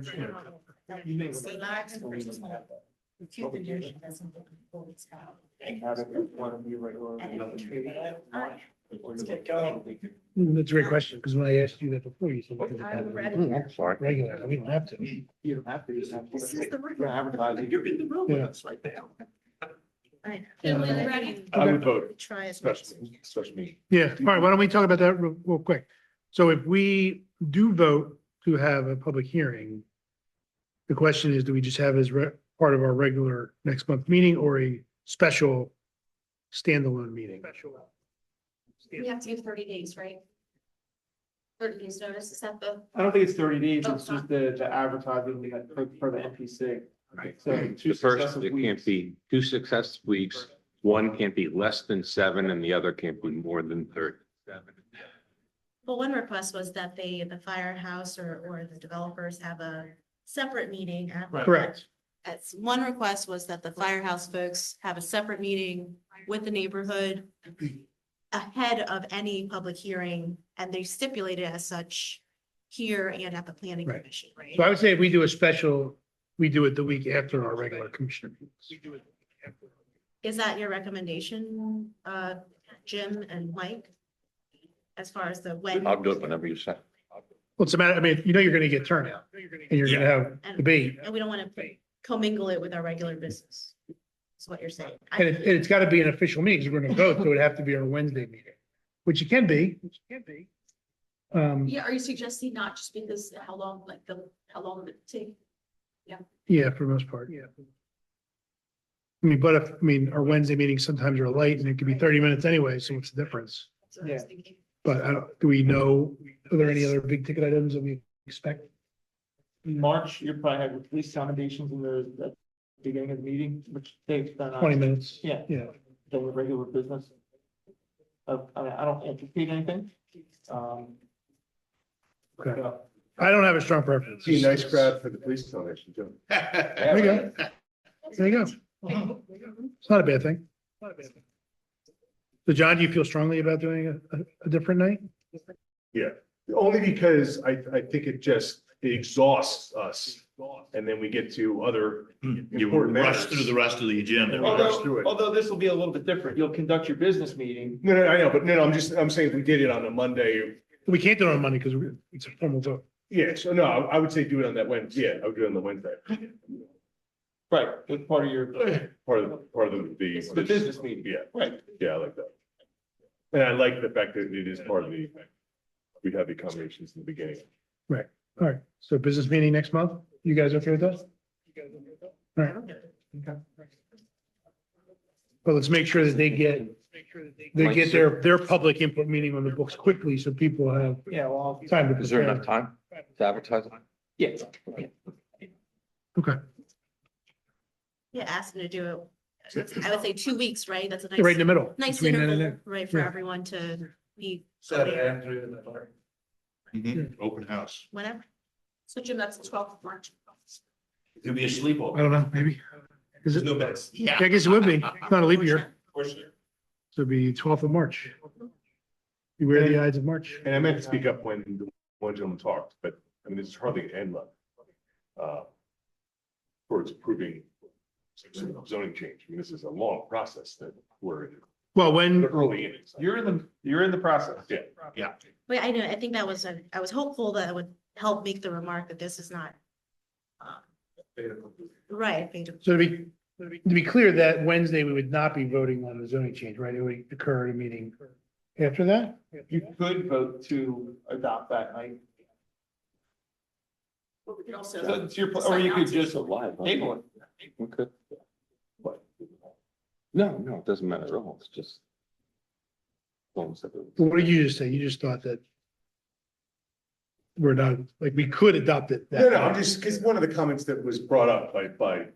That's a great question, because when I asked you that before, you said. I'm sorry. Regular, we don't have to. You don't have to. You have to- This is the You're advertising. You're in the room with us right now. I know. I would vote, Try as much. especially me. Yeah, all right, why don't we talk about that real quick? So if we do vote to have a public hearing, the question is, do we just have as part of our regular next month meeting or a special standalone meeting? We have to give 30 days, right? 30 days notice, is that the? I don't think it's 30 days. Oh, It's just the advertising we had for the NPC. Right. So The two first, successive it weeks. can't be 2 successive weeks. One can't be less than 7 and the other can't be more than 37. Well, one request was that the firehouse or the developers have a separate meeting. Correct. That's one request was that the firehouse folks have a separate meeting with the neighborhood ahead of any public hearing, and they stipulated as such here and at the planning Right. commission, right? So I would say if we do a special, we do it the week after our regular commissioner meetings. Is that your recommendation, Jim and Mike? As far as the when? I'll do it whenever you say. What's the matter? I mean, you know, you're going to get turnout and you're going to have And- debate. And we don't want to commingle it with our regular business. Is what you're saying. And it's got to be an official meeting because we're going to vote, so it would have to be our Wednesday meeting, which it can be. Yeah, are you suggesting not just because how long, how long would it take? Yeah, for the most part, yeah. I mean, but if, I mean, our Wednesday meetings sometimes are late and it could be 30 minutes anyway, so what's the difference? That's what I was thinking. But I don't, do we know, are there any other big ticket items that we expect? In March, you probably have at least accommodations in the beginning of the meeting, which takes. 20 minutes? Yeah. Yeah. The regular business. I mean, I don't anticipate anything. Okay. I don't have a strong preference. See a nice crowd for the police donation too. There you go. There you go. It's not a bad thing. So John, do you feel strongly about doing a different night? Yeah, only because I think it exhausts us. And then we get to other You important rush matters. through the rest of the agenda. Rush through it. Although this will be a little bit different. You'll conduct your business meeting. No, I know, but no, I'm saying if we did it on a Monday, We can't do it on Monday because it's a formal vote. yeah, so no, I would say do it on that Wednesday. Yeah, I would do it on the Wednesday. Right, that's part of your, Part of the business meeting. Yeah, Right. yeah, I like that. And I like the fact that it is part of we have the accommodations in the beginning. Right. All right. So business meeting next month? You guys okay with that? All right. Okay. But let's make sure that they get their public input meeting on the books quickly so people have Yeah, well, time to Is there prepare. enough time to advertise it? yeah. Okay. Yeah, ask them to do it. I would say 2 weeks, right? That's a nice. Right in the middle. Nice between then and interval, then. right, for Yeah. everyone to be Open house. whenever. So Jim, that's the 12th of March. It'll be a I sleepover. don't know, maybe. Is it? bets. Yeah, I guess it would be. It's not a leap year. So it'd be 12th of March. Beware the Ides of March. And I meant to speak up when the one gentleman talked, but I mean, this is hardly an end run. Towards approving zoning change. I mean, this is a long process that we're in Well, when, the early innings. You're in the process. Yeah. But I know, I think that was, I was hopeful that it would help make the remark that this is not. Right. so to be clear, that Wednesday, we would not be voting on the zoning change, right? It would occur at a meeting after that? You could vote to adopt that night. But we could also. So it's your, or you could just live. table it. We could. No, it doesn't matter at all. It's just. Well, what did you just say? You just thought that we're not, like, we could adopt it. that No, night. I'm just, because one of the comments that was brought up by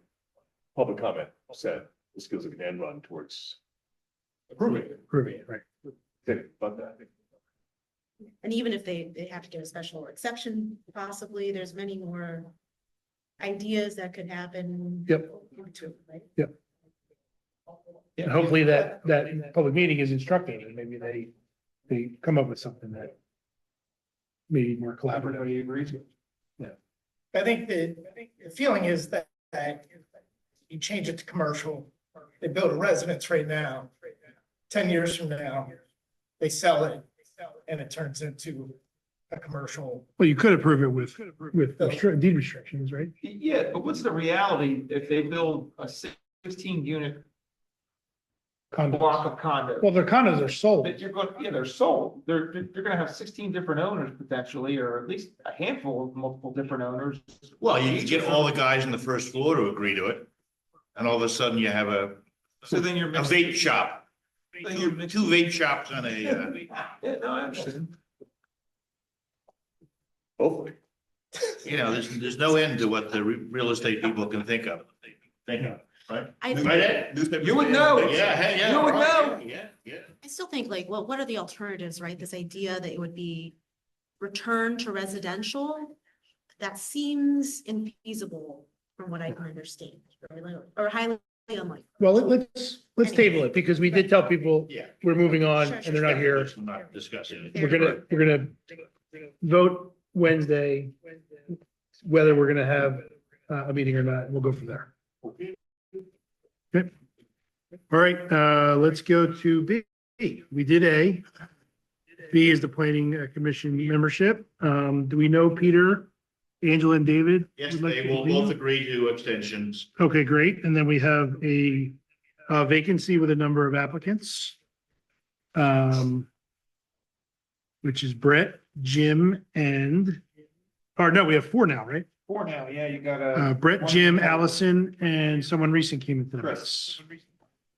public comment said this feels like an end run towards approving it. Approving it, right. But that. And even if they have to get a special exception, possibly, there's many more ideas that could happen. Yep. in between, right? And hopefully that public meeting is instructive and maybe they come up with something that maybe more collaborative. Everybody agrees. I think the feeling is that you change it to commercial, they build a residence right now, 10 years from now, they sell it, and it turns into a commercial. Well, you could approve it with deed restrictions, right? Yeah, but what's the reality if they build a 16-unit Condos. block of condos? Well, their condos are sold. That you're going, yeah, they're sold. They're gonna have 16 different owners potentially, or at least a handful of multiple different owners. Well, you can get all the guys on the first floor to agree to it. And all of a sudden you have a So then you're. vape shop. Then you're Two vape shops on a, Yeah, no, I understand. hopefully. You know, there's no end to what the real estate people can think of. Right? I- Right, Ed? You would know. Yeah, hey, yeah. You would right, know. Yeah. I still think like, well, what are the alternatives, right? This idea that it would be return to residential, that seems infeasible from what I can understand, or highly unlikely. Well, let's table it because we did tell people Yeah. we're moving on Sure, and they're not here. Let's not discuss it. We're gonna vote Wednesday, whether we're gonna have a meeting or not. We'll go from there. Okay. All right, let's go to B. We did A. B is the planning commission membership. Do we know Peter, Angela and David? Yes, would like they to will convene? both agree to extensions. Okay, great. And then we have a vacancy with a number of applicants. Which is Brett, Jim, or no, we have 4 now, right? 4 now, yeah, you got a. Brett, Jim, Allison, and someone recent came into the Chris. mix.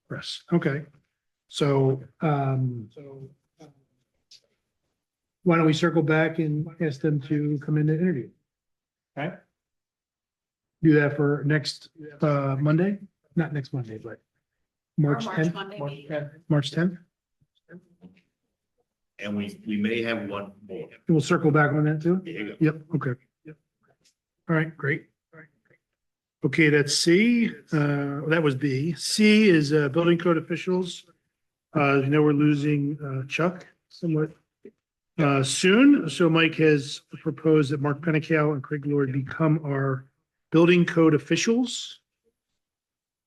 Chris, okay. So, why don't we circle back and ask them to come in to interview? Okay. Do that for next, Monday? Not next Monday, but March March 10th, Monday March meeting. 10th. March 10th. And we may have one more. We'll circle back on that too? There you go. Yep, okay. All right, great. Okay, that's C. That was B. C is building code officials. You know, we're losing Chuck somewhat soon. So Mike has proposed that Mark Pennicow and Craig Lord become our building code officials.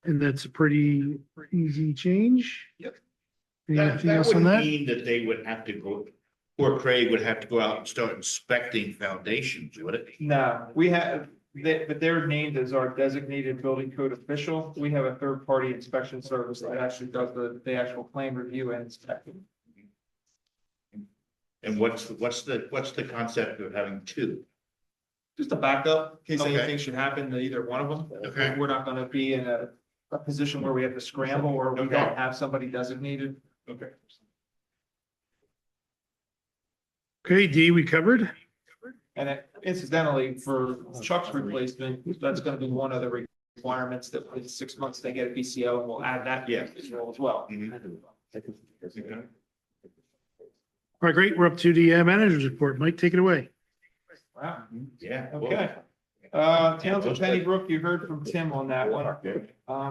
And that's a pretty easy change. Yep. Anything That else on wouldn't that? mean that they would have to go, or Craig would have to go out and start inspecting foundations, would it? No, we have, but they're named as our designated building code official. We have a third-party inspection service that actually does the actual plan review and inspection. And what's the concept of having 2? Just a backup, in case Okay. anything should happen to either one of them. Okay. We're not gonna be in a position where we have to scramble or we Okay. don't have somebody designated. Okay. Okay, D, we covered. And incidentally, for Chuck's replacement, that's gonna be one of the requirements that in 6 months they get a BCO, and we'll add that Yeah. as well as well. All right, great. We're up to the manager's report. Mike, take it away. Wow. Yeah. Okay. Towns of Pennybrook, you heard from Tim on that one.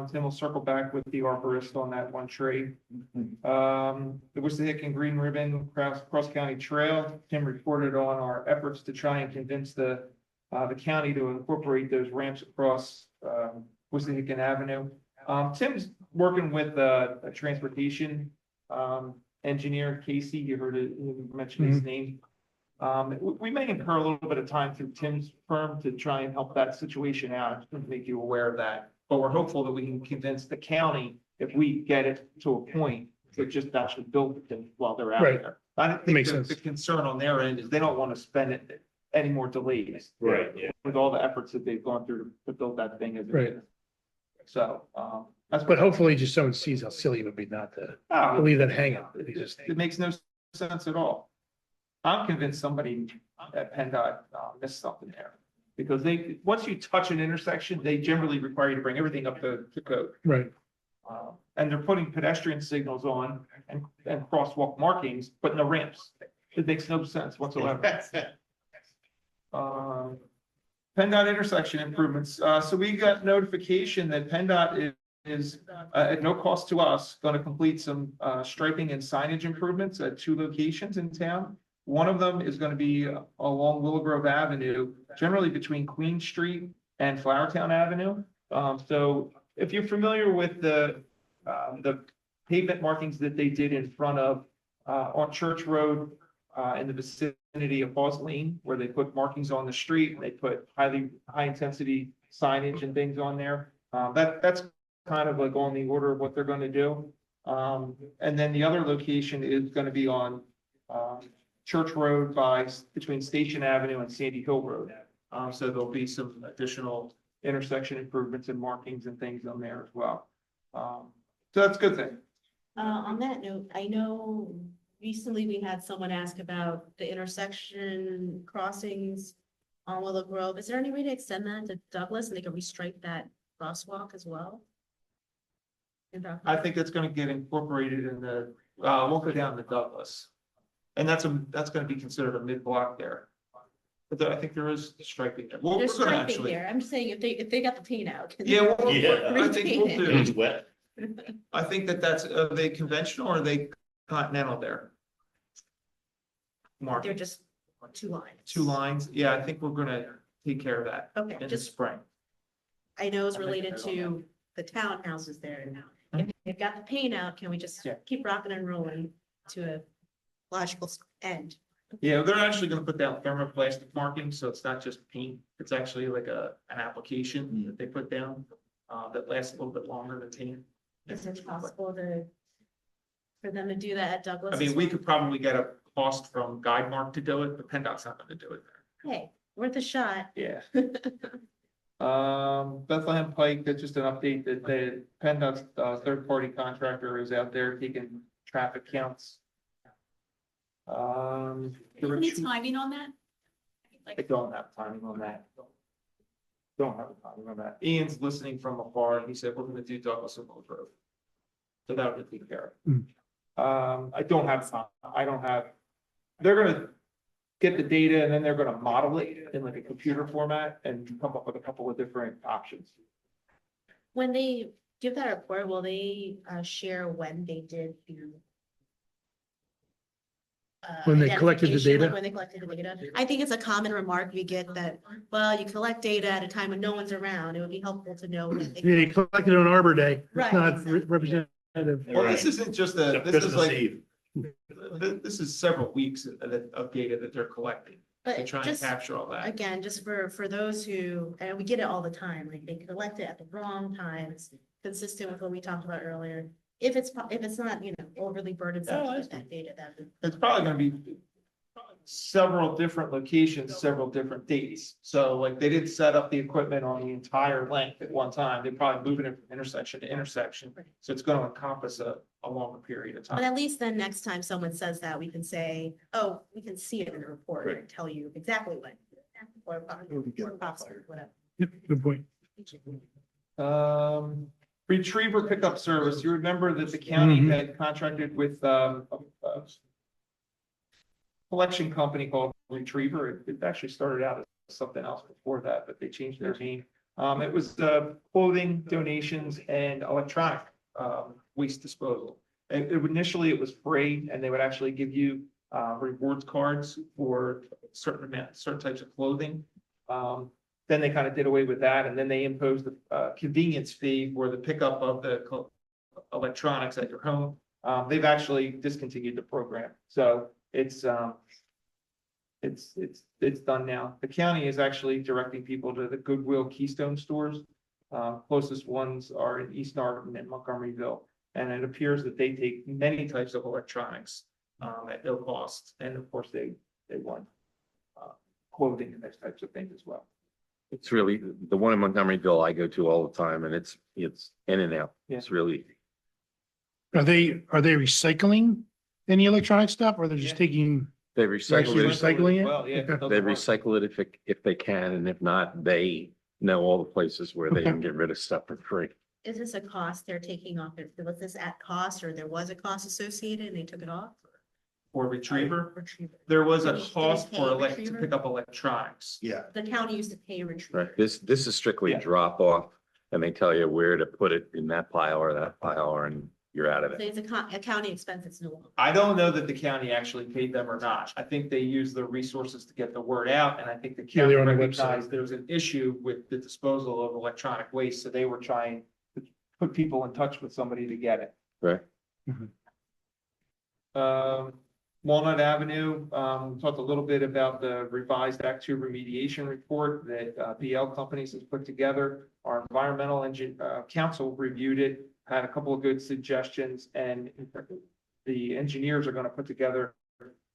Tim will circle back with the arborist on that one tree. The Wissahick and Green Ribbon Cross County Trail, Tim reported on our efforts to try and convince the county to incorporate those ramps across, Wissahick Avenue. Tim's working with, a transportation, engineer, Casey, you heard it, you mentioned his name. We may incur a little bit of time through Tim's firm to try and help that situation out, just to make you aware of that. But we're hopeful that we can convince the county, if we get it to a point, to just actually build it while they're out Right. there. I think makes the sense. the concern on their end is they don't want to spend it any more delays. Right, yeah. With all the efforts that they've gone through to build that thing as it Right. is. So, that's. But hopefully just someone sees how silly it would be not to leave that hanging. It just- It makes no sense at all. I'm convinced somebody at PennDOT missed something there. Because once you touch an intersection, they generally require you to bring everything up to code. Right. And they're putting pedestrian signals on and crosswalk markings, but no ramps. It makes no sense whatsoever. PennDOT intersection improvements. So we got notification that PennDOT is at no cost to us, going to complete some striping and signage improvements at 2 locations in town. One of them is going to be along Willow Grove Avenue, generally between Queen Street and Flowertown Avenue. So if you're familiar with the pavement markings that they did in front of on Church Road in the vicinity of Falls Lane, where they put markings on the street, and they put high intensity signage and things on there. That's kind of like on the order of what they're going to do. And then the other location is going to be on Church Road between Station Avenue and Sandy Hill Road. So there'll be some additional intersection improvements and markings and things on there as well. So that's a good thing. On that note, I know recently we had someone ask about the intersection crossings on Willow Grove. Is there any way to extend that to Douglas and they can restripe that crosswalk as well? I think that's going to get incorporated in the, we'll go down to Douglas. And that's going to be considered a mid-block there. But I think there is striping there. Well, There's we're gonna striping actually. here. I'm just saying if they got the paint out. can they Yeah, I think we'll repaint it? do. It's wet. I think that's, are they conventional or are they continental there? Mark, They're just 2 lines. 2 lines. Yeah, I think we're gonna take care of that Okay, in the just, spring. I know it's related to the townhouses there now. If they've got the paint out, can we just Yeah. keep rocking and rolling to a logical end? Yeah, they're actually gonna put down thermoplastic markings, so it's not just paint, it's actually like an application that they put down, that lasts a little bit longer than paint. Is it possible for them to do that at Douglas? I mean, as we well? could probably get a cost from Guidemark to do it, but PennDOT's not gonna do it there. Hey, worth a shot. Yeah. Bethlehem Pike, that's just an update that the PennDOT's, third-party contractor is out there taking traffic counts. Any timing on that? I don't have timing on that. Don't have a timing on that. Ian's listening from afar, and he said, we're gonna do Douglas and Willow Grove. So that would take care of it. I don't have time, they're gonna get the data and then they're gonna model it in like a computer format and come up with a couple of different options. When they give that report, will they share when they did the When they collected the identification, like data? when they collected the data? I think it's a common remark we get that, well, you collect data at a time when no one's around. It would be helpful to know. When Yeah, they collected on Arbor Day. It's Right, not exactly. representative. Well, this isn't just this is Christmas like, Eve. this is several weeks of data that they're collecting. To But try and just, capture all that. again, just for those who, and we get it all the time, like they collect it at the wrong times, consistent with what we talked about earlier. If it's not, overly burdensome to get that data, that would. It's probably gonna be several different locations, several different dates. So like they didn't set up the equipment on the entire length at one time. They're probably moving it from intersection to intersection. So it's gonna encompass a longer period of But time. at least then next time someone says that, we can say, oh, we can see it in the report and tell you exactly when. Or possible, whatever. Yep, good point. Retriever pickup service. You remember that the county Mhm. had contracted with a collection company called Retriever. It actually started out as something else before that, but they changed their name. It was clothing, donations, and electronic waste disposal. And initially it was free, and they would actually give you rewards cards for certain types of clothing. Then they kind of did away with that, and then they imposed a convenience fee for the pickup of the electronics at your home. They've actually discontinued the program, so it's done now. The county is actually directing people to the Goodwill Keystone stores. Closest ones are in East Narberth and Montgomeryville, and it appears that they take many types of electronics at no cost, and of course they want clothing and those types of things as well. It's really, the one in Montgomeryville I go to all the time and it's in and out. It's really, Are they recycling any electronic stuff or they're just taking? they They're recycle actually it, recycling it? Well, yeah, Okay. they recycle it if they can, and if not, they know all the places where they Okay. can get rid of stuff for free. Is this a cost they're taking off? Was this at cost or there was a cost associated and they took it off? For Retriever, Retriever. there was a Did we cost pay for to Retriever? pick up electronics. Yeah. The county used to pay a retriever. Right, this is strictly Yeah. drop off, and they tell you where to put it in that pile or that pile, and you're out of So it. it's a county expense, it's no longer. I don't know that the county actually paid them or not. I think they used the resources to get the word out, and I think the Yeah, county they're on their recognized website. there was an issue with the disposal of electronic waste, so they were trying to put people in touch with somebody to get it. Right. Walnut Avenue, we talked a little bit about the revised Act Two remediation report that BL Companies has put together. Our environmental council reviewed it, had a couple of good suggestions, and the engineers are going to put together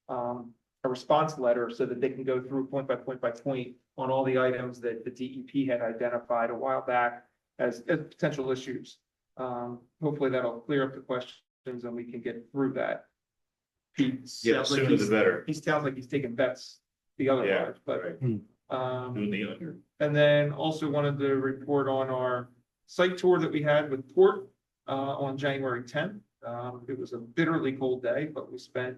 a response letter so that they can go through point by point by point on all the items that the DEP had identified a while back as potential issues. Hopefully that'll clear up the questions and we can get through that. Yeah, sooner the better. He sounds like he's taking bets the other Yeah, way, but, Doing the under. and then also wanted to report on our site tour that we had with Port, on January 10th. It was a bitterly cold day, but we spent,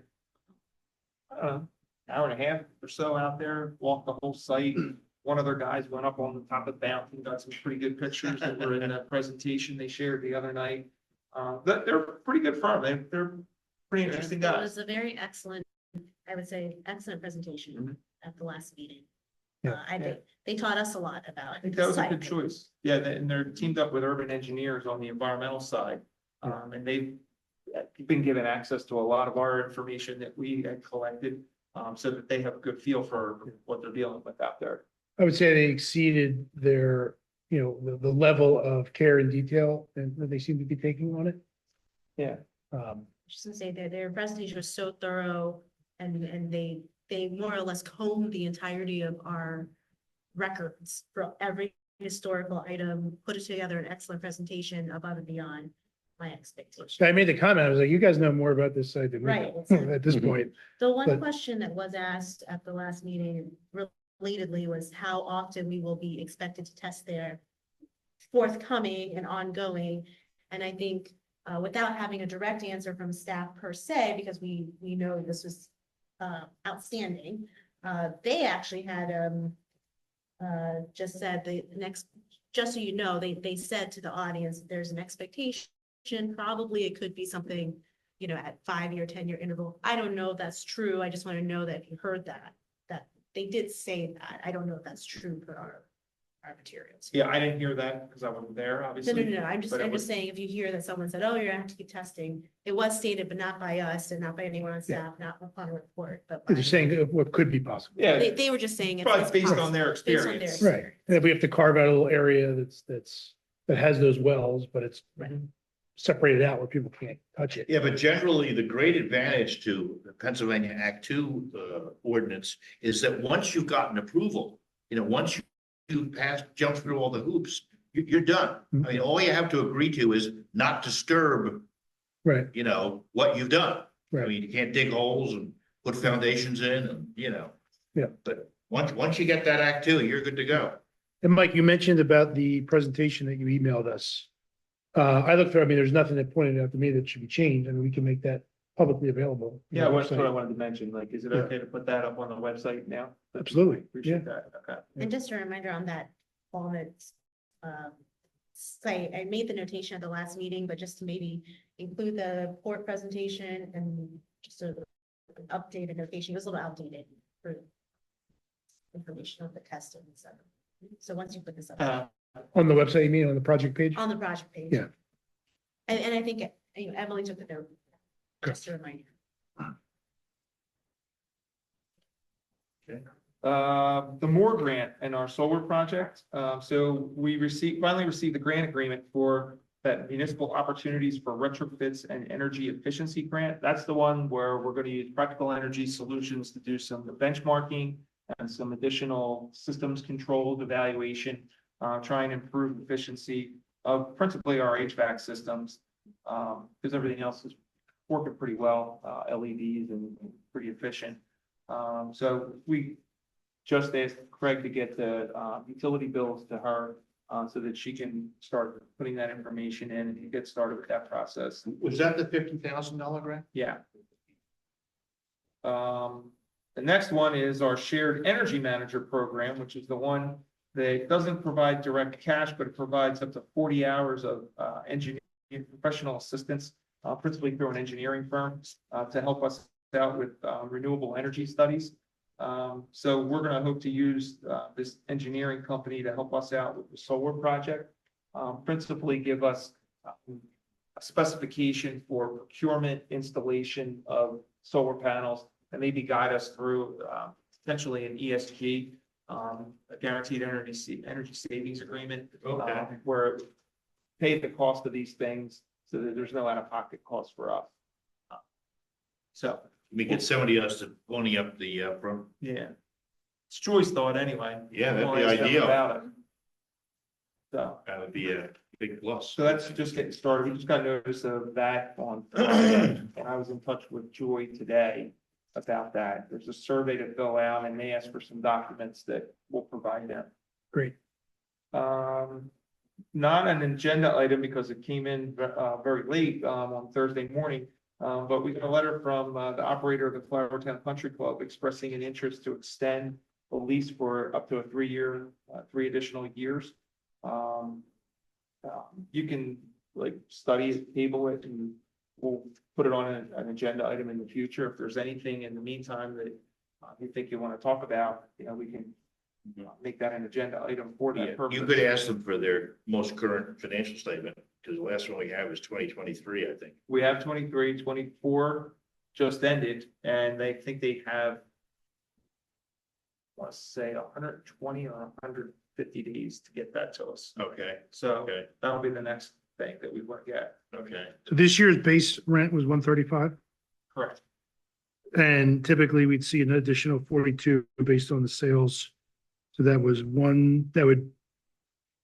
I don't know, hour and a half or so out there, walked the whole site. One of their guys went up on the top of the mountain, got some pretty good pictures that were in that presentation they shared the other night. They're a pretty good firm. They're pretty interesting It guys. was a very excellent, I would say, excellent presentation at the last meeting. Yeah. They taught us a lot about. I think that was a good site. choice. Yeah, and they're teamed up with urban engineers on the environmental side. And they've been given access to a lot of our information that we had collected, so that they have a good feel for what they're dealing with out there. I would say they exceeded their, the level of care and detail that they seem to be taking on it. Yeah. Just to say that their presentation was so thorough and they more or less combed the entirety of our records for every historical item, put it together, an excellent presentation above and beyond my expectations. I made the comment, I was like, you guys know more about this site than we Right. do at this point. The one But- question that was asked at the last meeting relatedly was how often we will be expected to test there forthcoming and ongoing. And I think without having a direct answer from staff per se, because we know this was outstanding, they actually had just said the next, just so you know, they said to the audience, there's an expectation, probably it could be something, at 5-year, 10-year interval. I don't know if that's true. I just want to know that you heard that they did say that. I don't know if that's true for our materials. Yeah, I didn't hear that because I wasn't there, No, obviously. no, no, I'm but it was- just saying, if you hear that someone said, oh, you're gonna have to keep testing, it was stated, but not by us and not by anyone on staff, not upon a report, but. They're saying what could be possible. Yeah, They were just saying. probably it's based on possible, their based on their experience. Right. And if we have to carve out a little area that has those wells, but it's separated out where people can't touch it. Yeah, but generally, the great advantage to the Pennsylvania Act Two ordinance is that once you've gotten approval, once you jump through all the hoops, you're done. I mean, all you have to agree to is not disturb, Right. what you've done. I Right. mean, you can't dig holes and put foundations in and, Yeah. But once you get that Act Two, you're good to go. And Mike, you mentioned about the presentation that you emailed us. I looked through, I mean, there's nothing that pointed out to me that should be changed. I mean, we can make that publicly available. Yeah, that's what I wanted to mention. Like, is it Yeah. okay to put that up on the website now? Absolutely. Appreciate that. Okay. And just a reminder on that Walnut site, I made the notation at the last meeting, but just to maybe include the port presentation and just an updated notation. It was a little outdated for information of the test and stuff. So once you put this up On the website, you mean on the project page? on the project page. Yeah. And I think, Emily took the note, just to remind you. The Moore grant and our solar project. So we finally received the grant agreement for that municipal opportunities for retrofits and energy efficiency grant. That's the one where we're going to use practical energy solutions to do some benchmarking and some additional systems controlled evaluation, try and improve efficiency of principally our HVAC systems, because everything else is working pretty well, LEDs and pretty efficient. So we just asked Craig to get the utility bills to her so that she can start putting that information in and get started with that process. Was that the $50,000 grant? Yeah. The next one is our shared energy manager program, which is the one that doesn't provide direct cash, but it provides up to 40 hours of engineering professional assistance, principally through an engineering firm, to help us out with renewable energy studies. So we're going to hope to use this engineering company to help us out with the solar project, principally give us a specification for procurement, installation of solar panels, and maybe guide us through potentially an ESG, a guaranteed energy savings agreement, where pay the cost of these things so that there's no out-of-pocket cost for us. So We get somebody else to pony up the front. yeah, it's Joy's thought anyway. Yeah, that'd We'll be ask them ideal. about it. So. That would be a big plus. So that's just getting started. We just got notice of that on Friday, and I was in touch with Joy today about that. There's a survey to fill out and they asked for some documents that we'll provide them. Great. Not an agenda item because it came in very late on Thursday morning. But we got a letter from the operator of the Flowertown Country Club expressing an interest to extend the lease for up to a 3 additional years. You can study it, table it, and we'll put it on an agenda item in the future. If there's anything in the meantime that you think you want to talk about, we can make that an agenda item for that purpose. You could ask them for their most current financial statement, because the last one we have is 2023, I think. We have 23, 24 just ended, and they think they have, let's say 120 or 150 days to get that to us. Okay, So okay, that'll be the next thing that we want to get. okay. So this year's base rent was 135, Correct. and typically we'd see an additional 42 based on the sales. So that was that would,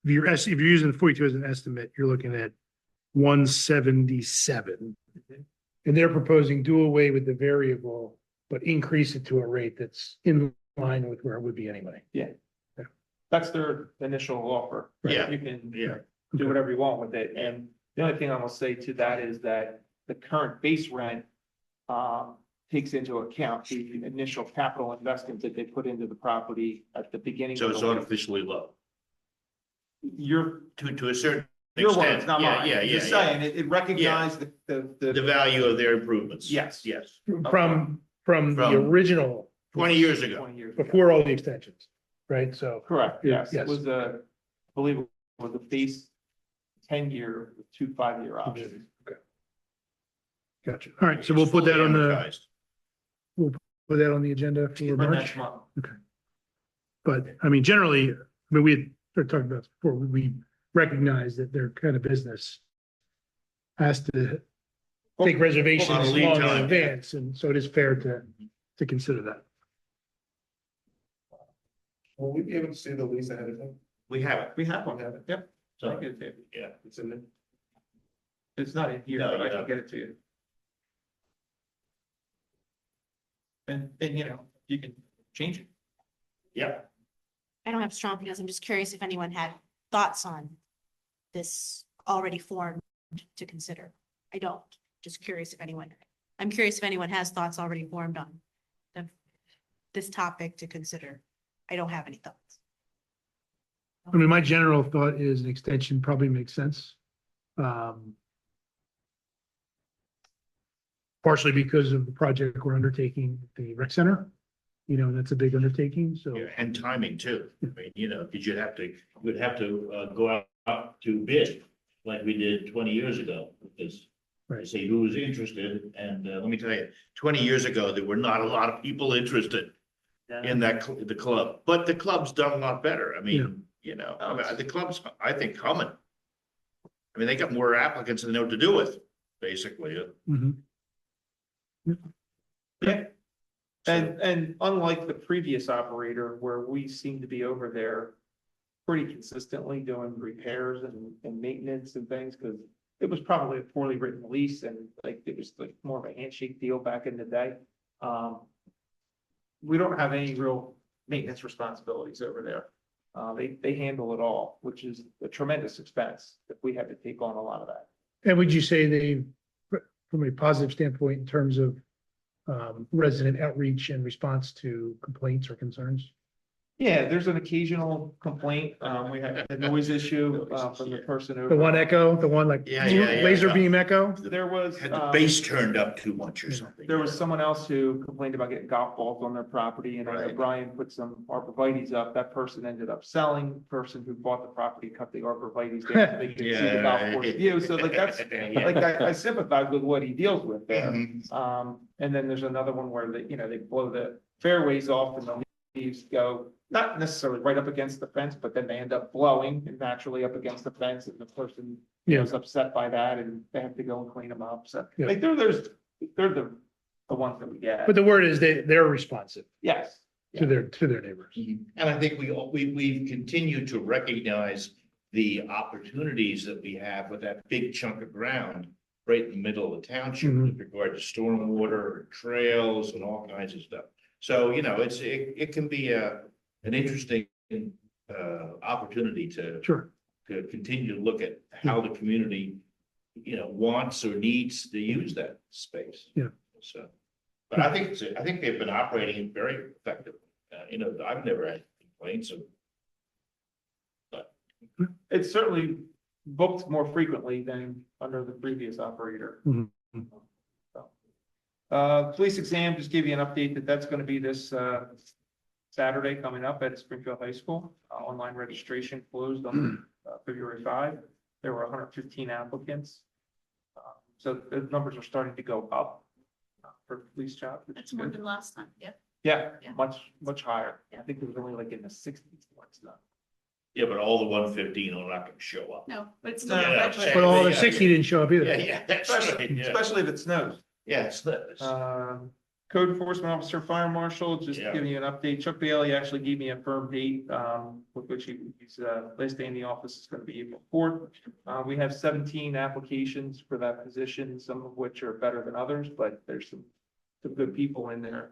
if you're using 42 as an estimate, you're looking at 177. And they're proposing do away with the variable, but increase it to a rate that's in line with where it would be anyway. Yeah. That's their initial offer. Yeah. You can Yeah. do whatever you want with it. And the only thing I will say to that is that the current base rent takes into account the initial capital investment that they put into the property at the beginning. So of it's the lease. artificially low You're, to a certain your extent. words, not mine. Yeah, Just saying, it recognized The value of their improvements. Yes. Yes, From the From- original, 20 years ago. 20 years ago. before all the extensions, right? So. Correct, yes. It Yes. was I believe it was a base 10-year, with 2 5-year options. Gotcha. All right, so we'll It's put that fully on the, amortized. put that on the agenda for For March. next month. But I mean, generally, I mean, we had started talking about this before, we recognize that their kind of business has to take reservations On a lead long in time. advance, and so it is fair to consider that. Will we be able to see the lease ahead of time? We have it. We have one, yep. So, I'll get it to you. yeah. It's in there. It's not in here, No, but I you can don't. get it to you. And you know, you can change it. Yeah. I don't have strong feelings. I'm just curious if anyone had thoughts on this already formed to consider. I don't, just curious if anyone, I'm curious if anyone has thoughts already formed on this topic to consider. I don't have any thoughts. I mean, my general thought is an extension probably makes sense. Partially because of the project we're undertaking, the rec center, you know, that's a big undertaking, so. Yeah, and timing too. I mean, you know, because we'd have to go out to bid like we did 20 years ago. Because Right. see who was interested, and let me tell you, 20 years ago, there were not a lot of people interested in the club, but the club's done a lot better. I mean, you know, I mean, the club's, I think, coming. I mean, they got more applicants than they know what to do with, basically. Mhm. Yeah. And unlike the previous operator where we seem to be over there pretty consistently doing repairs and maintenance and things, because it was probably a poorly written lease and like it was like more of a handshake deal back in the day. We don't have any real maintenance responsibilities over there. They handle it all, which is a tremendous expense if we had to take on a lot of that. And would you say they, from a positive standpoint in terms of resident outreach and response to complaints or concerns? Yeah, there's an occasional complaint. We had a noise issue from the person over. The one echo, the one like Yeah, yeah, laser yeah. beam echo? There was. Had the bass turned up too much or something. There was someone else who complained about getting golf balls on their property and I know Right. Brian put some arborvitae's up. That person ended up selling. Person who bought the property cut the arborvitae's down so they could see the golf course view. So like that's, Yeah. like I sympathize with what he deals with there. Mhm. And then there's another one where they, you know, they blow the fairways off and the leaves go not necessarily right up against the fence, but then they end up blowing and naturally up against the fence and the person Yeah. is upset by that and they have to go and clean them up. So Yeah. like they're the ones that we get. But the word is they're responsive Yes. to their neighbors. And I think we've continued to recognize the opportunities that we have with that big chunk of ground right in the middle of the township Mhm. with regard to stormwater, trails and all kinds of stuff. So, you know, it can be an interesting opportunity to Sure. continue to look at how the community, you know, wants or needs to use that space. Yeah. So, but I think they've been operating very effectively. You know, I've never had complaints of. But It's certainly booked more frequently than under the previous operator. Mhm. So, police exam, just give you an update that that's gonna be this Saturday coming up at Springfield High School. Online registration closed on February 5. There were 115 applicants. So the numbers are starting to go up for the police job. which That's is more good. than last time, yeah. Yeah, Yeah. much higher. I think it was only like in the 60s. once done. Yeah, but all the 115 are not gonna show up. No, but it's No, not no, registered. But all the Yeah. 60 didn't show up either. Yeah, that's right, Especially, yeah. especially if it snows. Yeah, it's that. Code enforcement officer, fire marshal, just Yeah. giving you an update. Chuck Bailey actually gave me a firm date, with which he's, last day in the office is gonna be April 4th. We have 17 applications for that position, some of which are better than others, but there's some good people in there.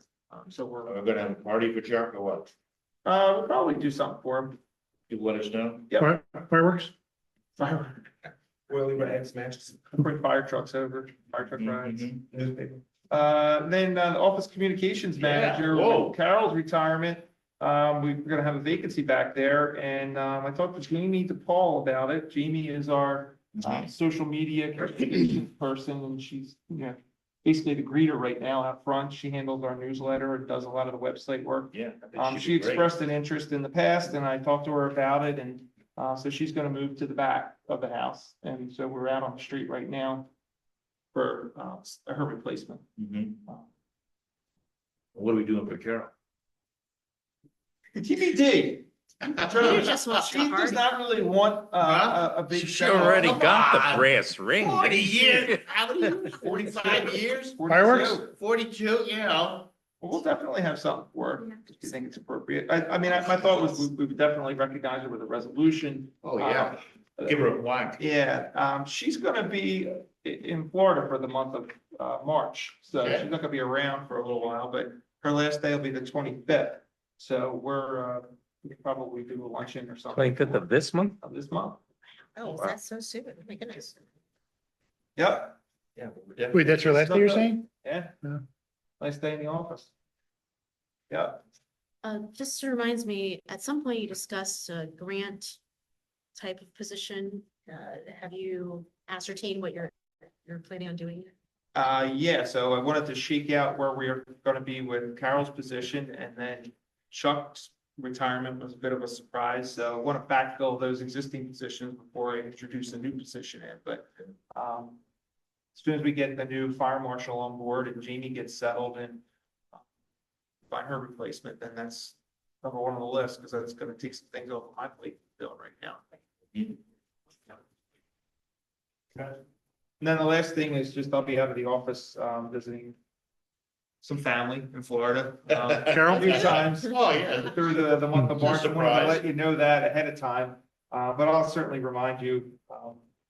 So We're we're, gonna have a party for Chuck or what? we'll probably do something for him. You let us know? Yep. Fireworks? Oily rags, matches. Bring fire trucks over, fire truck rides. Mhm. Newspaper. Then the office communications Yeah, manager, whoa. with Carol's retirement, we're gonna have a vacancy back there, and I talked to Jamie DePaul about it. Jamie is our social media communications person, and she's, basically the greeter right now out front. She handles our newsletter and does a lot of the website work. Yeah. I think She she'd be great. expressed an interest in the past, and I talked to her about it, and so she's gonna move to the back of the house, and so we're out on the street right now for her replacement. Mhm. What are we doing for Carol? TBD. Peter just wants to She does party. not really want a big. She already Come got the on. brass ring. 40 years, how many, 45 years? Fireworks? 42, you know. We'll definitely have something for her, if you think it's appropriate. I mean, my thought was we would definitely recognize her with a resolution. Oh, yeah. Give her a plaque. Yeah, she's gonna be in Florida for the month of March, so Okay. she's not gonna be around for a little while, but her last day will be the 25th. So we could probably do a luncheon or something. 25th of this month? Of this month. Oh, is that so soon? Oh my goodness. Yep. Yeah. Wait, that's your last day you're saying? Yeah. Yeah. Nice day in the office. Yeah. Just reminds me, at some point you discussed a grant type of position. Have you ascertained what you're planning on doing? Yeah, so I wanted to shake out where we are gonna be with Carol's position, and then Chuck's retirement was a bit of a surprise, so I want to backfill those existing positions before I introduce a new position in, but as soon as we get the new fire marshal on board and Jamie gets settled and find her replacement, then that's number one on the list, because that's gonna take some things off my plate doing right now. And then the last thing is just I'll be out of the office visiting some family in Florida. Carol? A few times Oh, yeah. through the month of It's a March. I wanted to surprise. let you know that ahead of time. But I'll certainly remind you,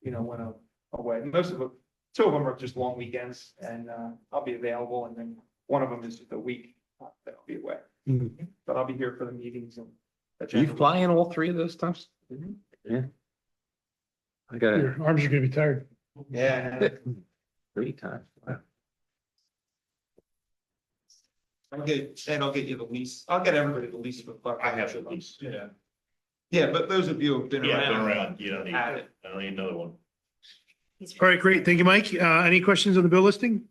when I'm away. Most of them, 2 of them are just long weekends, and I'll be available, and then one of them is just a week that I'll be away. Mhm. But I'll be here for the meetings and. Do you fly in all 3 of those times? Yeah. I got Your arms are gonna be tired. Yeah. 3 times. Wow. I'll get you the lease. I'll get everybody the lease for Clark. I have at least, yeah. Yeah, but those of you who've been Yeah, been around. around, you don't need, Had I it. don't need another one. All right, great. Thank you, Mike. Any questions on the bill listing?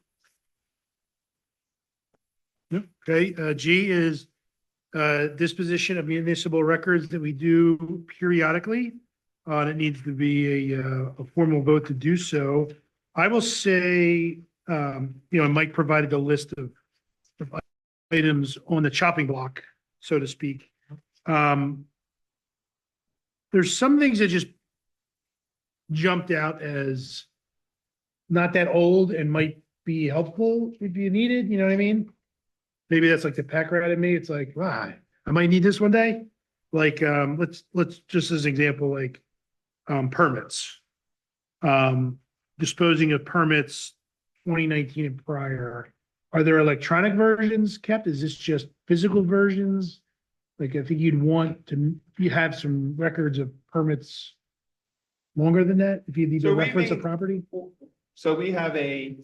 No? Okay, G is disposition of municipal records that we do periodically. And it needs to be a formal vote to do so. I will say, Mike provided a list of items on the chopping block, so to speak. There's some things that just jumped out as not that old and might be helpful if you need it, you know what I mean? Maybe that's like the pack rat in me. It's like, wow, I might need this one day. Like, let's just as an example, like, permits. Disposing of permits 2019 and prior. Are there electronic versions kept? Is this just physical versions? Like, I think you'd want to, you have some records of permits longer than that, if you need to So we reference a may- property? So we have a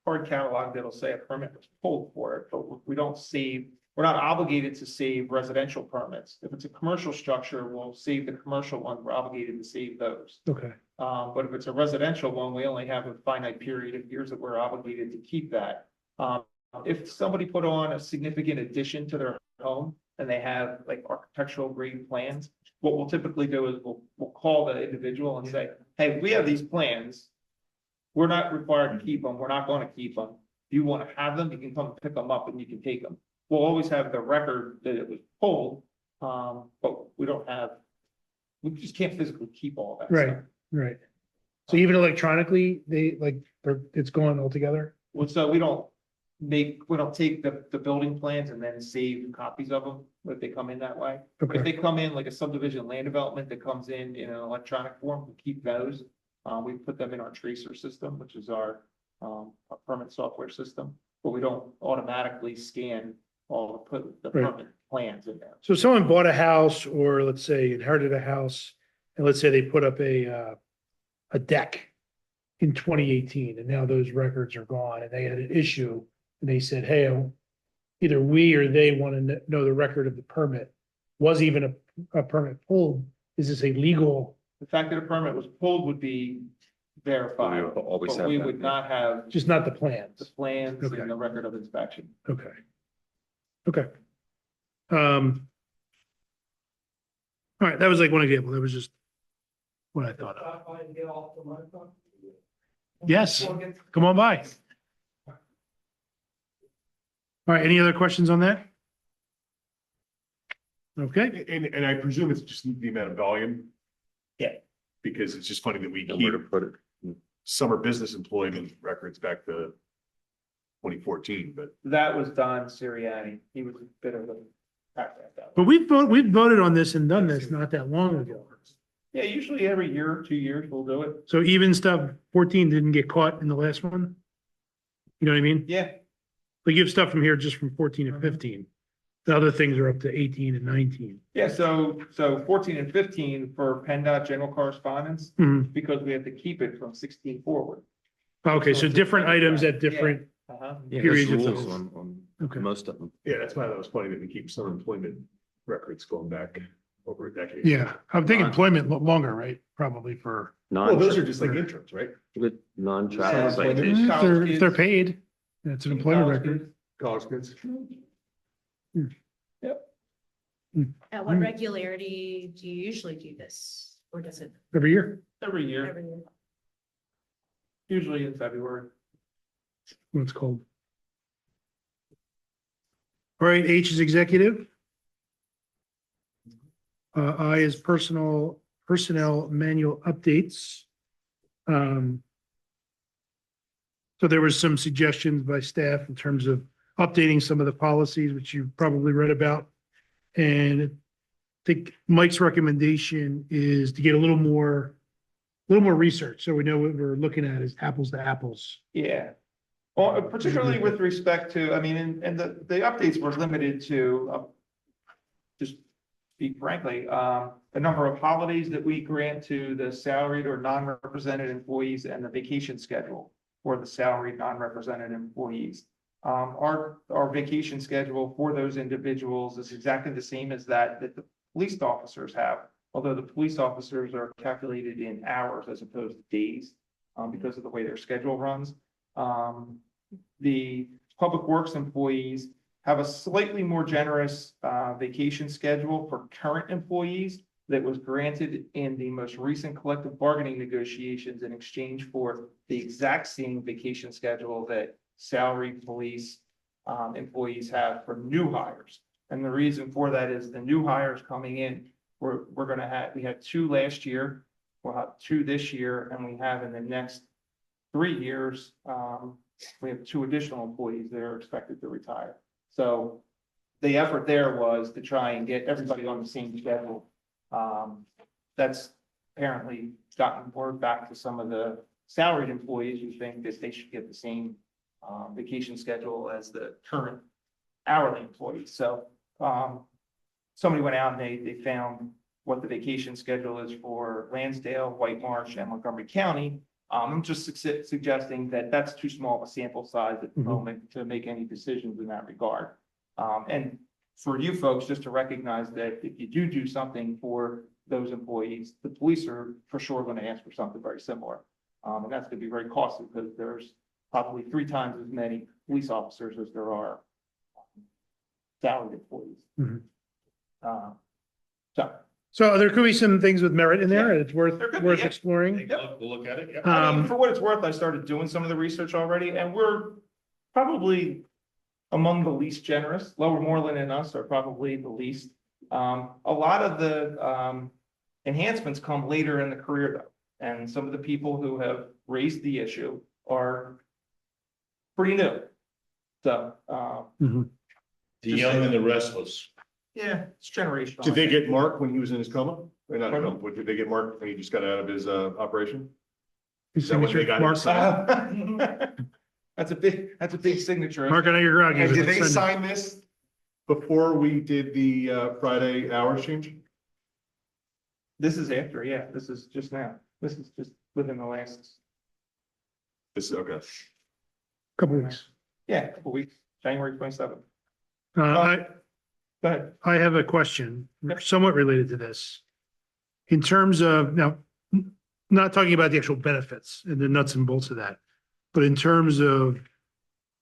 hard catalog that'll say a permit was pulled for it, but we don't save, we're not obligated to save residential permits. If it's a commercial structure, we'll save the commercial one, we're obligated to save those. Okay, But if it's a residential one, we only have a finite period of years that we're obligated to keep that. If somebody put on a significant addition to their home, and they have like architectural grade plans, what we'll typically do is we'll call the individual and say, hey, we have these plans. We're not required to keep them. We're not going to keep them. If you want to have them, you can come pick them up and you can take them. We'll always have the record that it was pulled, but we just can't physically keep all that Right, stuff. right. So even electronically, it's gone altogether? Well, so we don't take the building plans and then save copies of them, if they come in that way. Okay. If they come in like a subdivision land development that comes in an electronic form, we keep those. We put them in our tracer system, which is our permit software system, but we don't automatically scan put the Right. permit plans in there. So if someone bought a house or let's say inherited a house and let's say they put up a deck in 2018 and now those records are gone and they had an issue and they said, hey, either we or they want to know the record of the permit. Was even a permit pulled? Is this a legal? The fact that a permit was pulled would be verified, We always but have we that, would yeah. not have Just not the the plans? plans Okay. and the record of inspection. Okay. Okay. All right, that was like one example. That was just what I thought of. Yes, come on by. All right, any other questions on that? Okay, And I presume it's just the amount of volume? Yeah. Because it's just funny that we Nowhere to keep put it. summer business employment records back to 2014, but That was Don Sirianni. He was a bit of a. but we've voted on this and done this not that long ago. Yeah, usually every year, 2 years, we'll do it. So even stuff 14 didn't get caught in the last one? You know what I mean? Yeah, Like you have stuff from here just from 14 and 15. The other things are up to 18 and 19. yeah, so 14 and 15 for PennDOT general correspondence, Mhm. because we have to keep it from 16 forward. Okay, so different items at different, Uh-huh. Yeah, Periods there's of rules time. on Okay. most of them. yeah, that's why that was funny that we keep summer employment records going back over a decade. yeah, I'm thinking employment longer, right? Probably for, Well, those are just like interns, right? With non-travel Yeah, citations. if they're paid, it's an employment record. College kids. At what regularity do you usually do this? Or does it Every year, Every year, every year? usually in February. what it's called. All right, H is executive. I is personnel manual updates. So there was some suggestions by staff in terms of updating some of the policies, which you probably read about. And I think Mike's recommendation is to get a little more research. So we know what we're looking at is apples to apples. Yeah. Well, particularly with respect to, I mean, and the updates were limited to, just speak frankly, the number of holidays that we grant to the salaried or non-represented employees and the vacation schedule for the salaried non-represented employees. Our vacation schedule for those individuals is exactly the same as that the police officers have, although the police officers are calculated in hours as opposed to days, because of the way their schedule runs. The public works employees have a slightly more generous vacation schedule for current employees that was granted in the most recent collective bargaining negotiations in exchange for the exact same vacation schedule that salaried police employees have for new hires. And the reason for that is the new hires coming in, we had 2 last year, we'll have 2 this year, and we have in the next 3 years, we have 2 additional employees that are expected to retire. So the effort there was to try and get everybody on the same schedule. That's apparently gotten word back to some of the salaried employees who think that they should get the same vacation schedule as the current hourly employees. So somebody went out and they found what the vacation schedule is for Lansdale, White Marsh, and Montgomery County. I'm just suggesting that that's too small of a sample size at the moment to make any decisions in that regard. And for you folks, just to recognize that if you do something for those employees, the police are for sure going to ask for something very similar. And that's going to be very costly because there's probably 3 times as many police officers as there are salaried employees. So. So there could be some things with merit in there, and it's worth, There could be, worth yeah. exploring. We'll look at it, yeah. I mean, Um, for what it's worth, I started doing some of the research already, and we're probably among the least generous. Lower Moreland and us are probably the least. A lot of the enhancements come later in the career though, and some of the people who have raised the issue are pretty new. So, The young and the restless. yeah, it's generational. Did they get marked when he was in his coma? Or not, but did they get marked when he just got out of his operation? His Is that when they signature, got Mark, it? That's a big signature. Mark, I know you're groggy. And but did they send it. sign this before we did the Friday hours change? This is after, yeah, this is just now. This is just within the last, This is okay. Couple weeks. yeah, a couple weeks, January 27th. I Go ahead. have a question Yep. somewhat related to this. In terms of, now, not talking about the actual benefits and the nuts and bolts of that, but in terms of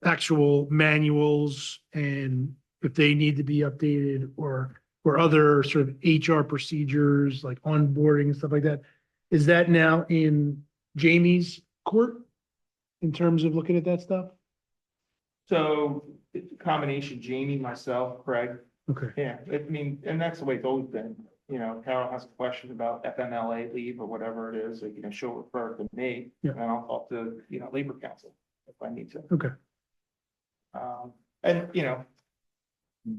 actual manuals and if they need to be updated or other sort of HR procedures like onboarding and stuff like that, is that now in Jamie's court in terms of looking at that stuff? So it's a combination, Jamie, myself, Craig. Okay. Yeah, I mean, and that's the way it's always been. You know, Carol has a question about FMLA leave or whatever it is, like, you know, she'll refer to me. Yeah. And I'll talk to, you know, Labor Council if I need to. Okay. And, you know,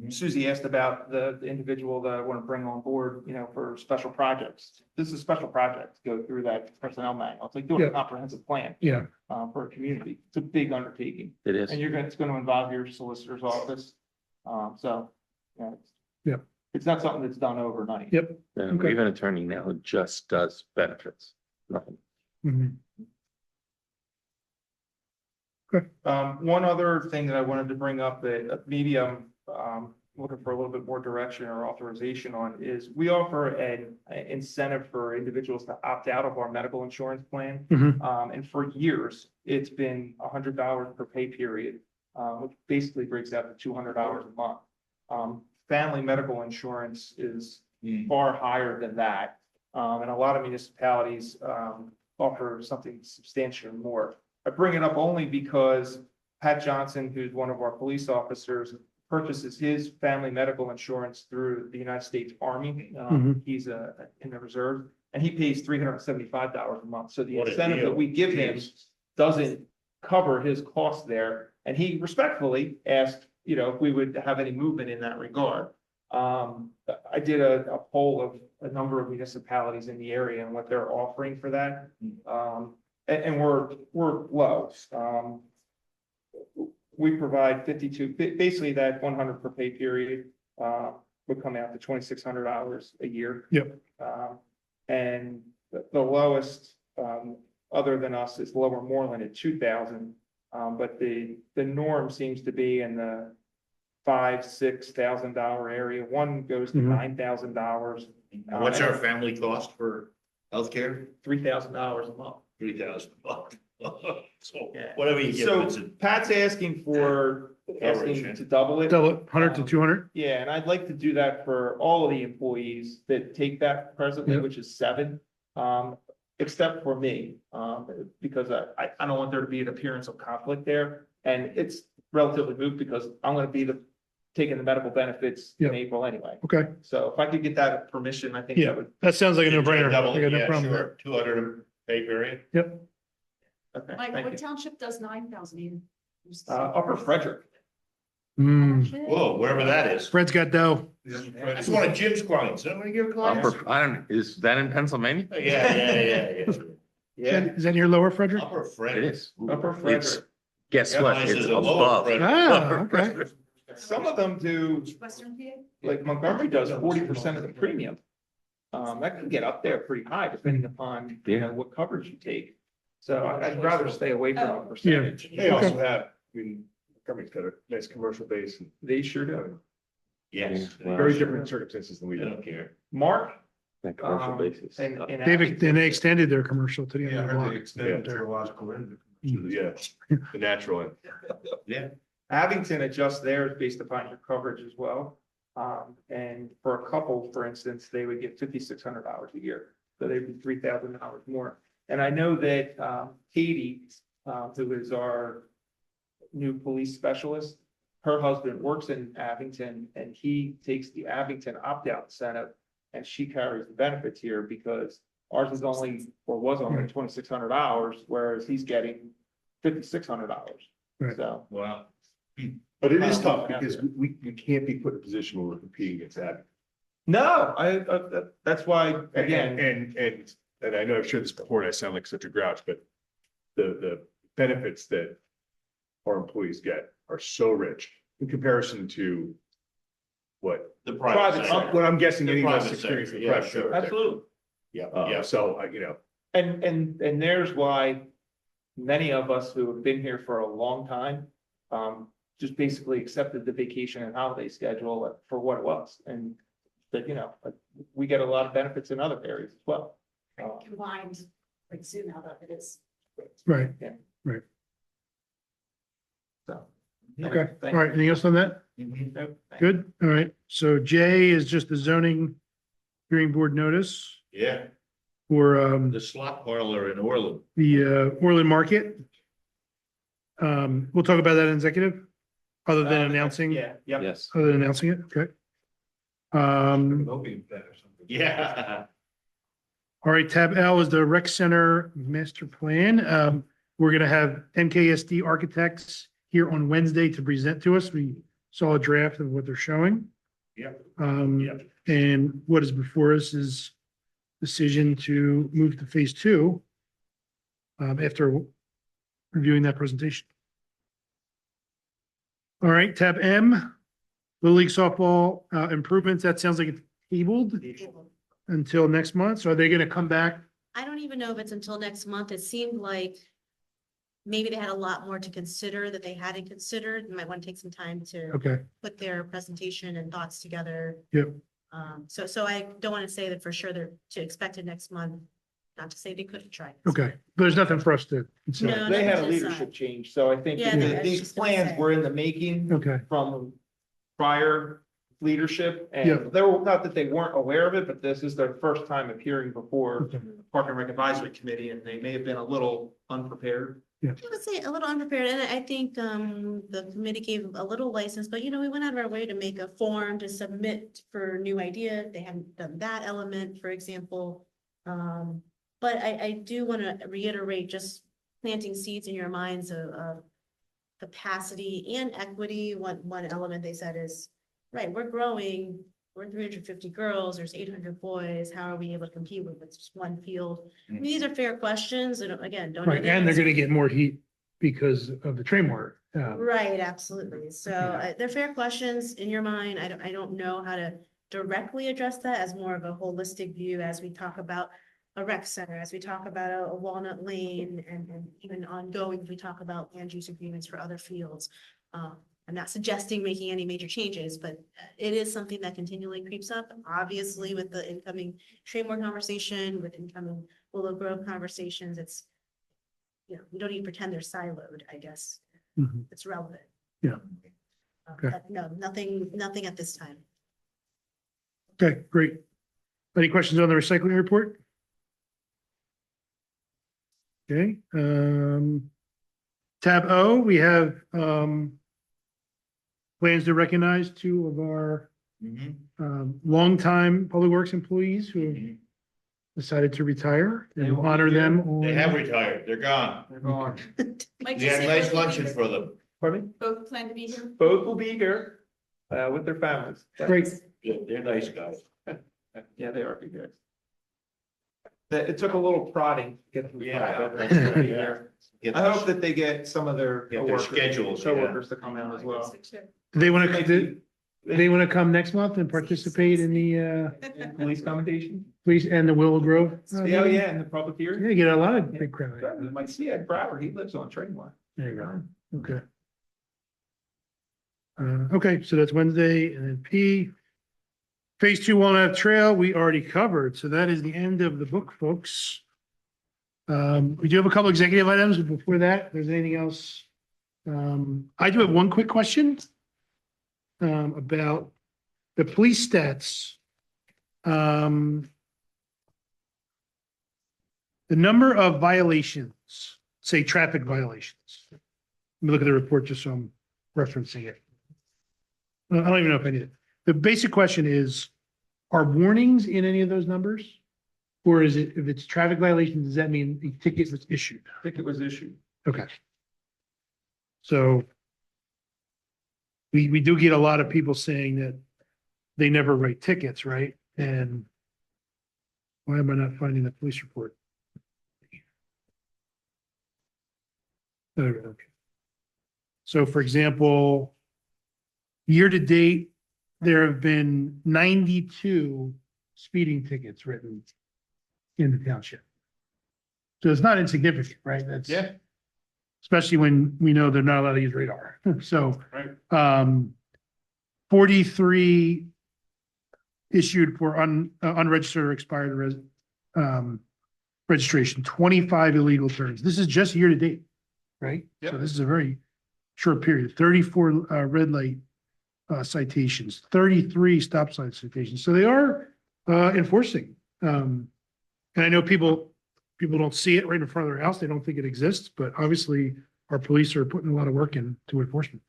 Susie asked about the individual that I want to bring on board, you know, for special projects. This is a special project to go through that personnel manual. It's like doing Yeah. a comprehensive plan. Yeah. For a community. It's a big undertaking. It is. And it's going to involve your solicitor's office. So, yeah. Yep. It's not something that's done overnight. Yep. And we have an attorney now who just does benefits, nothing. Mhm. One other thing that I wanted to bring up that maybe I'm looking for a little bit more direction or authorization on is we offer an incentive for individuals to opt out of our medical insurance plan. Mhm. And for years, it's been $100 per pay period, which basically breaks out to $200 a month. Family medical insurance is far higher than that. And a lot of municipalities offer something substantially more. I bring it up only because Pat Johnson, who's one of our police officers, purchases his family medical insurance through the United States Army. Mhm. He's in the reserve, and he pays $375 a month. So the What a incentive deal. that we give him Jeez. doesn't cover his costs there. And he respectfully asked, you know, if we would have any movement in that regard. I did a poll of a number of municipalities in the area and what they're offering for that. And we're low. We provide 52, basically that 100 per pay period, would come out to $2,600 a year. Yep. And the lowest, other than us is Lower Moreland at 2,000. But the norm seems to be in the $5,000-6,000 area. One goes to Mhm. $9,000. What's our family cost for healthcare? $3,000 a month. 3,000. So Yeah. whatever you give So them, it's a Pat's asking Coverage, to double it. Double it, 100 to 200? Yeah, and I'd like to do that for all of the employees that take that presently, Yep. which is 7. Except for me, because I don't want there to be an appearance of conflict there. And it's relatively moot because I'm gonna be taking the medical benefits in Yep. April anyway. Okay. So if I could get that permission, I think Yeah, that would. that sounds like a no-brainer. double, I got no yeah, problem with sure, 200 pay period. that. Yep. Okay, Mike, thank what you. township does 9,000 in? Upper Frederick. Whoa, wherever that is. Fred's got dough. That's one of Jim's clients. Isn't that one of your clients? I don't, is that in Pennsylvania? Yeah. Is that near Lower Frederick? Upper It Frederick. is. Upper It's, Frederick. guess Yeah, what? mine It's says a lower above. Frederick. Ah, okay. Some of them do, Western PA? like Montgomery does 40% of the premium. That can get up there pretty high depending upon, you know, what coverage you take. So I'd rather stay away from a percentage. They also have, I mean, Montgomery's got a nice commercial base and They sure do. Yes. very different circumstances than we I do. don't care. Mark? That commercial basis. And They extended their commercial to the end of the block. extended neurological end. Yeah, the natural end. Yeah. Abington adjusts theirs based upon your coverage as well. And for a couple, for instance, they would get $5,600 a year. So they'd be $3,000 more. And I know that Katie, who is our new police specialist, her husband works in Abington and he takes the Abington opt-out incentive and she carries the benefits here because ours is only, or was only $2,600, whereas he's getting $5,600. Right. So. Wow. But it is tough because we can't be put in a position where we're competing against that. No, that's why, again, And I know I've shared this before and I sound like such a grouch, but the benefits that our employees get are so rich in comparison to what The private sector. what I'm guessing The any of us private experience in sector, the yeah, private sure. sector. absolutely. Yeah. So, And there's why many of us who have been here for a long time, just basically accepted the vacation and holiday schedule for what it was. And that, we get a lot of benefits in other areas as well. Combined, like soon now that it is. Right. Yeah. Right. So. Okay. All right. Anything else on that? Mhm. Good. All right. So J is just the zoning hearing board notice Yeah, for the slot parlor in Orland. the Orland Market. We'll talk about that in executive, other than announcing, Yeah, yep. Yes. other than announcing it. Okay. Yeah. All right, tab L is the rec center master plan. We're gonna have MKSD architects here on Wednesday to present to us. We saw a draft of what they're showing. Yep. Yep. And what is before us is decision to move to phase two after reviewing that presentation. All right, tab M, Little League softball improvements. That sounds like it's tabled until next month. So are they gonna come back? I don't even know if it's until next month. It seemed like maybe they had a lot more to consider that they hadn't considered. You might want to take some time to Okay, put their presentation and thoughts together. yep, So I don't want to say that for sure they're to expect it next month, not to say they couldn't try. okay. There's nothing for us to consider. No, They had a nothing to leadership decide. change, so I think Yeah, that I was these just gonna plans say. were in the making Okay, from prior leadership. Yeah. And they were, not that they weren't aware of it, but this is their first time appearing before Okay. the Park and Rec Advisory Committee, and they may have been a little unprepared. I would say a little unprepared, and I think the committee gave a little license, but we went out of our way to make a form to submit for new ideas. They haven't done that element, for example. But I do want to reiterate, just planting seeds in your minds of capacity and equity. One element they said is, right, we're growing, we're 350 girls, there's 800 boys. How are we able to compete with just one field? I mean, these are fair questions, and again, don't. know right. the And they're answer. gonna get more heat because of the train water. Right, absolutely. So Yeah. they're fair questions in your mind. I don't know how to directly address that as more of a holistic view as we talk about a rec center, as we talk about a Walnut Lane, and even ongoing, we talk about land use agreements for other fields. I'm not suggesting making any major changes, but it is something that continually creeps up, obviously with the incoming Traymore conversation, with incoming Willow Grove conversations. It's, we don't even pretend they're siloed, I guess. Mhm. It's relevant. Yeah. Okay. But no, nothing at this time. Okay, great. Any questions on the recycling report? Okay, tab O, we have plans to recognize two of our longtime public works employees who have decided to retire and we'll honor them. They on- have retired. They're gone. They're gone. Mike, We had a nice luncheon for them. Pardon me? Both plan to be here. Both will be here with their families. Great. They're nice guys. Yeah, they are big guys. It took a little prodding to get them. Yeah. I hope that they get some of their Get their schedules, yeah. coworkers to come out as well. Do they want to, they want to come next month and participate in the Police commendation? police and the Willow Grove? Yeah, yeah, in the public hearing. Yeah, you get a lot of big crowd. You might see Ed Brower, he lives on Trainline. There you go. Okay. Okay, so that's Wednesday, and then P. Phase 2 Walnut Trail, we already covered, so that is the end of the book, folks. We do have a couple executive items, but before that, if there's anything else. I do have one quick question about the police stats. The number of violations, say traffic violations. Let me look at the report just so I'm referencing it. I don't even know if I need it. The basic question is, are warnings in any of those numbers? Or is it, if it's traffic violation, does that mean the ticket was issued? Ticket was issued. Okay. So we do get a lot of people saying that they never write tickets, right? And why am I not finding the police report? Okay. So for example, year to date, there have been 92 speeding tickets written in the township. So it's not insignificant, right? That's Yeah. especially when we know they're not allowed to use radar. So, Right. 43 issued for unregistered or expired registration, 25 illegal turns. This is just year to date, right? Yep. So this is a very short period. 34 red light citations, 33 stop sign citations. So they are enforcing. And I know people don't see it right in front of their house. They don't think it exists, but obviously our police are putting a lot of work into enforcement.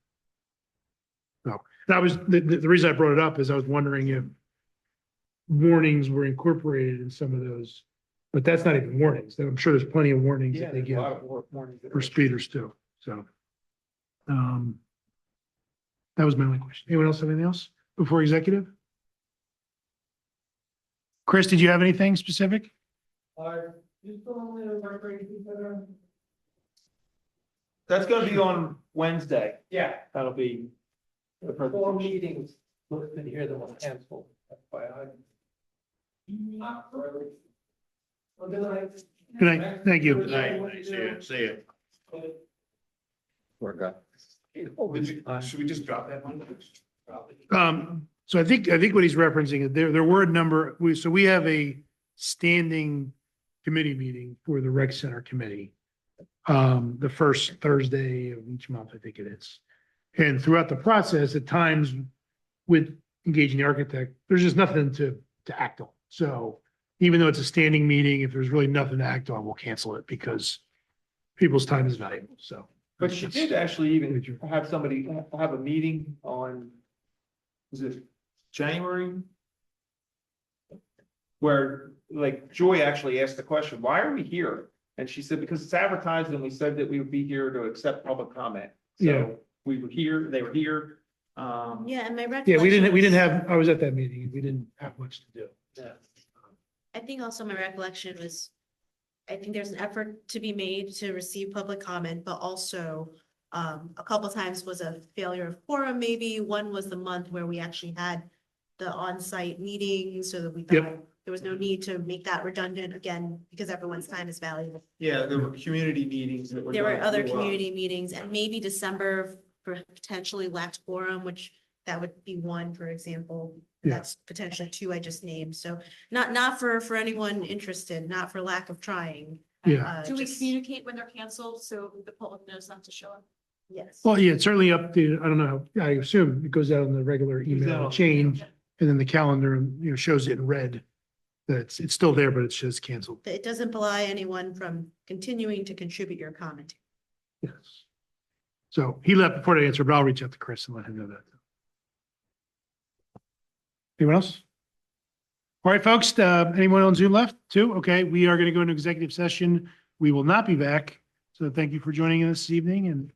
So that was the reason I brought it up is I was wondering if warnings were incorporated in some of those, but that's not even warnings. I'm sure there's plenty of warnings Yeah, that they there's a give lot of warnings. for speeders too. So, that was my only question. Anyone else have anything else before executive? Chris, did you have anything specific? That's gonna be on Wednesday. Yeah. That'll be. the 4 presentation. meetings, listed here that was canceled. FYI. Well, good night. Good night. Thank you. Good night. See you. Should we just drop that one? So I think what he's referencing is there were a number, we have a standing committee meeting for the rec center committee. The first Thursday of each month, I think it is. And throughout the process, at times with engaging the architect, there's just nothing to act on. So even though it's a standing meeting, if there's really nothing to act on, we'll cancel it because people's time is valuable. So. But she did actually even have somebody have a meeting on, was it January? Where like Joy actually asked the question, why are we here? And she said, because it's advertised and we said that we would be here to accept public comment. Yeah. So we were here, they were here. Yeah, and my recollection. Yeah, we didn't was- have, I was at that meeting. We didn't have much to do. Yeah. I think also my recollection was, I think there's an effort to be made to receive public comment, but also a couple times was a failure of quorum, maybe. One was the month where we actually had the on-site meeting, so that we Yep. thought there was no need to make that redundant again, because everyone's time is valuable. Yeah, there were community meetings that were. There were done other as well. community meetings, and maybe December for potentially lacked quorum, which that would be one, for example. Yeah. That's potentially two I just named. So not for anyone interested, not for lack of trying. Yeah. Do we Just- communicate when they're canceled so the public knows not to show up? Yes. Well, yeah, it's certainly up to, I don't know, I assume it goes out on the regular email chain and then the calendar, shows it in red. That it's still there, but it's just canceled. It doesn't belie anyone from continuing to contribute your comment. Yes. So he left before I answer, but I'll reach out to Chris and let him know that. Anyone else? All right, folks, anyone on Zoom left too? Okay, we are going to go into executive session. We will not be back. So thank you for joining us this evening and